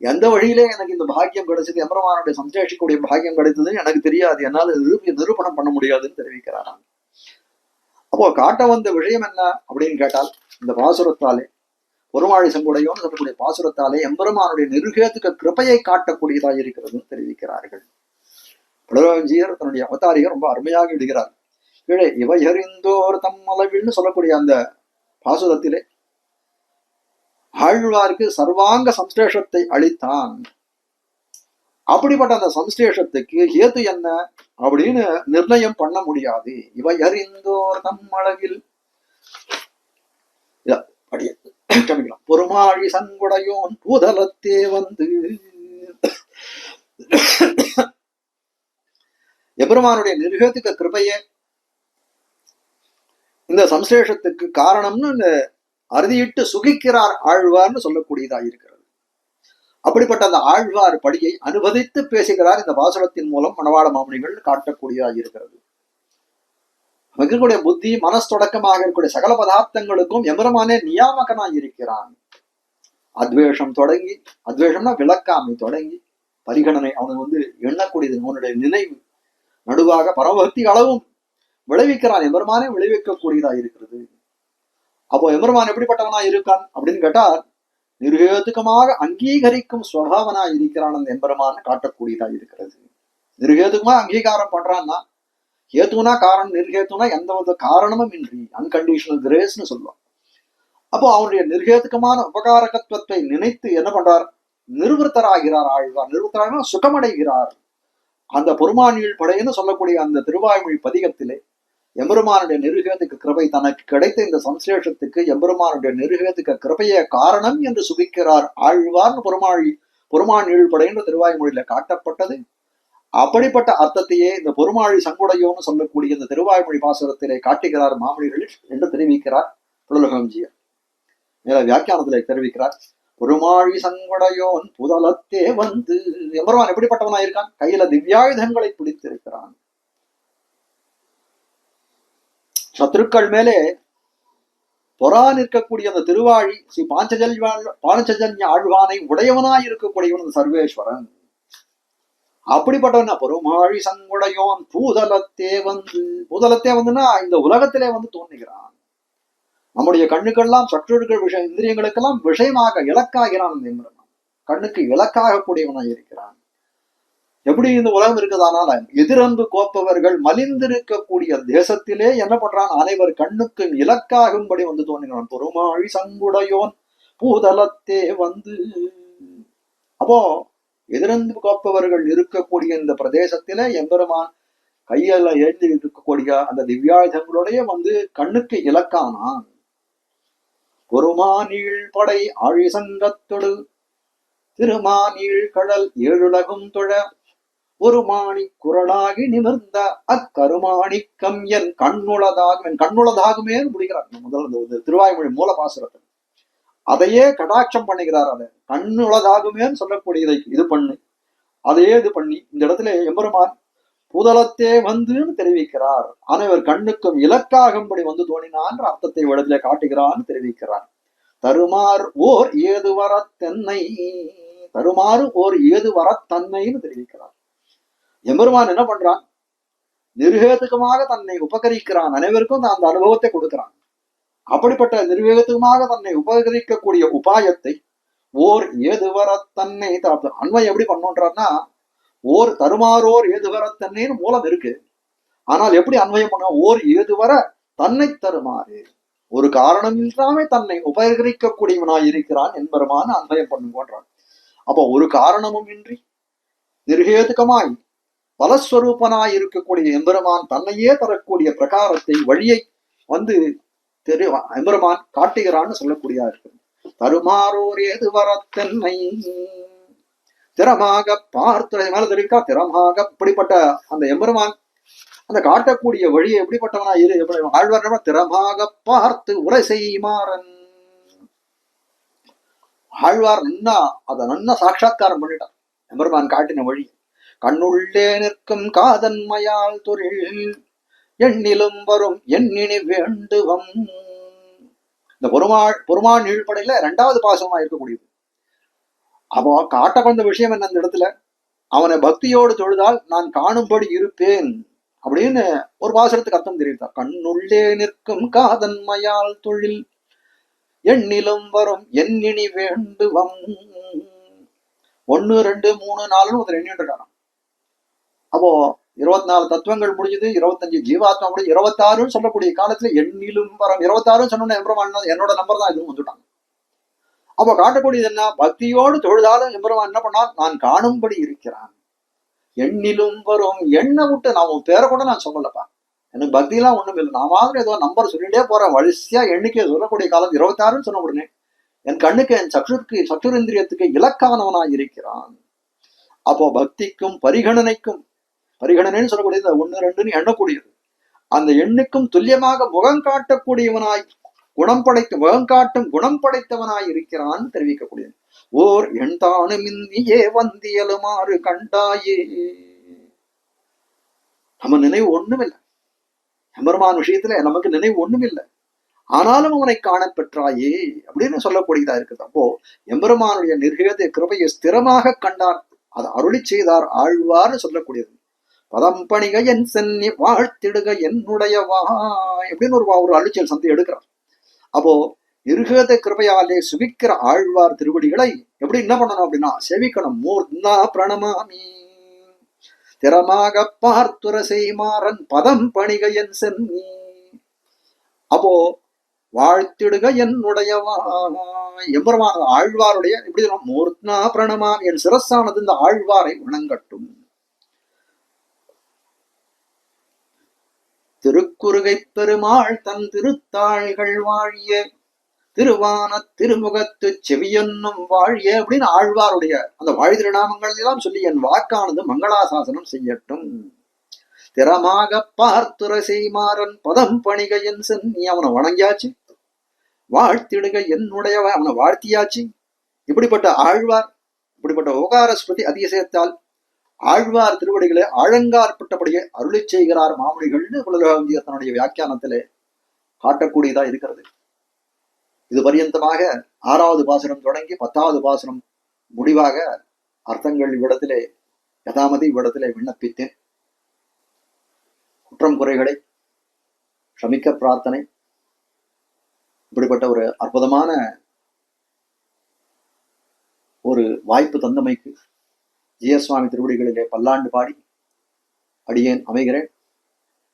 எந்த வழியிலே எனக்கு இந்த பாக்கியம் கிடைச்சது, எம்பெருமானுடைய சம்சேஷிக்கூடிய பாக்கியம் கிடைத்ததுன்னு எனக்கு தெரியாது, என்னால் நிரூபணம் பண்ண முடியாதுன்னு தெரிவிக்கிறாராம். அப்போ காட்ட வந்த விஷயம் என்ன அப்படின்னு கேட்டால், இந்த பாசுரத்தாலே பொருமாழி சங்குடையோன்னு சொல்லக்கூடிய பாசுரத்தாலே எம்பெருமானுடைய நிருகேதுக்க கிருபையை காட்டக்கூடியதாக இருக்கிறதுன்னு தெரிவிக்கிறார்கள். புலரஞ்சியர் தன்னுடைய அவதாரிகர் ரொம்ப அருமையாக இடுகிறார். கீழே இவையறிந்தோர் தம் அளவில்னு சொல்லக்கூடிய அந்த பாசுரத்திலே ஆழ்வாருக்கு சர்வாங்க சம்ஸ்லேஷத்தை அளித்தான். அப்படிப்பட்ட அந்த சம்ஸ்லேஷத்துக்கு ஹேத்து என்ன அப்படின்னு நிர்ணயம் பண்ண முடியாது. இவை அறிந்தோர் தம் அளவில் பொறுமாழி சங்குடையோன் பூதலத்தே எபெருமானுடைய நிர்கேதுக்க கிருபையே இந்த சம்ஸ்லேஷத்துக்கு காரணம்னு அறுதியிட்டு சுகிக்கிறார் ஆழ்வார்னு சொல்லக்கூடியதா இருக்கிறது. அப்படிப்பட்ட அந்த ஆழ்வார் படியை அனுபவித்து பேசுகிறார் இந்த பாசுரத்தின் மூலம் மணவாள மாமுனிகள் காட்டக்கூடியதாக இருக்கிறது. மக்களுடைய புத்தி மனஸ்தொடக்கமாக இருக்கக்கூடிய சகல பதார்த்தங்களுக்கும் எம்பெருமானே நியாமகனாய் இருக்கிறான். அத்வேஷம் தொடங்கி, அத்வேஷம்னா விளக்காமை தொடங்கி பரிகணனை அவனுக்கு எண்ணக்கூடியது அவனுடைய நினைவு நடுவாக பரமபக்தி அளவும் விளைவிக்கிறான். எம்பெருமானே விளைவிக்கக்கூடியதா இருக்கிறது. அப்போ எம்பெருமான் எப்படிப்பட்டவனா இருக்கான் அப்படின்னு கேட்டால், நிர்ஹேதுக்கமாக அங்கீகரிக்கும் ஸ்வபாவனா இருக்கிறான் அந்த எம்பெருமான் காட்டக்கூடியதா இருக்கிறது. நிர்ஹேதுக்கமா அங்கீகாரம் பண்றான்னா, ஹேத்துனா காரணம், நிர்ஹேத்துனா எந்த வித காரணமும் இன்றி அன்கண்டிஷனல் கிரேஸ்னு சொல்லுவான். அப்போ அவனுடைய நிர்ஹேதுக்கமான உபகாரகத்துவத்தை நினைத்து என்ன பண்றார், நிர்வൃத்தராகிறார் ஆழ்வார். நிர்வൃத்தராக சுகமடைகிறார். அந்த பொறுமானியல் படைன்னு சொல்லக்கூடிய அந்த திருவாய்மொழி பதிகத்திலே எம்பெருமானுடைய நிருகேதுக்கு கிருபை தனக்கு கிடைத்த இந்த சம்சேஷத்துக்கு எம்பெருமானுடைய நிருகேதுக்கு கிருபைய காரணம் என்று சுகிக்கிறார் ஆழ்வார்னு பொறுமான் ஈழ்படைன்ற திருவாய்மொழியில காட்டப்பட்டது. அப்படிப்பட்ட அர்த்தத்தையே இந்த பொறுமாழி சங்குடையோன்னு சொல்லக்கூடிய இந்த திருவாய்மொழி பாசுரத்திலே காட்டுகிறார் மாமணிகள் என்று தெரிவிக்கிறார் புலலகம்ஜியர். மேல வியாக்கியானத்திலே தெரிவிக்கிறார், பொறுமாழி சங்குடையோன் புதலத்தே எம்பெருமான் எப்படிப்பட்டவனா இருக்கான், கையில திவ்யாயுதங்களை பிடித்திருக்கிறான். சத்ருக்கள் மேலே பொறா நிற்கக்கூடிய அந்த திருவாழி ஸ்ரீ பாஞ்சஜன்ய ஆழ்வானை உடையவனாய் இருக்கக்கூடியவன் சர்வேஸ்வரன். அப்படிப்பட்டவன் பொறுமாழி சங்குடையோன் பூதலத்தே பூதலத்தே இந்த உலகத்திலே தோன்றுகிறான். நம்முடைய கண்ணுக்கெல்லாம் சற்றுகள் விஷயம், இந்திரியங்களுக்கெல்லாம் விஷயமாக இலக்காகிறான். கண்ணுக்கு இலக்காக கூடியவனாய் இருக்கிறான். எப்படி இந்த உலகம் இருக்குதானால எதிரன்பு கோப்பவர்கள் மலிந்திருக்கக்கூடிய தேசத்திலே என்ன பண்றான், அனைவர் கண்ணுக்கு இலக்காகும்படி தோன்றினான். பொறுமாழி சங்குடையோன் பூதலத்தே அப்போ எதிரன்பு கோப்பவர்கள் இருக்கக்கூடிய இந்த பிரதேசத்திலே எம்பெருமான் கையில எழுதி இருக்கக்கூடிய அந்த திவ்யாயுதங்களுடைய கண்ணுக்கு இலக்கானான். பொறுமானீழ் படை ஆழிசங்கத்தொடு திருமானீழ் கடல் ஏழுலகும் தொழ ஒரு மாணி குரலாகி நிமிர்ந்த அக்கருமாணிக்கம் என் கண்ணுளதாகுமே முடிகிறார். முதல் திருவாய்மொழி மூல பாசுரத்தை அதையே கடாட்சம் பண்ணுகிறார். அதை கண்ணுளதாகுமேன்னு சொல்லக்கூடியதை இது பண்ணு, அதையே இது பண்ணி இந்த இடத்துல எம்பெருமான் பூதலத்தே தெரிவிக்கிறார். அனைவர் கண்ணுக்கும் இலக்காகும்படி தோணினான்ற அர்த்தத்தை இடத்துல காட்டுகிறான்னு தெரிவிக்கிறார். தருமாறு ஓர் ஏது வரத்தன்னை, தருமாறு ஓர் ஏது வரத்தன்னைன்னு தெரிவிக்கிறார். எம்பெருமான் என்ன பண்றான், நிர்ஹேதுக்கமாக தன்னை உபகரிக்கிறான். அனைவருக்கும் அந்த அனுபவத்தை கொடுக்கிறான். அப்படிப்பட்ட நிர்வேகத்துமாக தன்னை உபகரிக்கக்கூடிய உபாயத்தை ஓர் ஏதுவர தன்னை அன்வயம் எப்படி பண்ணோன்றார்னா, ஓர் தருமாறோர் ஏதுவர தன்னைன்னு மூலம் இருக்கு. ஆனால் எப்படி அன்வயம் பண்ண, ஓர் ஏதுவர தன்னை தருமாறு, ஒரு காரணம் இல்லாமே தன்னை உபகரிக்கக்கூடியவனாய் இருக்கிறான் என்பருமான அன்வயம் பண்ணுங்கன்றான். அப்போ ஒரு காரணமும் இன்றி நிர்ஹேதுக்கமாய் பலஸ்வரூபனாய் இருக்கக்கூடிய எம்பெருமான் தன்னையே தரக்கூடிய பிரகாரத்தை வழியை எம்பெருமான் காட்டுகிறான்னு சொல்லக்கூடியா இருக்கு. தருமாறோர் ஏது வரத்தன்னை திறமாக பார்த்து மேல தெரிவிக்கா, திறமாக அப்படிப்பட்ட அந்த எம்பெருமான் அந்த காட்டக்கூடிய வழியை எப்படிப்பட்டவனா இரு, ஆழ்வார் திறமாக பார்த்து உரை செய்மாறன். ஆழ்வார் நன்னா சாட்சா்காரம் பண்ணிட்டார் எம்பெருமான் காட்டின வழி. கண்ணுள்ளே நிற்கும் காதன்மையால் தொழில் எண்ணிலும் வரும் எண்ணினி வேண்டுவம். இந்த பொருமாள் நீழ்படையில 2வது பாசமா இருக்கக்கூடியது. அப்போ காட்ட வந்த விஷயம் என்ன, அந்த இடத்துல அவனை பக்தியோடு தொழுதால் நான் காணும்படி இருப்பேன் அப்படின்னு ஒரு பாசுரத்துக்கு அர்த்தம் தெரிவித்தார். கண்ணுள்ளே நிற்கும் காதன்மையால் தொழில் எண்ணிலும் வரும் எண்ணினி வேண்டுவம். 1 2 3 4 ஒருத்தர் எண்ணிட்டு இருக்காங்க. அப்போ 24 தத்துவங்கள் முடிஞ்சது, 25 ஜீவாத்மா முடிஞ்சு 26 சொல்லக்கூடிய காலத்துல எண்ணிலும் வரம் 26 சொன்ன எம்பெருமான் என்னோட நம்பர் தான் இதுவும் வந்துட்டாங்க. அப்போ காட்டக்கூடியது என்ன, பக்தியோடு தொழுதாலும் எம்பெருமான் என்ன பண்ணால் நான் காணும்படி இருக்கிறான். எண்ணிலும் வரும், எண்ணை விட்டு நான் உன் பேரை கூட நான் சொல்லலப்பா, எனக்கு பக்தியெல்லாம் ஒண்ணும் இல்லை, நான் மாதிரி ஏதோ நம்பர் சொல்லிட்டே போறேன், வரிசையா எண்ணிக்கை சொல்லக்கூடிய காலம் 26 சொன்ன உடனே என் கண்ணுக்கு என் சற்றுரிந்திரியத்துக்கு இலக்கானவனாய் இருக்கிறான். அப்போ பக்திக்கும் பரிகணனைன்னு சொல்லக்கூடியது 1 2 எண்ணக்கூடியது, அந்த எண்ணுக்கும் துல்லியமாக முகம் காட்டக்கூடியவனாய் குணம் படைத்தவனாய் இருக்கிறான் தெரிவிக்கக்கூடியது. ஓர் எண்தானும் இந்தியே வந்தியலுமாறு கண்டாயே. நம்ம நினைவு ஒண்ணுமில்லை, எம்பெருமான் விஷயத்துல நமக்கு நினைவு ஒண்ணுமில்லை, ஆனாலும் அவனை காண பெற்றாயே அப்படின்னு சொல்லக்கூடியதா இருக்குது. அப்போ எம்பெருமானுடைய நிர்கேத கிருபையை ஸ்திரமாக கண்டார், அதை அருளி செய்தார் ஆழ்வார்னு சொல்லக்கூடியது. பதம் பணிக என் சென்னி வாழ்த்திடுக என்னுடைய வாய் அப்படின்னு ஒரு அழிச்சல் சந்தை எடுக்கிறார். அப்போ நிர்கேத கிருபையாலே சுபிக்கிற ஆழ்வார் திருவடிகளை எப்படி என்ன பண்ணணும் அப்படின்னா செவிக்கணும். மூர்த்னா பிரணமாமி திறமாக பார்த்துர செய்மாறன் பதம் பணிக என் சென்னி. அப்போ வாழ்த்திடுக என்னுடைய எம்பெருமான ஆழ்வாருடைய எப்படி மூர்த்னா பிரணமாமி, என் சிரசானது இந்த ஆழ்வாரை வணங்கட்டும். திருக்குறுகை பெருமாள் தன் திருத்தாள்கள் வாழிய திருவான திருமுகத்து செவியன்னும் வாழிய அப்படின்னு ஆழ்வாருடைய அந்த வாழ் திருநாமங்கள் எல்லாம் சொல்லி என் வாக்கானது மங்களாசாசனம் செய்யட்டும். திறமாக பார்த்துர செய்மாறன் பதம் பணிக என் சென்னி, அவனை வணங்கியாச்சு, வாழ்த்திடுக என்னுடைய அவனை வாழ்த்தியாச்சு. இப்படிப்பட்ட ஆழ்வார், இப்படிப்பட்ட ஓகாரஸ்பதி அதிசயத்தால் ஆழ்வார் திருவடிகளை ஆழங்காற்பட்டபடியே அருளி செய்கிறார் மாமுனிகள்னு குலதேவந்தியர் தன்னுடைய வியாக்கியானத்திலே காட்டக்கூடியதா இருக்கிறது. இது பரியந்தமாக 6வது பாசுரம் தொடங்கி 10வது பாசுரம் முடிவாக அர்த்தங்கள் இவ்விடத்திலே யதாமதி இவ்விடத்திலே விண்ணப்பித்தேன். குற்றம் குறைகளை க்ஷமிக்க பிரார்த்தனை. இப்படிப்பட்ட ஒரு அற்புதமான ஒரு வாய்ப்பு தந்தமைக்கு ஜியசுவாமி திருவடிகளிலே பல்லாண்டு பாடி அடியேன் அமைகிறேன்.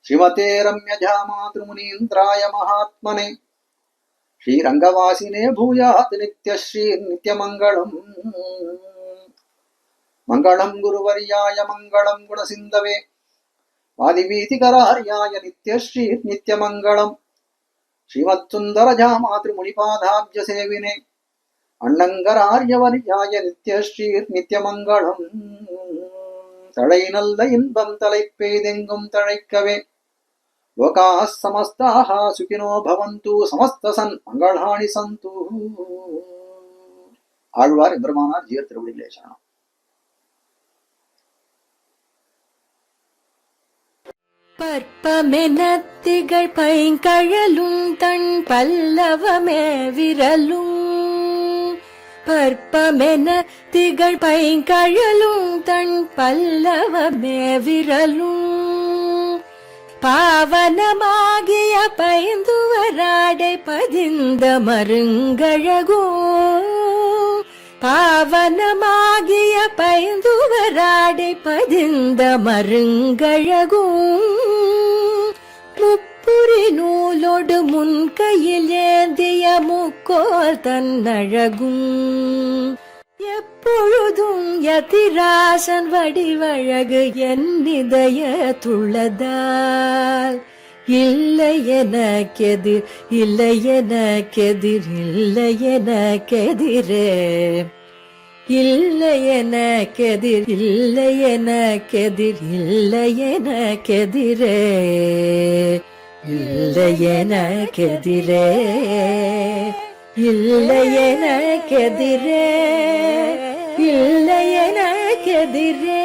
ஸ்ரீமதே ரம்யஜாமாத்ருமுனீந்திராய மகாத்மனே ஸ்ரீரங்கவாசினே பூயாத் நித்யஸ்ரீ நித்யமங்களம். மங்களம் குருவர்யாய மங்களம் குணசிந்தவே வாதிவீதிகரார்யாய நித்யஸ்ரீ நித்யமங்களம். ஸ்ரீமத்சுந்தரஜாமாத்ருமுனிபாதாப்ஜ சேவினே அண்ணங்கரார்யவர்யாய நித்யஸ்ரீர் நித்யமங்களம். தழை நல்ல இன்பம் தலைப்பெய்தெங்கும் தழைக்கவே லோகாः சமஸ்தாः சுகினோ பவந்து சமஸ்தசன் மங்களாணி சந்து. ஆழ்வார் எம்பெருமானார் ஜீயர் திருவடிகளே சரணம். பற்பமென திகழ் பைங்கழலும் தன் பல்லவமே விரலும். பற்பமென திகழ் பைங்கழலும் தன் பல்லவமே விரலும். பாவனமாகிய பைந்துவராடை பதிந்த மருங்கழகும். பாவனமாகிய பைந்துவராடை பதிந்த மருங்கழகும். முப்புரி நூலோடு முன்கையில் ஏந்திய முக்கோல் தன்னழகும். எப்பொழுதும் யதிராசன் வடிவழகு என் இதயத்துள்ளதால் இல்லை எனக்கெதிர் இல்லை எனக்கெதிர் இல்லை எனக்கெதிரே. இல்லை எனக்கெதிர் இல்லை எனக்கெதிர் இல்லை எனக்கெதிரே இல்லை எனக்கெதிரே இல்லை எனக்கெதிரே இல்லை எனக்கெதிரே